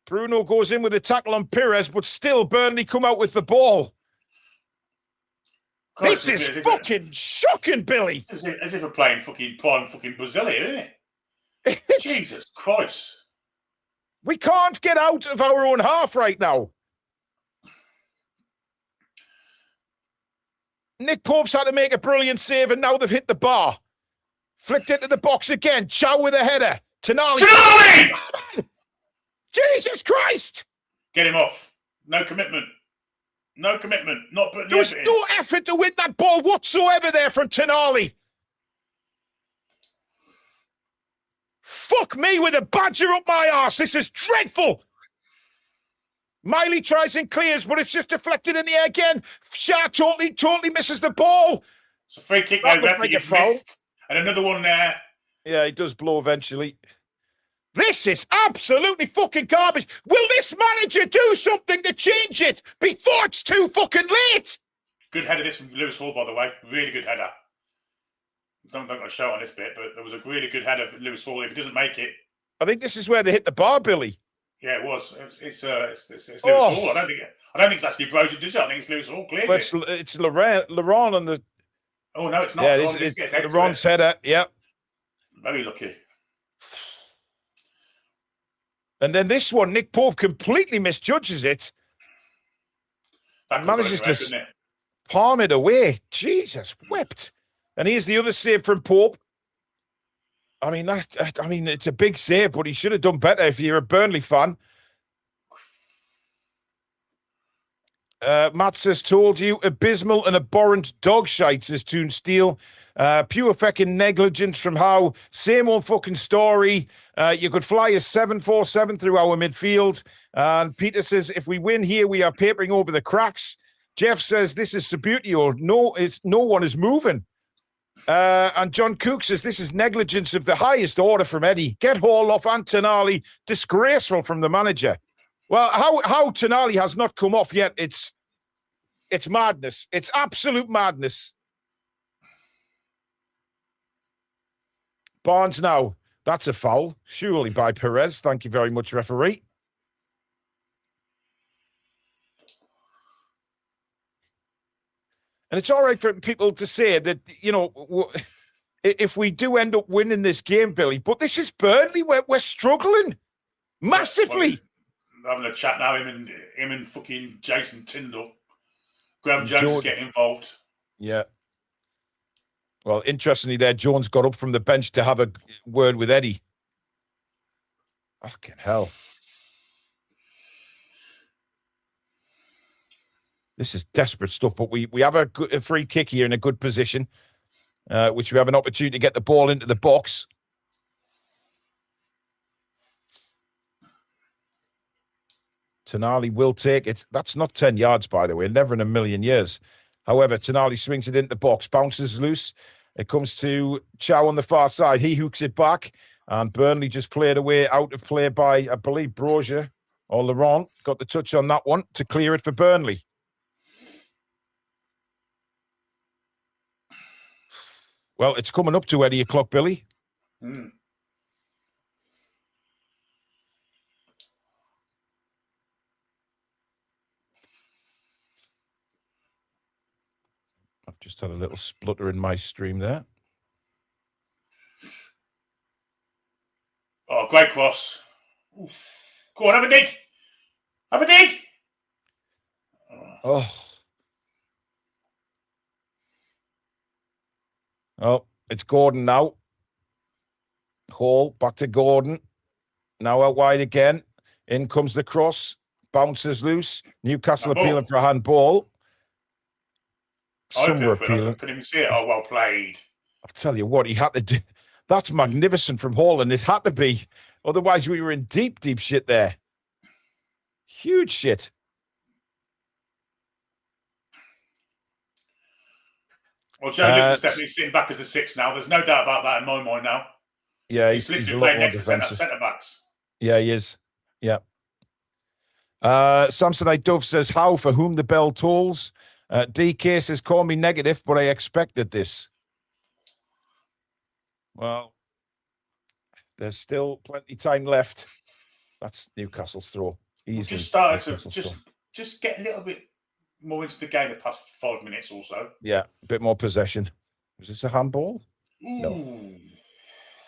Bruno goes in with a tackle on Perez, but still Burnley come out with the ball. This is fucking shocking, Billy. As if we're playing fucking prime fucking Brazil here, isn't it? Jesus Christ. We can't get out of our own half right now. Nick Pope's had to make a brilliant save, and now they've hit the bar. Flicked into the box again. Chow with a header. Tonali! Jesus Christ! Get him off. No commitment. No commitment. Not putting there was no effort to win that ball whatsoever there from Tonali. Fuck me with a badger up my arse. This is dreadful. Miley tries and clears, but it's just deflected in the air again. Shah totally misses the ball. It's a free kick now. Like a foul. And another one there. Yeah, he does blow eventually. This is absolutely fucking garbage. Will this manager do something to change it before it's too fucking late? Good header this from Lewis Hall, by the way. Really good header. I'm not going to show it on this bit, but there was a really good header for Lewis Hall. If he doesn't make it, I think this is where they hit the bar, Billy. Yeah, it was. It's Lewis Hall. I don't think it's actually Brozier, does it? I think it's Lewis Hall. Clearly, it's Laurent on the. Oh no, it's not. Yeah, it's Laurent's header. Yeah, very lucky. And then this one, Nick Pope completely misjudges it. That manages to palm it away. Jesus, whipped. And here's the other save from Pope. I mean, it's a big save, but he should have done better if you're a Burnley fan. Matt says, told you, abysmal and abhorrent dog shite, says Toon Steel. Pure fucking negligence from Howe. Same old fucking story. You could fly a 747 through our midfield. And Peter says, if we win here, we are papering over the cracks. Jeff says, this is Sabutio. No one is moving. And John Cook says, this is negligence of the highest order from Eddie. Get Hall off and Tonali. Disgraceful from the manager. Well, how Tonali has not come off yet, it's madness. It's absolute madness. Barnes now. That's a foul, surely by Perez. Thank you very much, referee. And it's all right for people to say that, you know, if we do end up winning this game, Billy, but this is Burnley. We're struggling massively. Well, having a chat now, him and fucking Jason Tyndall. Graham Jones is getting involved. Yeah. Well, interestingly there, Jones got up from the bench to have a word with Eddie. Fucking hell. This is desperate stuff, but we have a free kick here in a good position, which we have an opportunity to get the ball into the box. Tonali will take it. That's not 10 yards, by the way. Never in a million years. However, Tonali swings it into the box, bounces loose. It comes to Chow on the far side. He hooks it back. And Burnley just played away out of play by, I believe, Brozier or Laurent. Got the touch on that one to clear it for Burnley. Well, it's coming up to 8 o'clock, Billy. Mm. I've just had a little splutter in my stream there. Oh, great cross. Oof. Go on, have a dig. Have a dig. Oh. Oh, it's Gordon now. Hall, back to Gordon. Now out wide again. In comes the cross. Bounces loose. Newcastle appealing for a handball. Some were appealing. Couldn't even see it. Oh, well played. I'll tell you what, he had to do. That's magnificent from Hall, and it had to be. Otherwise, we were in deep, deep shit there. Huge shit. Well, Joe Nichols definitely sitting back as a 6 now. There's no doubt about that in my mind now. Yeah, he's literally playing next to centre backs. Yeah, he is. Yeah. Samsonite Dove says, how for whom the bell tolls. DK says, call me negative, but I expected this. Well, there's still plenty time left. That's Newcastle's throw. Easily. Just started to just get a little bit more into the game the past 5 minutes or so. Yeah, a bit more possession. Was this a handball? Ooh.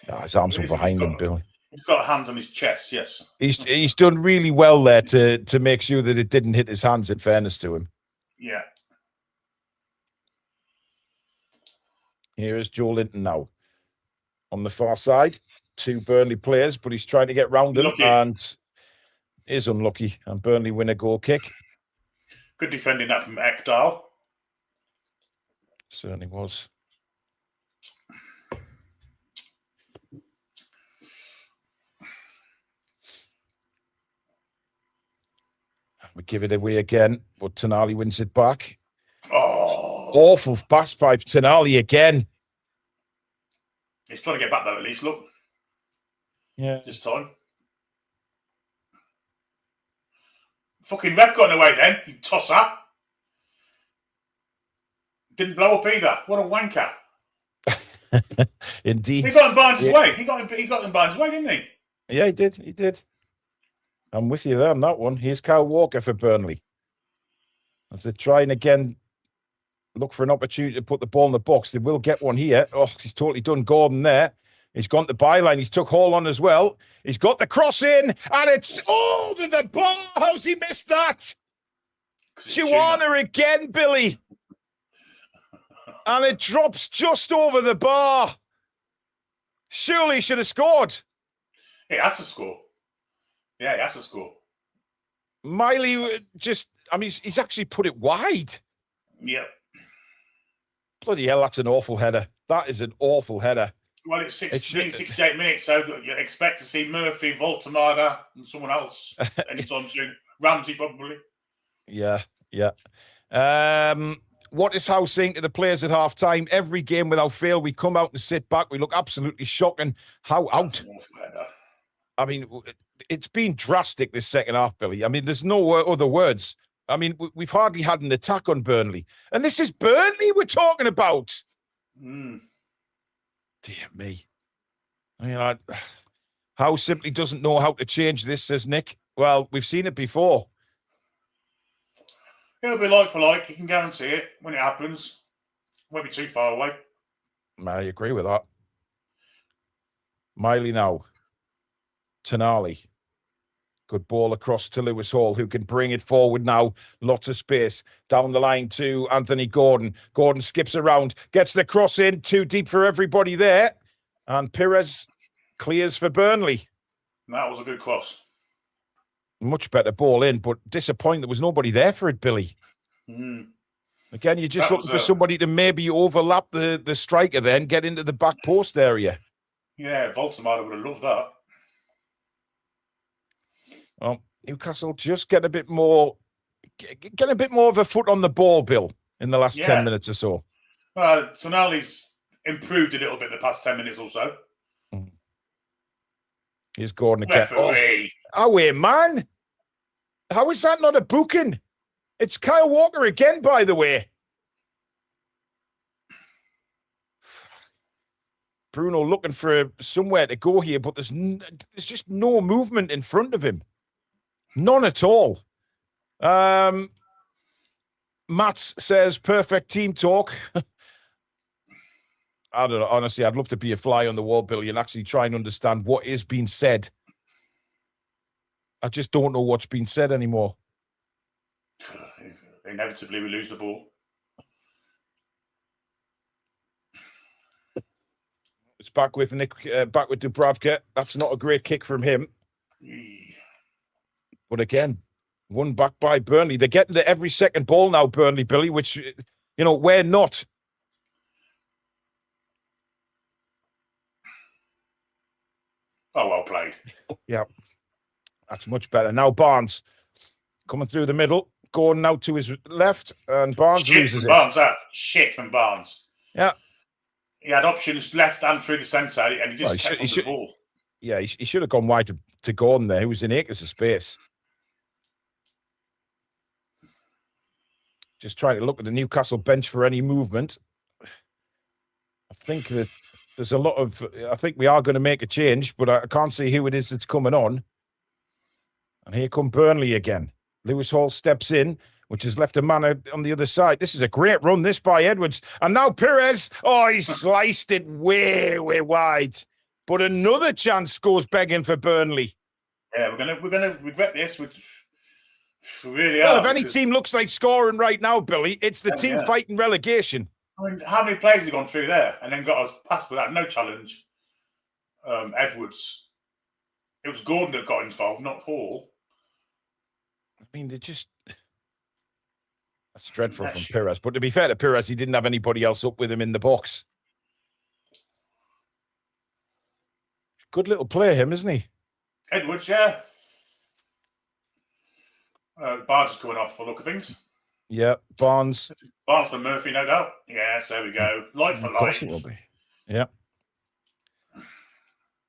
No, his arms were behind him, Billy. He's got hands on his chest, yes. He's done really well there to make sure that it didn't hit his hands, in fairness to him. Yeah. Here is Joe Linton now. On the far side, 2 Burnley players, but he's trying to get round them and is unlucky. And Burnley win a goal kick. Good defending that from Ekdal. Certainly was. We give it away again, but Tonali wins it back. Oh. Awful pass by Tonali again. He's trying to get back though, at least. Look. Yeah. This time. Fucking ref got in the way then. You toss up. Didn't blow up either. What a wanker. Indeed. He got in Barnes' way. He got in Barnes' way, didn't he? Yeah, he did. He did. I'm with you there on that one. Here's Kyle Walker for Burnley. As they're trying again, look for an opportunity to put the ball in the box. They will get one here. Oh, he's totally done Gordon there. He's gone to byline. He's took Hall on as well. He's got the cross in, and it's over the bar. How's he missed that? Chihuahua again, Billy. And it drops just over the bar. Surely he should have scored. He has to score. Yeah, he has to score. Miley just, I mean, he's actually put it wide. Yep. Bloody hell, that's an awful header. That is an awful header. Well, it's 68 minutes, so you expect to see Murphy, Voltemada, and someone else anytime soon. Ramsey, probably. Yeah. What is Howe saying to the players at half time? Every game without fail, we come out and sit back. We look absolutely shocking. How out? I mean, it's been drastic this second half, Billy. I mean, there's no other words. I mean, we've hardly had an attack on Burnley. And this is Burnley we're talking about. Mm. Dear me. I mean, Howe simply doesn't know how to change this, says Nick. Well, we've seen it before. It'll be like for like. You can guarantee it when it happens. Won't be too far away. I agree with that. Miley now. Tonali. Good ball across to Lewis Hall, who can bring it forward now. Lots of space. Down the line to Anthony Gordon. Gordon skips around, gets the cross in. Too deep for everybody there. And Pires clears for Burnley. That was a good cross. Much better ball in, but disappointing there was nobody there for it, Billy. Mm. Again, you're just looking for somebody to maybe overlap the striker then, get into the back post area. Yeah, Voltemada would have loved that. Well, Newcastle just get a bit more of a foot on the ball, Bill, in the last 10 minutes or so. Tonali's improved a little bit the past 10 minutes or so. Here's Gordon again. Referee. Oh, wait, man. How is that not a booking? It's Kyle Walker again, by the way. Bruno looking for somewhere to go here, but there's just no movement in front of him. None at all. Mats says, perfect team talk. I don't know. Honestly, I'd love to be a fly on the wall, Billy, and actually try and understand what is being said. I just don't know what's being said anymore. Inevitably, we lose the ball. It's back with Nick, back with Dubravka. That's not a great kick from him. But again, won back by Burnley. They're getting to every second ball now, Burnley, Billy, which, we're not. Oh, well played. Yeah, that's much better. Now Barnes coming through the middle, going now to his left, and Barnes loses it. Shit from Barnes. Yeah. He had options left and through the centre, and he just kept on the ball. Yeah, he should have gone wide to Gordon there. He was in acres of space. Just trying to look at the Newcastle bench for any movement. I think that there's a lot of... I think we are going to make a change, but I can't see who it is that's coming on. And here come Burnley again. Lewis Hall steps in, which has left a man on the other side. This is a great run, this by Edwards. And now Perez. Oh, he sliced it way, way wide. But another chance goes begging for Burnley. Yeah, we're gonna regret this. We really well, are. If any team looks like scoring right now, Billy, it's the team fighting relegation. I mean, how many players have gone through there and then got us past without no challenge? Edwards. It was Gordon that got involved, not Hall. I mean, they just... That's dreadful from Perez. But to be fair to Perez, he didn't have anybody else up with him in the box. Good little player, him, isn't he? Edwards, yeah. Barnes is coming off for look of things. Yeah, Barnes. Barnes for Murphy, no doubt. Yes, there we go. Light for light. Of course it will be. Yeah.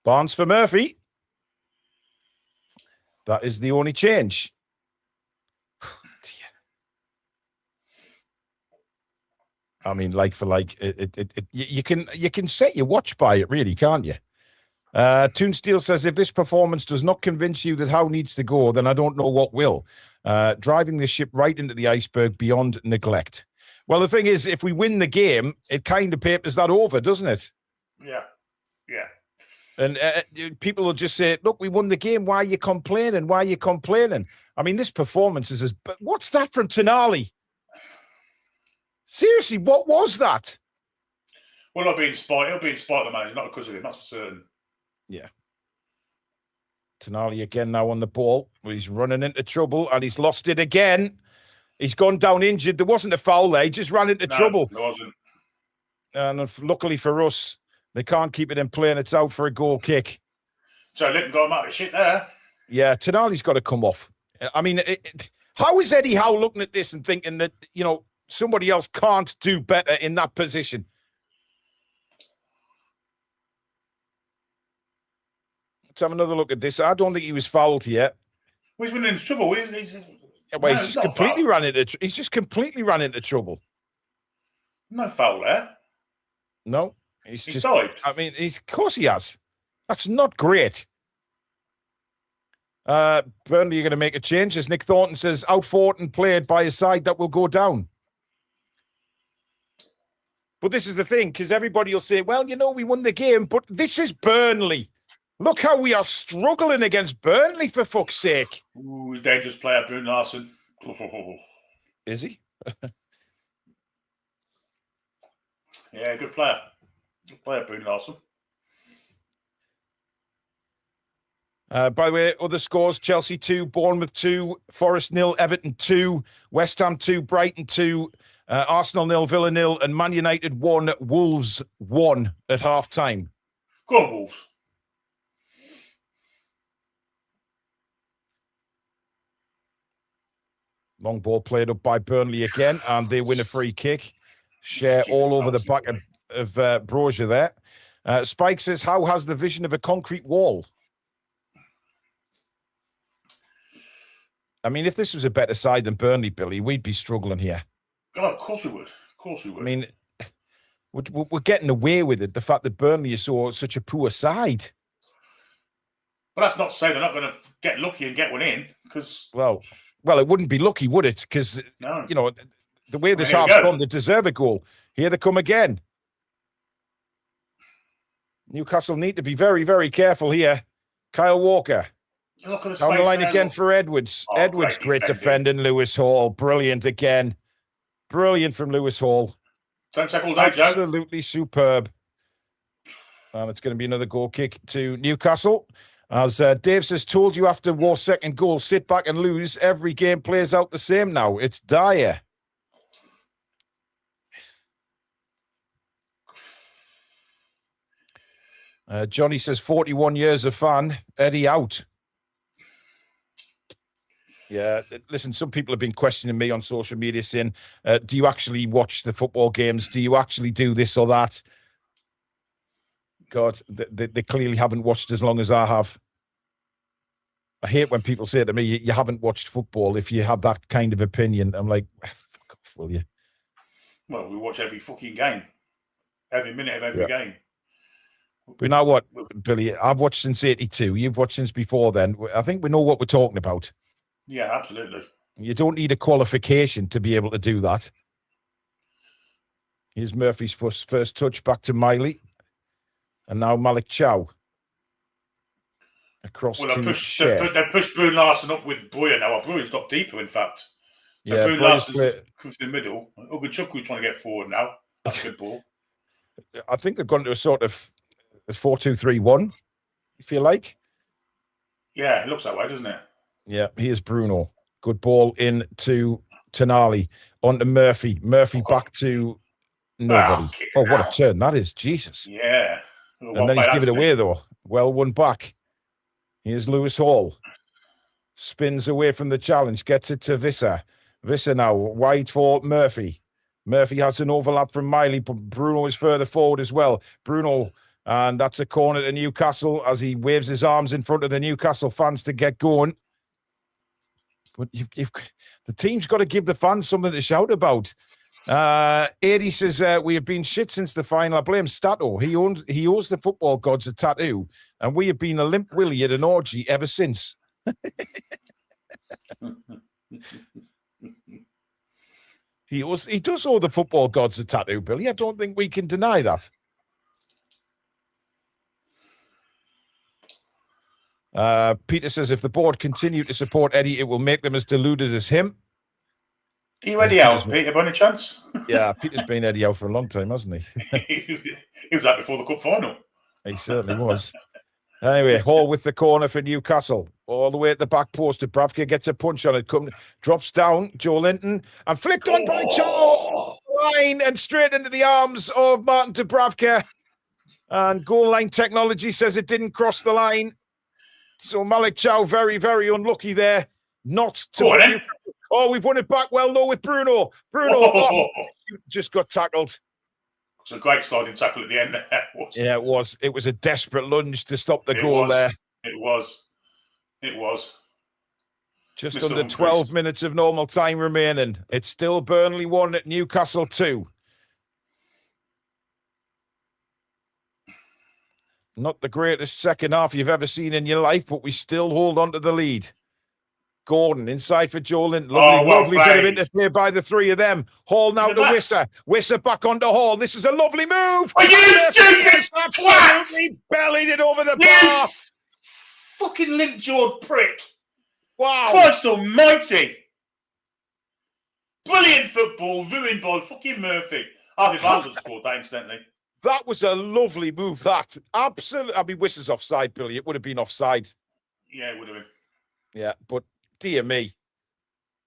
Barnes for Murphy. That is the only change. I mean, like for like, you can set your watch by it, really, can't you? Toon Steel says, if this performance does not convince you that Howe needs to go, then I don't know what will. Driving the ship right into the iceberg beyond neglect. Well, the thing is, if we win the game, it kind of papers that over, doesn't it? Yeah. Yeah. And people will just say, look, we won the game. Why are you complaining? Why are you complaining? I mean, this performance is but what's that from Tonali? Seriously, what was that? Well, I'll be in spite of the manager, not because of him, that's for certain. Yeah. Tonali again now on the ball. He's running into trouble and he's lost it again. He's gone down injured. There wasn't a foul there. He just ran into trouble. There wasn't. And luckily for us, they can't keep it in play and it's out for a goal kick. So Linton got him out of shit there. Yeah, Tonali's got to come off. I mean, how is Eddie Howe looking at this and thinking that, somebody else can't do better in that position? Let's have another look at this. I don't think he was fouled yet. Well, he's running into trouble. He's just completely ran into trouble. No foul there. No, he's just dived. I mean, of course he has. That's not great. Burnley are going to make a change, as Nick Thornton says, out fought and played by a side that will go down. But this is the thing, because everybody will say, well, we won the game, but this is Burnley. Look how we are struggling against Burnley, for fuck's sake. Ooh, dangerous player, Bruno Larson. Is he? Yeah, good player. Good player, Bruno Larson. By the way, other scores, Chelsea 2, Bournemouth 2, Forest 0, Everton 2, West Ham 2, Brighton 2, Arsenal 0, Villa 0, and Man United 1, Wolves 1 at half-time. Go on, Wolves. Long ball played up by Burnley again, and they win a free kick. Share all over the back of Brozier there. Spike says, how has the vision of a concrete wall? I mean, if this was a better side than Burnley, Billy, we'd be struggling here. Oh, of course we would. Of course we would. I mean, we're getting away with it. The fact that Burnley is such a poor side. But that's not to say they're not going to get lucky and get one in, because... Well, it wouldn't be lucky, would it? Because, no. You know, the way this half's gone, they deserve a goal. Here they come again. Newcastle need to be very, very careful here. Kyle Walker. Look at the Down the line there, again look. for Edwards. Oh, Edwards, great defending. Lewis Hall. Brilliant again. Brilliant from Lewis Hall. Don't take all day, Joe. Absolutely superb. And it's going to be another goal kick to Newcastle. As Dave says, told you after War's second goal, sit back and lose. Every game plays out the same now. It's dire. Johnny says, 41 years of fan. Eddie out. Yeah, listen, some people have been questioning me on social media saying, do you actually watch the football games? Do you actually do this or that? God, they clearly haven't watched as long as I have. I hate when people say to me, you haven't watched football if you have that kind of opinion. I'm like, fuck off, will you? Well, we watch every fucking game. Every minute of every game. But you know what, Billy? I've watched since 82. You've watched since before then. I think we know what we're talking about. Yeah, absolutely. You don't need a qualification to be able to do that. Here's Murphy's first touch back to Miley. And now Malik Chow. Across well, to they pushed Bruno Larson up with Breuer now. Breuer's got deeper, in fact. So yeah, Bruno Larson's comes in the middle. Ugochukwu trying to get forward now. That's a good ball. I think they've gone to a sort of 4-2-3-1, if you like. Yeah, it looks that way, doesn't it? Yeah, here's Bruno. Good ball in to Tonali. On to Murphy. Murphy back to nobody. Oh, what a turn that is. Jesus. Yeah. And then he's given it away, though. Well won back. Here's Lewis Hall. Spins away from the challenge. Gets it to Visser. Visser now wide for Murphy. Murphy has an overlap from Miley, but Bruno is further forward as well. Bruno, and that's a corner to Newcastle as he waves his arms in front of the Newcastle fans to get going. But the team's got to give the fans something to shout about. Eddie says, we have been shit since the final. I blame Stato. He owes the football gods a tattoo, and we have been a limp willy at an orgy ever since. He does owe the football gods a tattoo, Billy. I don't think we can deny that. Peter says, if the board continue to support Eddie, it will make them as deluded as him. Are you Eddie Howe, Peter, by any chance? Yeah, Peter's been Eddie Howe for a long time, hasn't he? He was like before the cup final. He certainly was. Anyway, Hall with the corner for Newcastle. All the way at the back post. Dubravka gets a punch on it. Drops down, Joe Linton, and flicked on by Chow. Line and straight into the arms of Martin Dubravka. And goal line technology says it didn't cross the line. So Malik Chow, very, very unlucky there. Not to... Oh, we've won it back well, though, with Bruno. Bruno just got tackled. It's a great sliding tackle at the end there. Yeah, it was. It was a desperate lunge to stop the goal there. It was. Just Mr. under Humphries. 12 minutes of normal time remaining. It's still Burnley 1 at Newcastle 2. Not the greatest second half you've ever seen in your life, but we still hold on to the lead. Gordon inside for Joe Linton. Lovely bit of interplay by the three of them. Hall now to Wisser. Wisser back onto Hall. This is a lovely move. Are you stupid absolutely bellied it over the bar. Fucking lint-jawed prick. Wow. Christ almighty. Brilliant football ruined by fucking Murphy. Harvey Barnes would have scored that instantly. That was a lovely move, that. Absolutely. I mean, Wisser's offside, Billy. It would have been offside. Yeah, it would have been. Yeah, but dear me.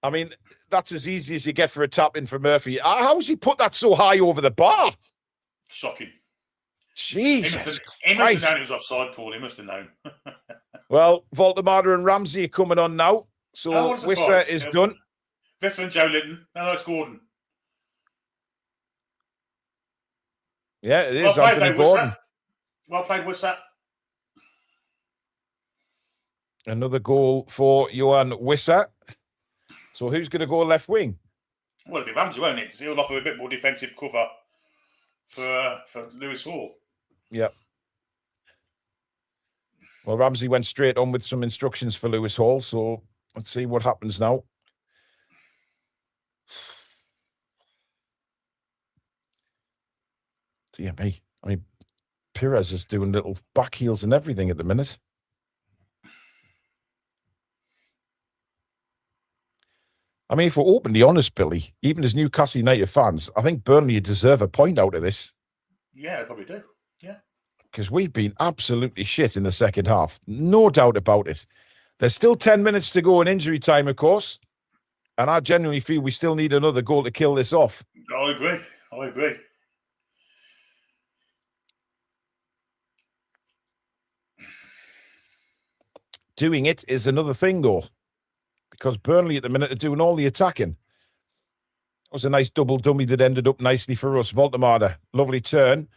I mean, that's as easy as you get for a tap in for Murphy. How has he put that so high over the bar? Shocking. Jesus He must have known he was offside, Paul. He must have known. Well, Voltemada and Ramsey are coming on now. So Wisser is done. Visser and Joe Linton. No, it's Gordon. Yeah, it Well is played, Anthony though, Gordon. Wissatt. Well played, Wissatt. Another goal for Johan Wissatt. So who's going to go left wing? Well, it'll be Ramsey, won't it? 'Cause he'll offer a bit more defensive cover for Lewis Hall. Yeah. Well, Ramsey went straight on with some instructions for Lewis Hall, so let's see what happens now. Dear me. I mean, Perez is doing little back heels and everything at the minute. I mean, if we're openly honest, Billy, even as Newcastle United fans, I think Burnley deserve a point out of this. Yeah, they probably do. Yeah. Because we've been absolutely shit in the second half. No doubt about it. There's still 10 minutes to go in injury time, of course. And I genuinely feel we still need another goal to kill this off. I agree. Doing it is another thing, though. Because Burnley at the minute are doing all the attacking. It was a nice double dummy that ended up nicely for us. Voltemada, lovely turn.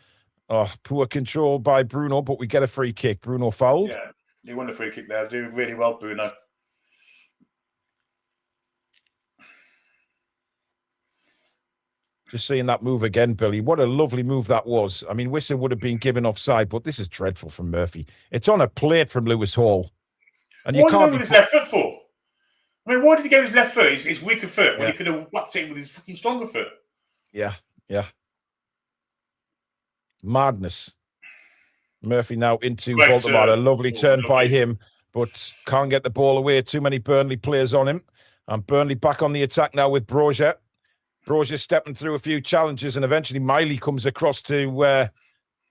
Oh, poor control by Bruno, but we get a free kick. Bruno fouled. Yeah, he won the free kick there. Doing really well, Bruno. Just seeing that move again, Billy. What a lovely move that was. I mean, Wissa would have been given offside, but this is dreadful from Murphy. It's on a plate from Lewis Hall. And you What can't did he go with his left foot for? I mean, why did he go with his left foot, his weaker foot, when he could have whacked it with his fucking stronger foot? Yeah. Madness. Murphy now into Voltemada. Lovely turn by him, but can't get the ball away. Too many Burnley players on him. And Burnley back on the attack now with Brozier. Brozier stepping through a few challenges, and eventually Miley comes across to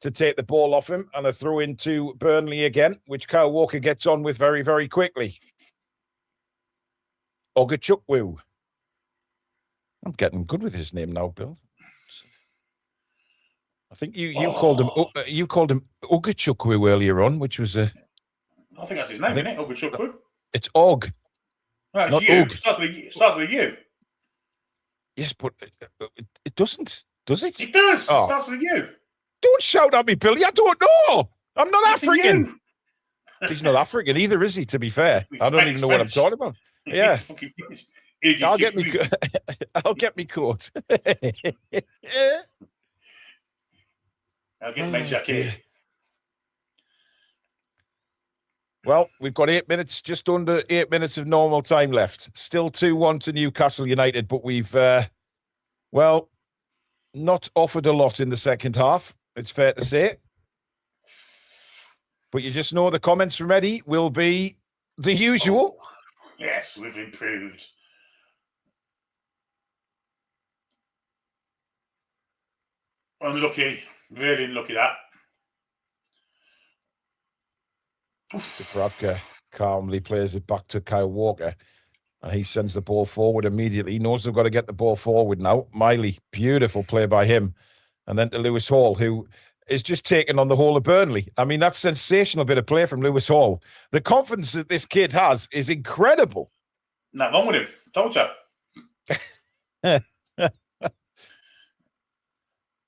take the ball off him, and a throw into Burnley again, which Kyle Walker gets on with very, very quickly. Ogachukwu. I'm getting good with his name now, Bill. I think you called him Ogachukwu earlier on, which was a. I think that's his name, isn't it? Ogachukwu. It's Og. No, it's not you. Og. It starts with you. Yes, but it doesn't, does it? It does. Oh. It starts with you. Don't shout at me, Billy. I don't know. I'm not It's African. you. He's not African either, is he? To be fair, He's I don't French, even know what I'm French. talking about. Yeah, I'll get me. Ogachukwu. I'll get me caught. I'll get my jacket. Well, we've got 8 minutes, just under 8 minutes of normal time left. Still 2-1 to Newcastle United, but we've, not offered a lot in the second half. It's fair to say. But you just know the comments from Eddie will be the usual. Oh, yes, we've improved. Unlucky. Really unlucky that. Dubravka calmly plays it back to Kyle Walker. And he sends the ball forward immediately. He knows they've got to get the ball forward now. Miley, beautiful play by him. And then to Lewis Hall, who is just taking on the whole of Burnley. I mean, that's sensational bit of play from Lewis Hall. The confidence that this kid has is incredible. Not wrong with him. Told you.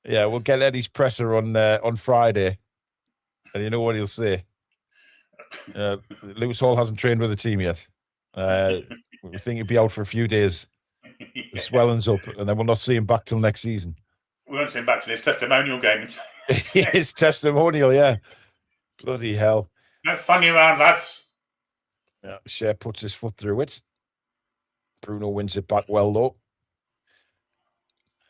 Yeah, we'll get Eddie's presser on Friday. And you know what he'll say. Lewis Hall hasn't trained with the team yet. We think he'll be out for a few days. The swelling's up, and then we'll not see him back till next season. We won't see him back to this testimonial game. His testimonial, yeah. Bloody hell. No funny around, lads. Yeah, Shea puts his foot through it. Bruno wins it back well, though.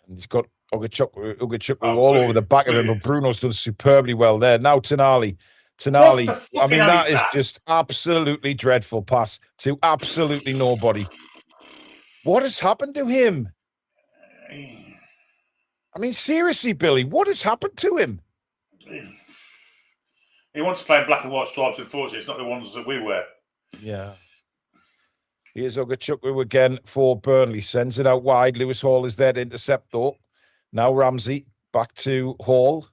And he's got Ogachukwu all over the back of him, but Bruno's done superbly well there. Now Tonali. I mean, that is just absolutely dreadful pass to absolutely nobody. What has happened to him? I mean, seriously, Billy, what has happened to him? He wants to play in black and white stripes, unfortunately. It's not the ones that we wear. Yeah. Here's Ogachukwu again for Burnley. Sends it out wide. Lewis Hall is there to intercept, though. Now Ramsey back to Hall.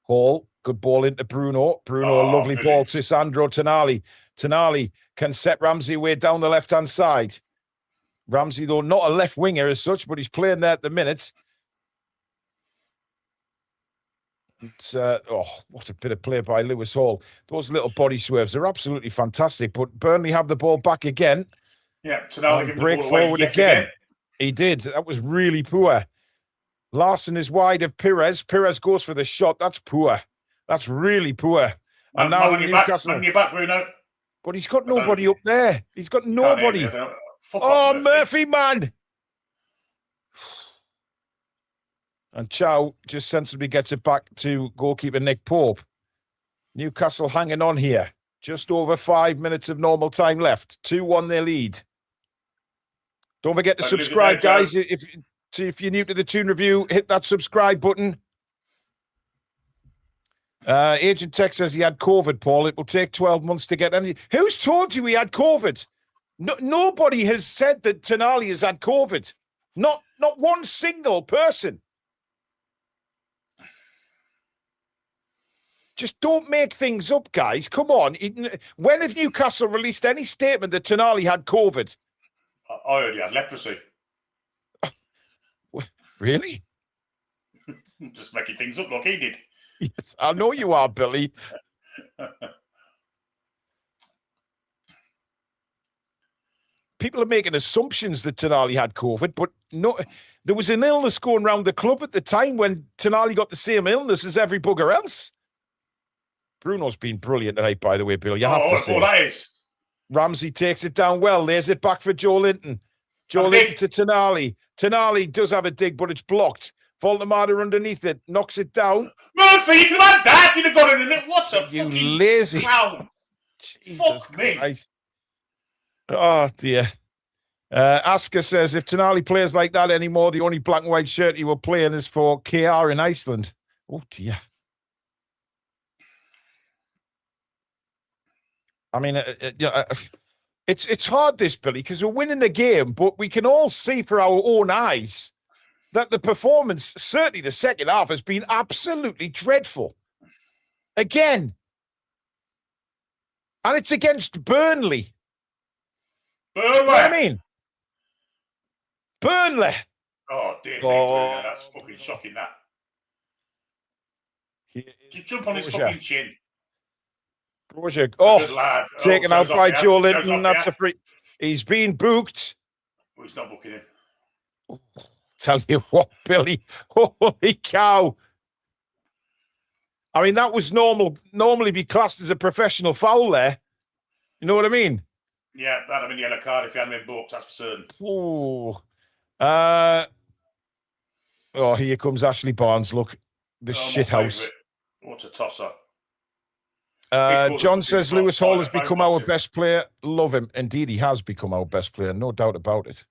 Hall, good ball into Bruno. Bruno, a lovely ball to Sandro Tonali. Tonali can set Ramsey away down the left-hand side. Ramsey, though, not a left winger as such, but he's playing there at the minute. It's, what a bit of play by Lewis Hall. Those little body swerves are absolutely fantastic. But Burnley have the ball back again. Yeah, Tonali give break the ball forward away again. He did. That was really poor. Larson is wide of Perez. Perez goes for the shot. That's poor. That's really poor. And now Newcastle. On your back, Bruno. But he's got nobody up there. He's got nobody. Oh, Murphy, man. And Chow just sensibly gets it back to goalkeeper Nick Pope. Newcastle hanging on here. Just over 5 minutes of normal time left. 2-1 their lead. Don't forget to subscribe, guys. If you're new to the Toon Review, hit that subscribe button. Agent Tech says he had COVID, Paul. It will take 12 months to get any. Who's told you he had COVID? No, nobody has said that Tonali has had COVID. Not one single person. Just don't make things up, guys. Come on. When have Newcastle released any statement that Tonali had COVID? I heard he had leprosy. Really? Just making things up like he did. Yes, I know you are, Billy. People are making assumptions that Tonali had COVID, but no, there was an illness going around the club at the time when Tonali got the same illness as every bugger else. Bruno's been brilliant tonight, by the way, Bill. You have to say. That is. Ramsey takes it down well. Lays it back for Joe Linton. Joe Linton to Tonali. Tonali does have a dig, but it's blocked. Voldemar underneath it. Knocks it down. Murphy, you could have that. You'd have got it in it. What a you fucking lazy clown. Fuck me. Christ. Oh, dear. Asker says, if Tonali plays like that anymore, the only black and white shirt he will play in is for KR in Iceland. Oh, dear. I mean, it's hard, this, Billy, because we're winning the game, but we can all see for our own eyes that the performance, certainly the second half, has been absolutely dreadful. Again. And it's against Burnley. Burnley. You know what I mean? Burnley. Oh, dear me, that's fucking shocking, that. Just jump on his fucking chin. Brozier, taken out by Joe Linton. That's a free. He's been booked. Oh, he's not booking him. Tell you what, Billy. Holy cow. I mean, that was normally be classed as a professional foul there. You know what I mean? Yeah, that'd have been a yellow card if he hadn't been booked, that's for certain. Here comes Ashley Barnes. Look, the shithouse. What a tosser. John says Lewis Hall has become our best player. Love him. Indeed, he has become our best player. No doubt about it.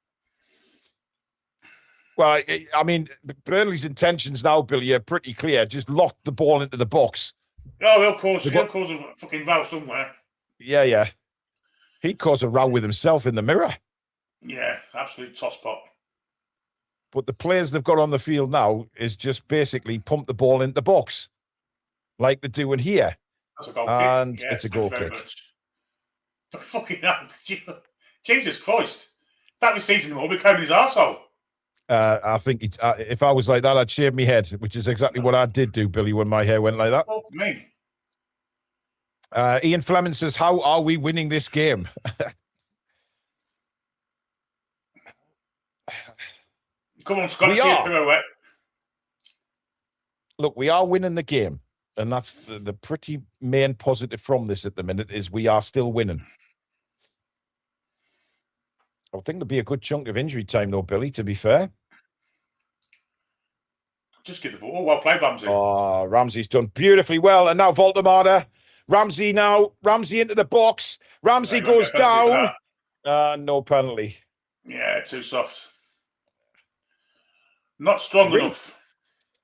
Well, I mean, Burnley's intentions now, Billy, are pretty clear. Just lock the ball into the box. Oh, he'll cause a fucking row somewhere. Yeah. He'd cause a row with himself in the mirror. Yeah, absolute tosspot. But the players they've got on the field now is just basically pump the ball into the box, like they're doing here. That's a goal kick. Yes, it's a goal kick. Fucking hell. Jesus Christ. That was season him all becoming his arsehole. I think if I was like that, I'd shave my head, which is exactly what I did do, Billy, when my hair went like that. Oh, me. Ian Fleming says, how are we winning this game? Come on, Scott. See a pirouette. Look, we are winning the game. And that's the pretty main positive from this at the minute is we are still winning. I think there'll be a good chunk of injury time, though, Billy, to be fair. Just give the ball. Oh, well played, Ramsey. Oh, Ramsey's done beautifully well. And now Voldemar. Ramsey into the box. Ramsey goes down. No penalty. Yeah, too soft. Not strong enough.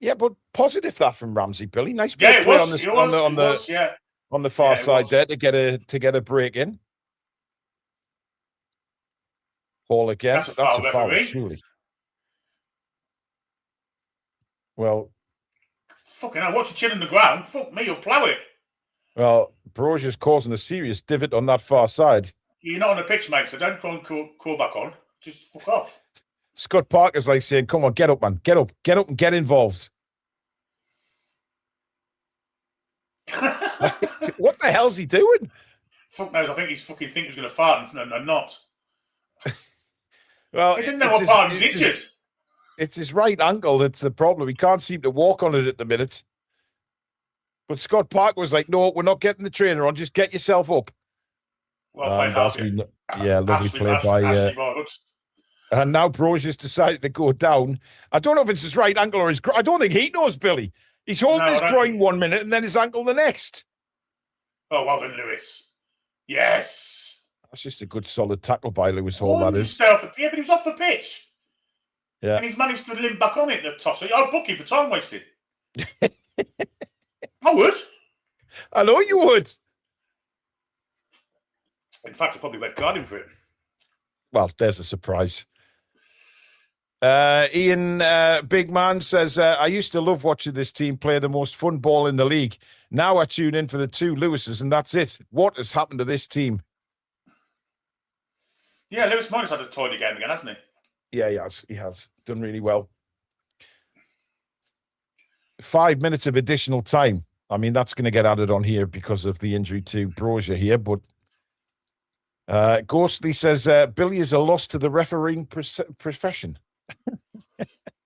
Yeah, but positive that from Ramsey, Billy. Nice play on the far side there to get a break in. Hall again. That's a foul, surely. Well, fucking hell, watch your chin on the ground. Fuck me, you'll plough it. Well, Brozier's causing a serious divot on that far side. You're not on the pitch, mate, so don't try and crawl back on. Just fuck off. Scott Parker's like saying, come on, get up, man. Get up and get involved. What the hell's he doing? Fuck knows. I think he's fucking think he's going to fart and not. Well, He didn't know what part he was injured. It's his right ankle that's the problem. He can't seem to walk on it at the minute. But Scott Parker was like, no, we're not getting the trainer on. Just get yourself up. Well played, Harvey. Lovely play by... and now Brogier's decided to go down. I don't know if it's his right ankle or his... I don't think he knows, Billy. He's holding his groin 1 minute and then his ankle the next. Oh, well done, Lewis. Yes. That's just a good, solid tackle by Lewis Hall, that is. Yeah, but he was off the pitch. Yeah. And he's managed to limp back on it at the top. So I'll book him for time wasted. I would. I know you would. In fact, I probably red card him for it. Well, there's a surprise. Ian Big Man says, I used to love watching this team play the most fun ball in the league. Now I tune in for the two Lewises, and that's it. What has happened to this team? Yeah, Lewis Morris had a tidy game again, hasn't he? Yeah, he has. He has done really well. 5 minutes of additional time. I mean, that's going to get added on here because of the injury to Brozier here. But Ghostly says, Billy is a loss to the refereeing profession.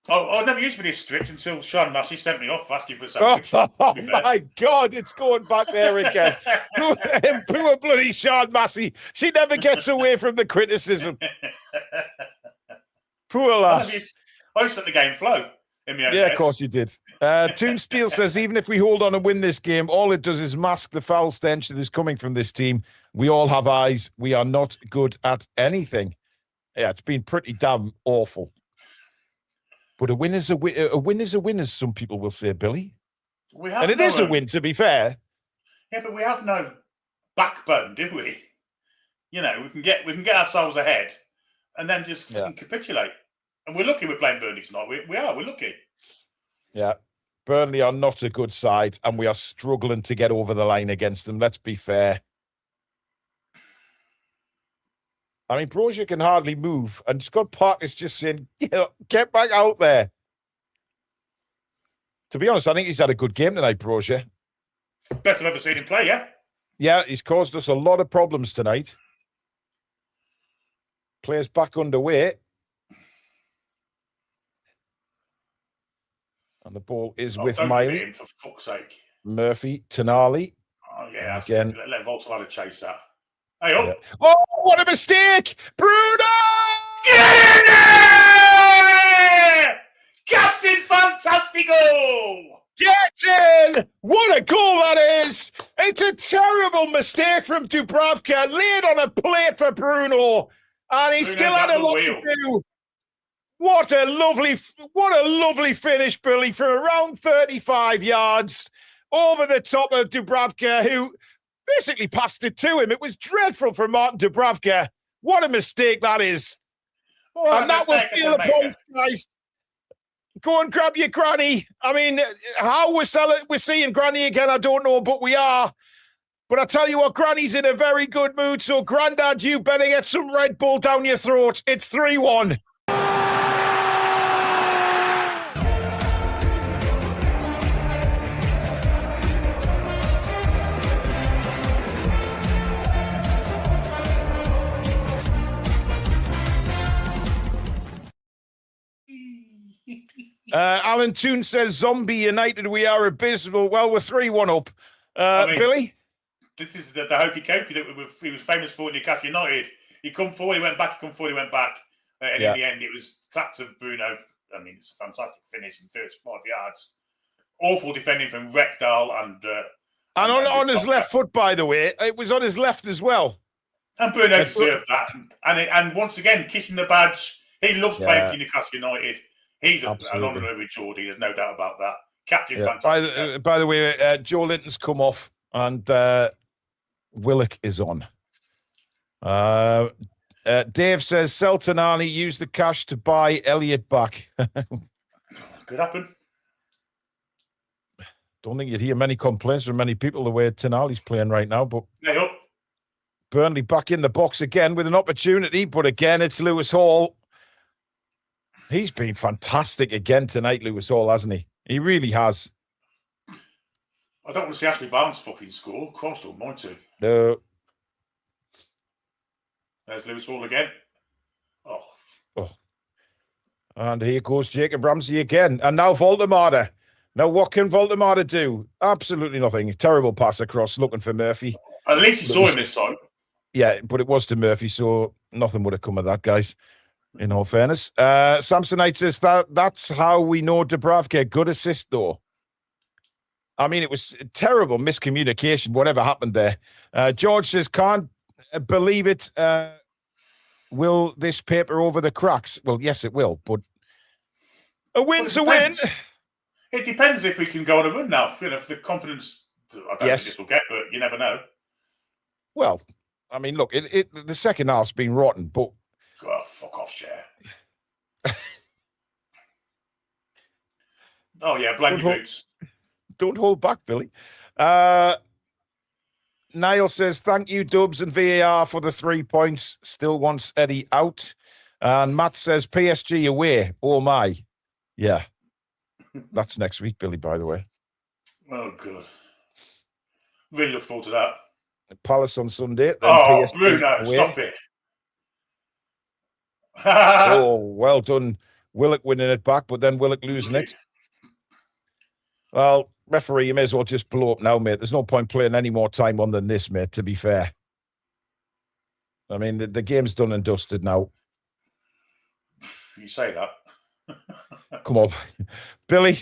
I never used to be this strict until Sean Massey sent me off asking for a sandwich. Oh my God, it's going back there again. Poor bloody Sean Massey. She never gets away from the criticism. Poor lass. I used to let the game flow. Yeah, of course you did. Toon Steel says, even if we hold on and win this game, all it does is mask the foul stench that is coming from this team. We all have eyes. We are not good at anything. Yeah, it's been pretty damn awful. But a win is a win. A win is a win, as some people will say, Billy. And it is a win, to be fair. Yeah, but we have no backbone, do we? You know, we can get ourselves ahead and then just fucking capitulate. And we're lucky we're playing Burnley tonight. We're lucky. Yeah. Burnley are not a good side, and we are struggling to get over the line against them. Let's be fair. I mean, Brozier can hardly move, and Scott Parker's just saying, get back out there. To be honest, I think he's had a good game tonight, Brozier. Best I've ever seen him play, yeah? Yeah, he's caused us a lot of problems tonight. Players back underway. And the ball is with Miley. For fuck's sake. Murphy, Tonali. Oh, yeah. Again. Let Volkswagen chase that. Hey, up. Yeah. Oh, what a mistake! Bruno! Get in there! Captain Fantastico! Get in! What a goal that is! It's a terrible mistake from Dubravka, laid on a plate for Bruno, and he still had a lot to do. What a lovely finish, Billy, from around 35 yards over the top of Dubravka, who basically passed it to him. It was dreadful for Martin Dubravka. What a mistake that is. And that was feel the points, guys. Go and grab your granny. I mean, how we're seeing granny again, I don't know, but we are. But I tell you what, granny's in a very good mood, so Grandad, you better get some Red Bull down your throat. It's 3-1. Alan Toon says, Zombie United, we are abysmal. Well, we're 3-1 up. Billy? This is the hokey cokey that he was famous for at Newcastle United. He come forward, he went back, he come forward, he went back. And in the end, it was tapped to Bruno. I mean, it's a fantastic finish from 35 yards. Awful defending from Rekdal and on his left foot, by the way. It was on his left as well. And Bruno deserved that. And once again, kissing the badge. He loves playing for Newcastle United. He's an honorary Geordie, there's no doubt about that. Captain fantastic. By the way, Joe Linton's come off and Willock is on. Dave says, sell Tonali, use the cash to buy Elliott back. Could happen. Don't think you'd hear many complaints from many people the way Tonali's playing right now, but Burnley back in the box again with an opportunity, but again, it's Lewis Hall. He's been fantastic again tonight, Lewis Hall, hasn't he? He really has. I don't want to see Ashley Barnes fucking score. Christ almighty. No. There's Lewis Hall again. Oh. And here goes Jacob Ramsey again. And now Voldemar. Now, what can Voldemar do? Absolutely nothing. Terrible pass across, looking for Murphy. At least he saw him this time. Yeah, but it was to Murphy, so nothing would have come of that, guys, in all fairness. Samsonite says that's how we know Dubravka. Good assist, though. I mean, it was terrible miscommunication, whatever happened there. George says, can't believe it. Will this paper over the cracks? Well, yes, it will, but a win's a win. It depends if we can go on a run now. You know, if the confidence, I don't think this will get, but you never know. Well, I mean, look, the second half's been rotten, but... God, fuck off, Chair. Oh, yeah, blanket boots. Don't hold back, Billy. Niall says, thank you, Dubs and VAR, for the 3 points. Still wants Eddie out. And Matt says, PSG away. Oh, my. Yeah. That's next week, Billy, by the way. Oh, good. Really look forward to that. Palace on Sunday. PSG Bruno, away. Stop it. Oh, well done. Willock winning it back, but then Willock losing it. Well, referee, you may as well just blow up now, mate. There's no point playing any more time on than this, mate, to be fair. I mean, the game's done and dusted now. You say that. Come on. Billy.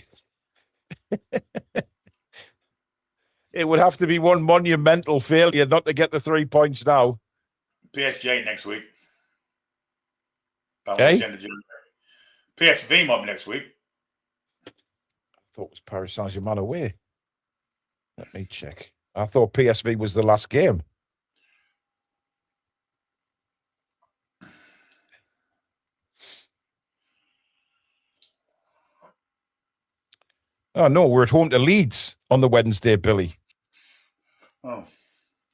It would have to be one monumental failure not to get the 3 points now. PSG next week. Hey? PSV might be next week. I thought it was Paris Saint-Germain away. Let me check. I thought PSV was the last game. Oh, no, we're at home to Leeds on the Wednesday, Billy. Oh,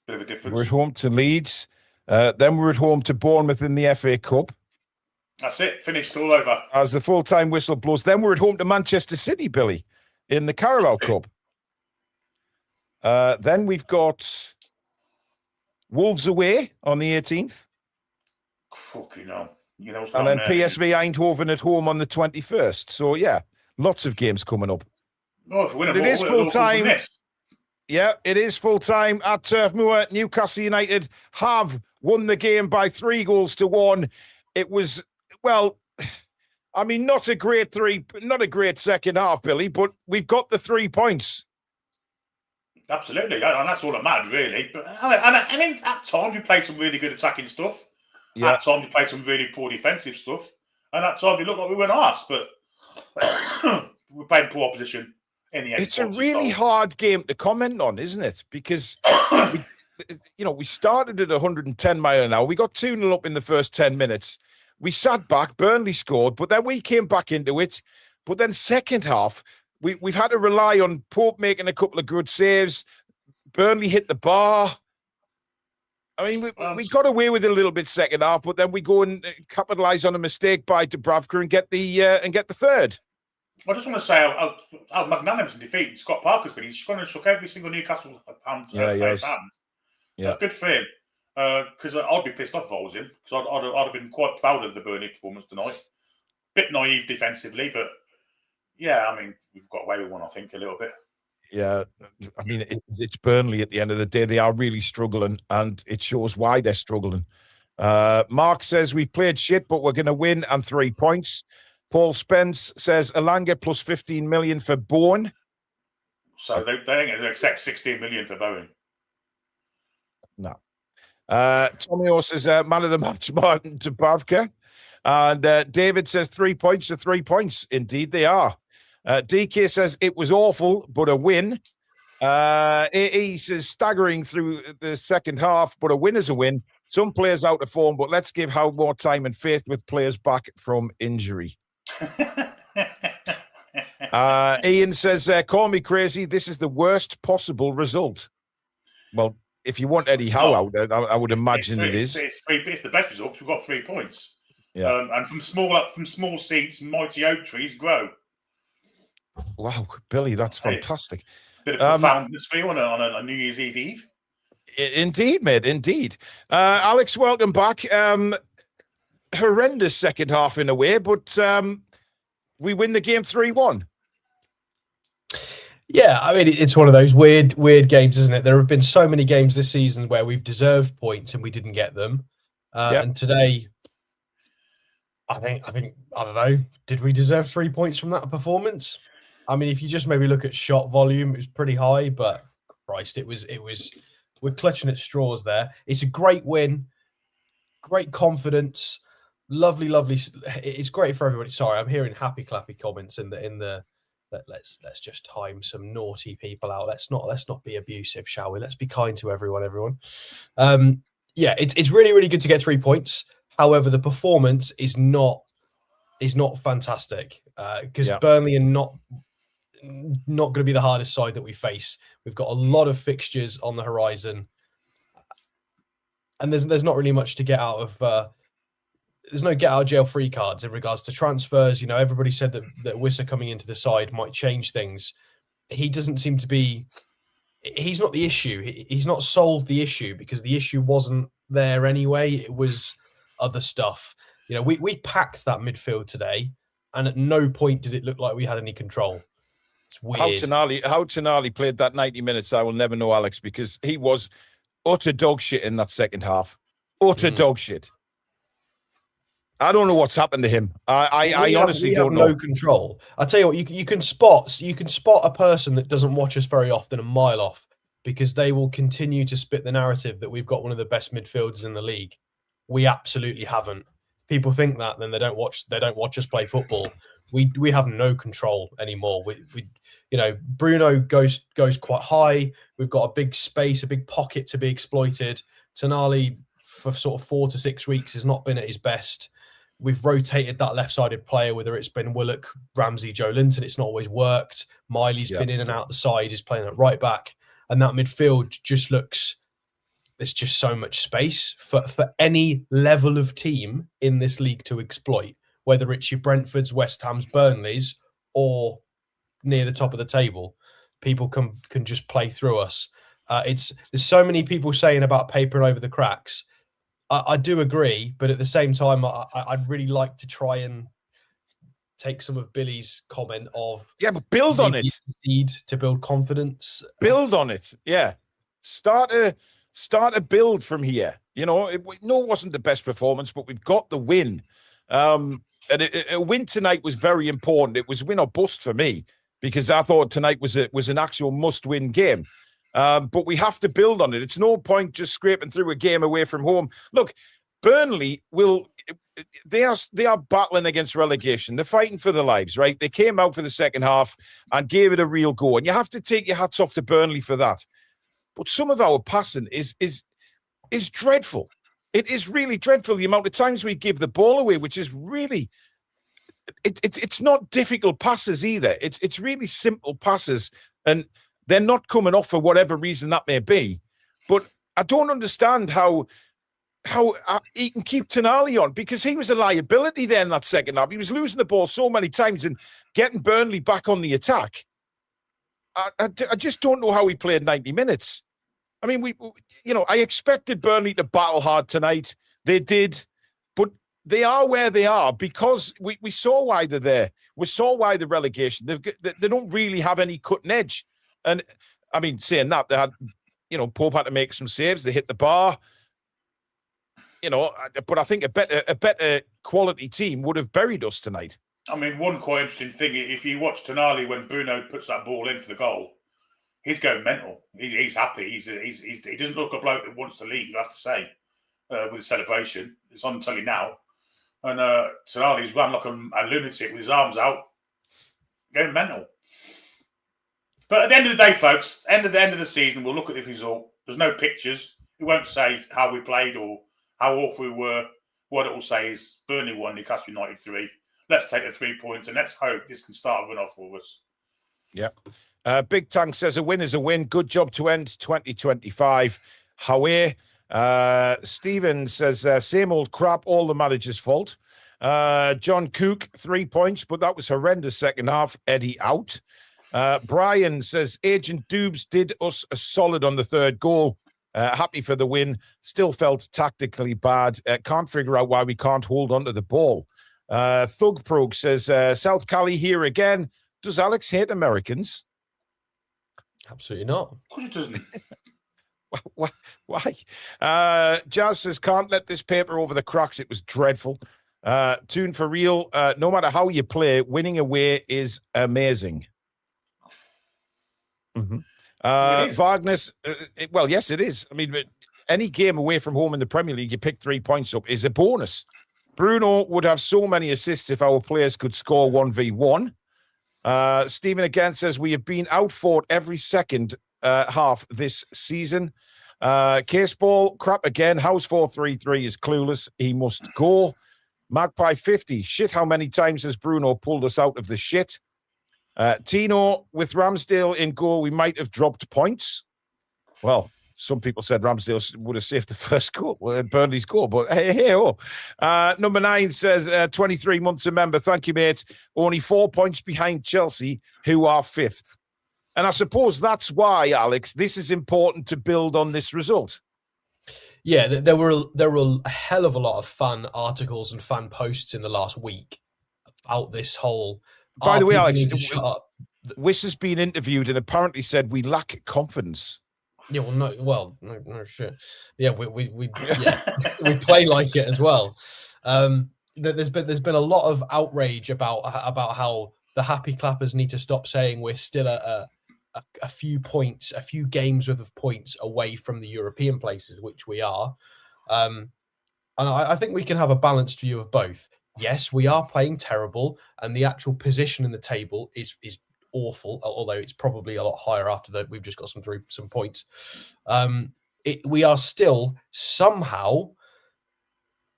bit of a difference. We're at home to Leeds. Then we're at home to Bournemouth in the FA Cup. That's it. Finished. All over. As the full-time whistle blows. Then we're at home to Manchester City, Billy, in the Carabao Cup. Then we've got Wolves away on the 18th. Fucking hell. You know, and then PSV Eindhoven at home on the 21st. So, yeah, lots of games coming up. Oh, if we win it is full-time. Yeah, it is full-time at Turf Moor. Newcastle United have won the game by 3-1. It was, well, I mean, not a great second half, Billy, but we've got the 3 points. Absolutely, and that's all that matters, really. But and at times we played some really good attacking stuff. Yeah. At times we played some really poor defensive stuff, and at times we looked like we weren't arsed, but we're playing poor opposition. It's a really hard game to comment on, isn't it? Because, we started at 110 miles an hour. We got 2-0 up in the first 10 minutes. We sat back, Burnley scored, but then we came back into it. But then second half, we've had to rely on Pope making a couple of good saves. Burnley hit the bar. I mean, we got away with it a little bit second half, but then we go and capitalise on a mistake by Dubravka and get the third. I just want to say how magnanimous in defeat Scott Parker's been. He's gone and shook every single Newcastle player's hand. Yeah, good for him. Because I'd be pissed off if I was him. Because I'd have been quite proud of the Burnley performance tonight. Bit naive defensively, but yeah, I mean, we've got away with one, I think, a little bit. Yeah, I mean, it's Burnley at the end of the day. They are really struggling, and it shows why they're struggling. Mark says, we've played shit, but we're going to win and 3 points. Paul Spence says, Alanga plus 15 million for Bowen. So they ain't going to accept 16 million for Bowen. No. Tommy O says, man of the match, Martin Dubravka. And David says 3 points to 3 points. Indeed, they are. DK says it was awful, but a win. He says staggering through the second half, but a win is a win. Some players out of form, but let's give Howe more time and faith with players back from injury. Ian says, call me crazy. This is the worst possible result. Well, if you want Eddie Howe out there, I would imagine it is. It's the best result. We've got 3 points. Yeah. And from small seeds, mighty oak trees grow. Wow, Billy, that's fantastic. Bit of profoundness for you on a New Year's Eve. Indeed, mate. Indeed. Alex, welcome back. Horrendous second half in a way, but we win the game 3-1. Yeah, I mean, it's one of those weird games, isn't it? There have been so many games this season where we've deserved points and we didn't get them. And today, I think I don't know. Did we deserve 3 points from that performance? I mean, if you just maybe look at shot volume, it was pretty high, but Christ, it was. We're clutching at straws there. It's a great win, great confidence, lovely. It's great for everybody. Sorry, I'm hearing happy clappy comments in the. Let's just time some naughty people out. Let's not be abusive, shall we? Let's be kind to everyone. Yeah, it's really good to get 3 points. However, the performance is not fantastic because Burnley are not going to be the hardest side that we face. We've got a lot of fixtures on the horizon, and there's not really much to get out of. There's no get out of jail free cards in regards to transfers. You know, everybody said that Wissa coming into the side might change things. He doesn't seem to be. He's not the issue. He's not solved the issue because the issue wasn't there anyway. It was other stuff. You know, we packed that midfield today, and at no point did it look like we had any control. It's weird. How Tonali played that 90 minutes, I will never know, Alex, because he was utter dog shit in that second half. Utter dog shit. I don't know what's happened to him. I honestly don't know. No control. I tell you what, you can spot a person that doesn't watch us very often a mile off because they will continue to spit the narrative that we've got one of the best midfielders in the league. We absolutely haven't. If people think that, then they don't watch us play football. We have no control anymore. We you know, Bruno goes quite high. We've got a big space, a big pocket to be exploited. Tonali for sort of 4 to 6 weeks has not been at his best. We've rotated that left-sided player, whether it's been Willock, Ramsey, Joe Linton. It's not always worked. Miley's been in and out the side. He's playing at right back. And that midfield just looks... There's just so much space for any level of team in this league to exploit, whether it's your Brentfords, West Hams, Burnleys, or near the top of the table. People can just play through us. There's so many people saying about papering over the cracks. I do agree, but at the same time, I'd really like to try and take some of Billy's comment of but build on it. Need to build confidence. Build on it, Start a build from here. You know, it wasn't the best performance, but we've got the win. And a win tonight was very important. It was win or bust for me because I thought tonight was an actual must-win game. But we have to build on it. It's no point just scraping through a game away from home. Look, Burnley they are battling against relegation. They're fighting for their lives, right? They came out for the second half and gave it a real go. And you have to take your hats off to Burnley for that. But some of our passing is dreadful. It is really dreadful. The amount of times we give the ball away, which is really, it's not difficult passes either. It's really simple passes, and they're not coming off for whatever reason that may be. But I don't understand how he can keep Tonali on because he was a liability there in that second half. He was losing the ball so many times and getting Burnley back on the attack. I just don't know how he played 90 minutes. I mean, I expected Burnley to battle hard tonight. They did, but they are where they are because we saw why they're there. We saw why the relegation. They don't really have any cutting edge. And I mean, saying that, they had, Pope had to make some saves. They hit the bar, but I think a better quality team would have buried us tonight. I mean, one quite interesting thing, if you watch Tonali when Bruno puts that ball in for the goal, he's going mental. He's happy. He doesn't look a bloke that wants to leave, you have to say, with the celebration. It's on telly now. And Tonali's run like a lunatic with his arms out, going mental. But at the end of the day, folks, end of the season, we'll look at the result. There's no pictures. We won't say how we played or how awful we were. What it will say is Burnley 1, Newcastle United 3. Let's take the 3 points and let's hope this can start a run off for us. Yeah. Big Tank says a win is a win. Good job to end 2025. Howe. Stephen says, same old crap, all the manager's fault. John Cook, 3 points, but that was horrendous second half. Eddie out. Brian says, Agent Doobs did us a solid on the third goal. Happy for the win. Still felt tactically bad. Can't figure out why we can't hold on to the ball. Thug Prog says, South Cali here again. Does Alex hate Americans? Absolutely not. Of course it doesn't. Why? Jazz says, can't let this paper over the cracks. It was dreadful. Toon for real. No matter how you play, winning away is amazing. Mm-hmm. Wagner's, well, yes, it is. I mean, any game away from home in the Premier League, you pick 3 points up is a bonus. Bruno would have so many assists if our players could score 1v1. Stephen again says, we have been outfought every second half this season. Case ball, crap again. House 433 is clueless. He must go. Magpie 50, shit, how many times has Bruno pulled us out of the shit? Tino, with Ramsdale in goal, we might have dropped points. Well, some people said Ramsdale would have saved the first goal, Burnley's goal, but hey. Number 9 says, 23 months a member. Thank you, mate. Only 4 points behind Chelsea, who are 5th. And I suppose that's why, Alex, this is important to build on this result. Yeah, there were a hell of a lot of fan articles and fan posts in the last week about this whole. By the way, Alex, Wiss has been interviewed and apparently said we lack confidence. Yeah, no, shit. Yeah, we play like it as well. There's been a lot of outrage about how the happy clappers need to stop saying we're still a few points, a few games worth of points away from the European places, which we are. And I think we can have a balanced view of both. Yes, we are playing terrible, and the actual position in the table is awful, although it's probably a lot higher after that. We've just got some points. We are still somehow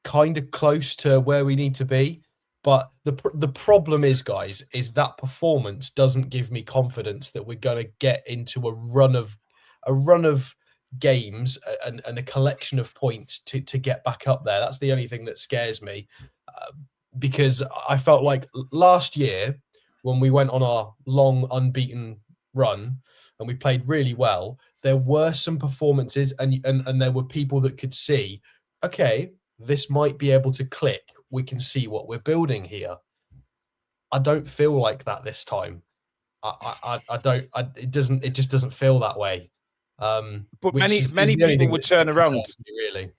kind of close to where we need to be. But the problem is, guys, is that performance doesn't give me confidence that we're going to get into a run of games and a collection of points to get back up there. That's the only thing that scares me, because I felt like last year when we went on our long unbeaten run and we played really well, there were some performances and there were people that could see, okay, this might be able to click. We can see what we're building here. I don't feel like that this time. I don't. It just doesn't feel that way. But many people would turn around. Me, really,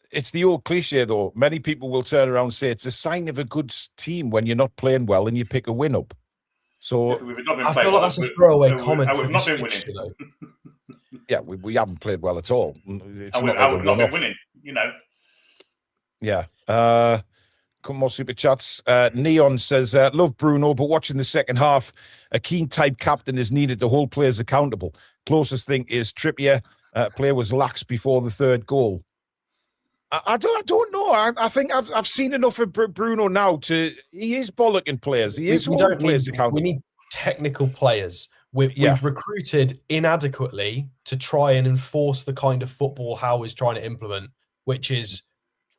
it's the old cliche though. Many people will turn around and say it's a sign of a good team when you're not playing well and you pick a win up. So I feel like that's a throwaway comment. I would not been winning. Though. Yeah, we haven't played well at all. It's I would not be winning. You know. Yeah. Couple more super chats. Neon says, love Bruno, but watching the second half, a keen type captain is needed to hold players accountable. Closest thing is Trippier. Player was lax before the third goal. I don't know. I think I've seen enough of Bruno now he is bollocking players. He is holding players accountable. We need technical players. We've recruited inadequately to try and enforce the kind of football Howe is trying to implement, which is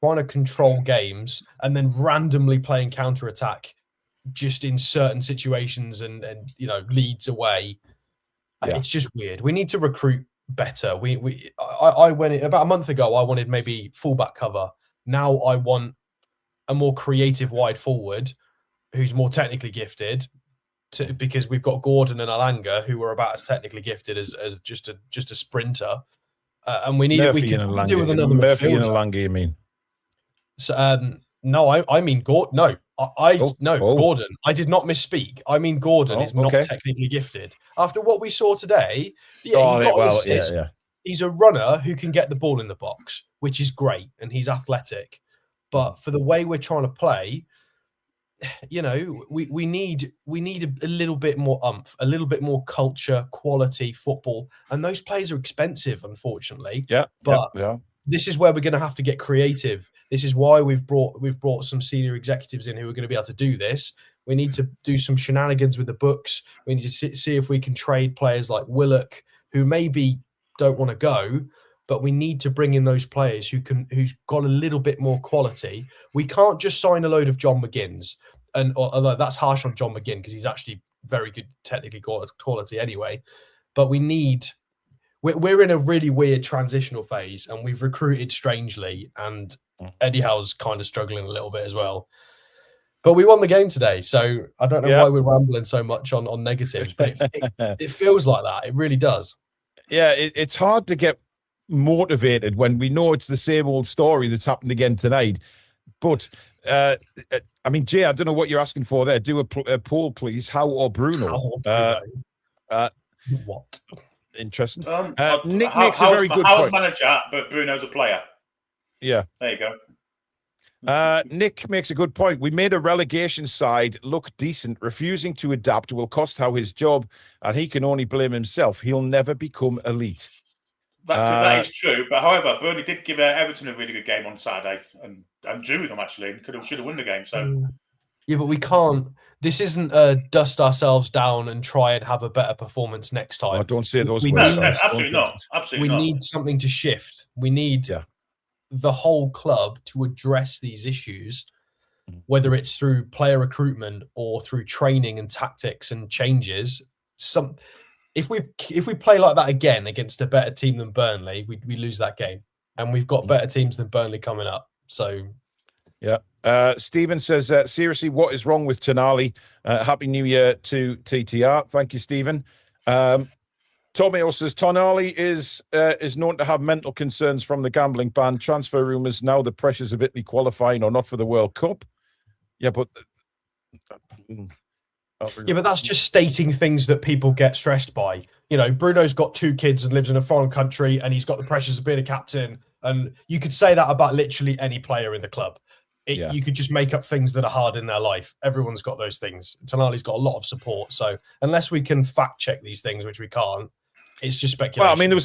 trying to control games and then randomly playing counter-attack just in certain situations and leads away. Yeah. It's just weird. We need to recruit better. I went about a month ago, I wanted maybe fullback cover. Now I want a more creative wide forward who's more technically gifted because we've got Gordon and Alanga who are about as technically gifted as just a sprinter. And we can do with another Murphy and Alanga, you mean? So, no, I mean Gordon. No, Gordon. I did not misspeak. I mean Gordon is not technically gifted. After what we saw today, he got an assist. Yeah. He's a runner who can get the ball in the box, which is great, and he's athletic. But for the way we're trying to play, we need a little bit more oomph, a little bit more culture, quality football, and those players are expensive, unfortunately. Yeah, but. Yeah. This is where we're going to have to get creative. This is why we've brought some senior executives in who are going to be able to do this. We need to do some shenanigans with the books. We need to see if we can trade players like Willock, who maybe don't want to go, but we need to bring in those players who's got a little bit more quality. We can't just sign a load of John McGinns, although that's harsh on John McGinn because he's actually very good technically quality anyway. But we're in a really weird transitional phase, and we've recruited strangely, and Eddie Howe's kind of struggling a little bit as well. But we won the game today, so I don't know why we're rambling so much on negatives, but it feels like that. It really does. Yeah, it's hard to get motivated when we know it's the same old story that's happened again tonight. But, I mean, Jay, I don't know what you're asking for there. Do a poll, please. Howe or Bruno? What? Interesting. Nick makes a very good Howe's point. Manager, but Bruno's a player. Yeah. There you go. Nick makes a good point. We made a relegation side look decent. Refusing to adapt will cost Howe his job, and he can only blame himself. He'll never become elite. That is true. But however, Burnley did give Everton a really good game on Saturday and drew with them actually, and should have won the game. So yeah, but we can't. This isn't dust ourselves down and try and have a better performance next time. Oh, don't say those words. No, absolutely not. Absolutely not. We need something to shift. We need the whole club to address these issues, whether it's through player recruitment or through training and tactics and changes. If we play like that again against a better team than Burnley, we lose that game, and we've got better teams than Burnley coming up. So, yeah. Stephen says, seriously, what is wrong with Tonali? Happy New Year to TTR. Thank you, Stephen. Tomeo says Tonali is known to have mental concerns from the gambling ban. Transfer rumours now the pressures of Italy qualifying or not for the World Cup. Yeah, but that's just stating things that people get stressed by. You know, Bruno's got 2 kids and lives in a foreign country, and he's got the pressures of being a captain. And you could say that about literally any player in the club. You could just make up things that are hard in their life. Everyone's got those things. Tonali's got a lot of support. So unless we can fact check these things, which we can't, it's just speculation. Well, I mean, there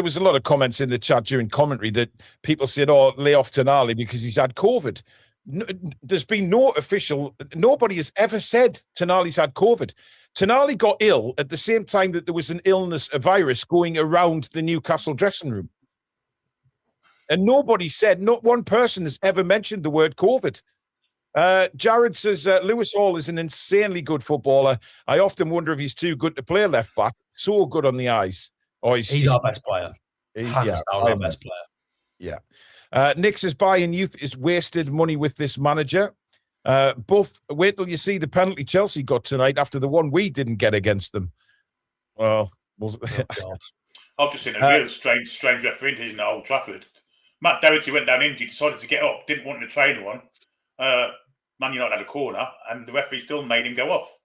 was a lot of comments in the chat during commentary that people said, "Oh, lay off Tonali because he's had COVID." No, there's been nobody has ever said Tonali's had COVID. Tonali got ill at the same time that there was an illness, a virus going around the Newcastle dressing room. And nobody said, not one person has ever mentioned the word COVID. Jared says, Lewis Hall is an insanely good footballer. I often wonder if he's too good to play left back. So good on the eyes. Oh, he's our best player. Hands down, our best player. Yeah. Nick says, buying youth is wasted money with this manager. Buff, wait till you see the penalty Chelsea got tonight after the one we didn't get against them. Well, I've just seen a real strange referee in Old Trafford. Matt Doherty went down injured, decided to get up, didn't want the trainer on. Man United had a corner, and the referee still made him go off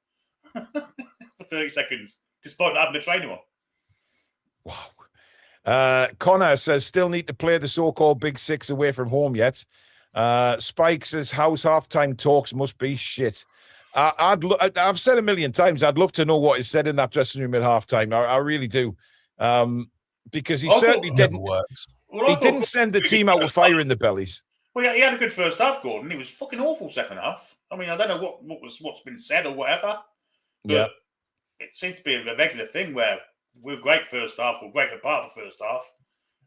for 30 seconds, despite not having the trainer on. Wow. Connor says, still need to play the so-called Big Six away from home yet. Spike says, Howe's halftime talks must be shit. I've said a million times, I'd love to know what is said in that dressing room at halftime. I really do. Because he certainly didn't. He didn't send the team out with fire in the bellies. Well, yeah, he had a good first half, Gordon. He was fucking awful second half. I mean, I don't know what's been said or whatever. But it seems to be a regular thing where we're great first half, or great for part of the first half,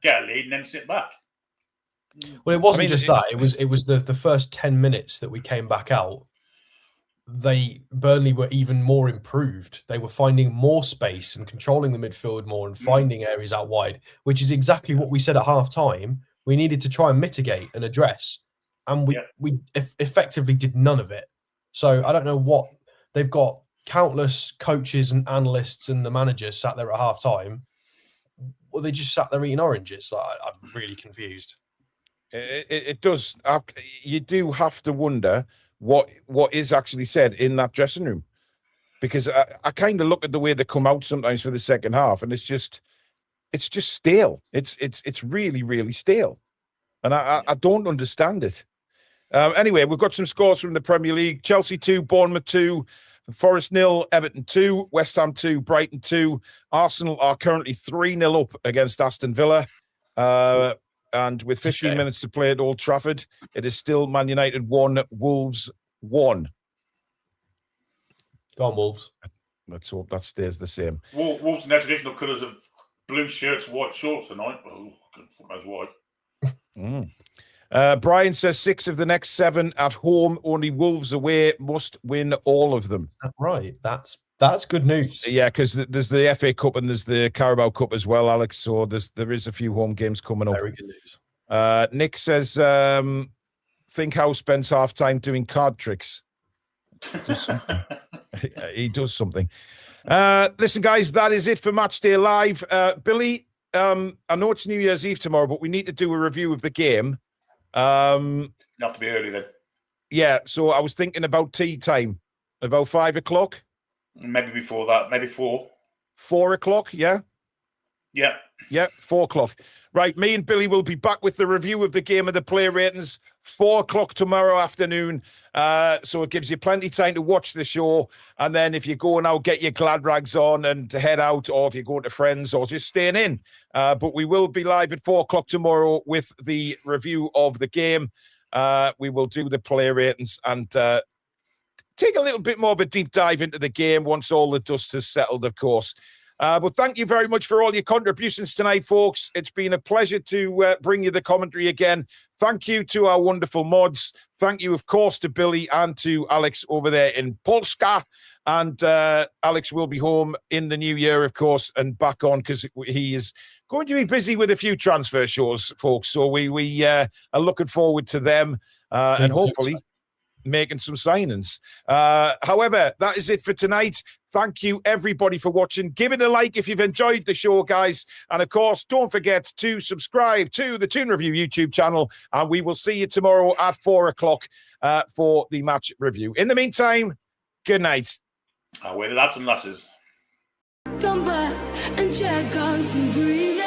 get a lead and then sit back. Well, it wasn't just that. It was the first 10 minutes that we came back out. Burnley were even more improved. They were finding more space and controlling the midfield more and finding areas out wide, which is exactly what we said at half time. We needed to try and mitigate and address, and we effectively did none of it. So I don't know what they've got. Countless coaches and analysts and the managers sat there at half time. Well, they just sat there eating oranges. I'm really confused. It does. You do have to wonder what is actually said in that dressing room, because I kind of look at the way they come out sometimes for the second half, and it's just stale. It's really, really stale, and I don't understand it. Anyway, we've got some scores from the Premier League: Chelsea 2, Bournemouth 2, Forest 0, Everton 2, West Ham 2, Brighton 2. Arsenal are currently 3-0 up against Aston Villa. And with 15 minutes to play at Old Trafford, it is still Man United 1, Wolves 1. Go on, Wolves. Let's hope that stays the same. Wolves in their traditional colours of blue shirts, white shorts tonight. Oh, knows why. Brian says 6 of the next 7 at home, only Wolves away, must win all of them. Right, that's good news. Yeah, because there's the FA Cup and there's the Carabao Cup as well, Alex. So there is a few home games coming up. Very good news. Nick says, think Howe spends half time doing card tricks. Does something. He does something. Listen, guys, that is it for Matchday Live. Billy, I know it's New Year's Eve tomorrow, but we need to do a review of the game. You have to be early then. Yeah, so I was thinking about tea time, about 5 o'clock. Maybe before that, maybe 4. 4 o'clock, yeah? Yeah. Yeah, 4 o'clock. Right, me and Billy will be back with the review of the game and the player ratings, 4 o'clock tomorrow afternoon. So it gives you plenty of time to watch the show. And then if you're going out, get your glad rags on and head out, or if you're going to friends or just staying in. But we will be live at 4 o'clock tomorrow with the review of the game. We will do the player ratings and take a little bit more of a deep dive into the game once all the dust has settled, of course. But thank you very much for all your contributions tonight, folks. It's been a pleasure to bring you the commentary again. Thank you to our wonderful mods. Thank you, of course, to Billy and to Alex over there in Polska. And Alex will be home in the new year, of course, and back on because he is going to be busy with a few transfer shows, folks. So we are looking forward to them and hopefully making some signings. However, that is it for tonight. Thank you, everybody, for watching. Give it a like if you've enjoyed the show, guys. And, of course, don't forget to subscribe to the Toon Review YouTube channel. And we will see you tomorrow at 4 o'clock for the match review. In the meantime, good night. We're the lads and lasses. Come back and check on Sea Breeze.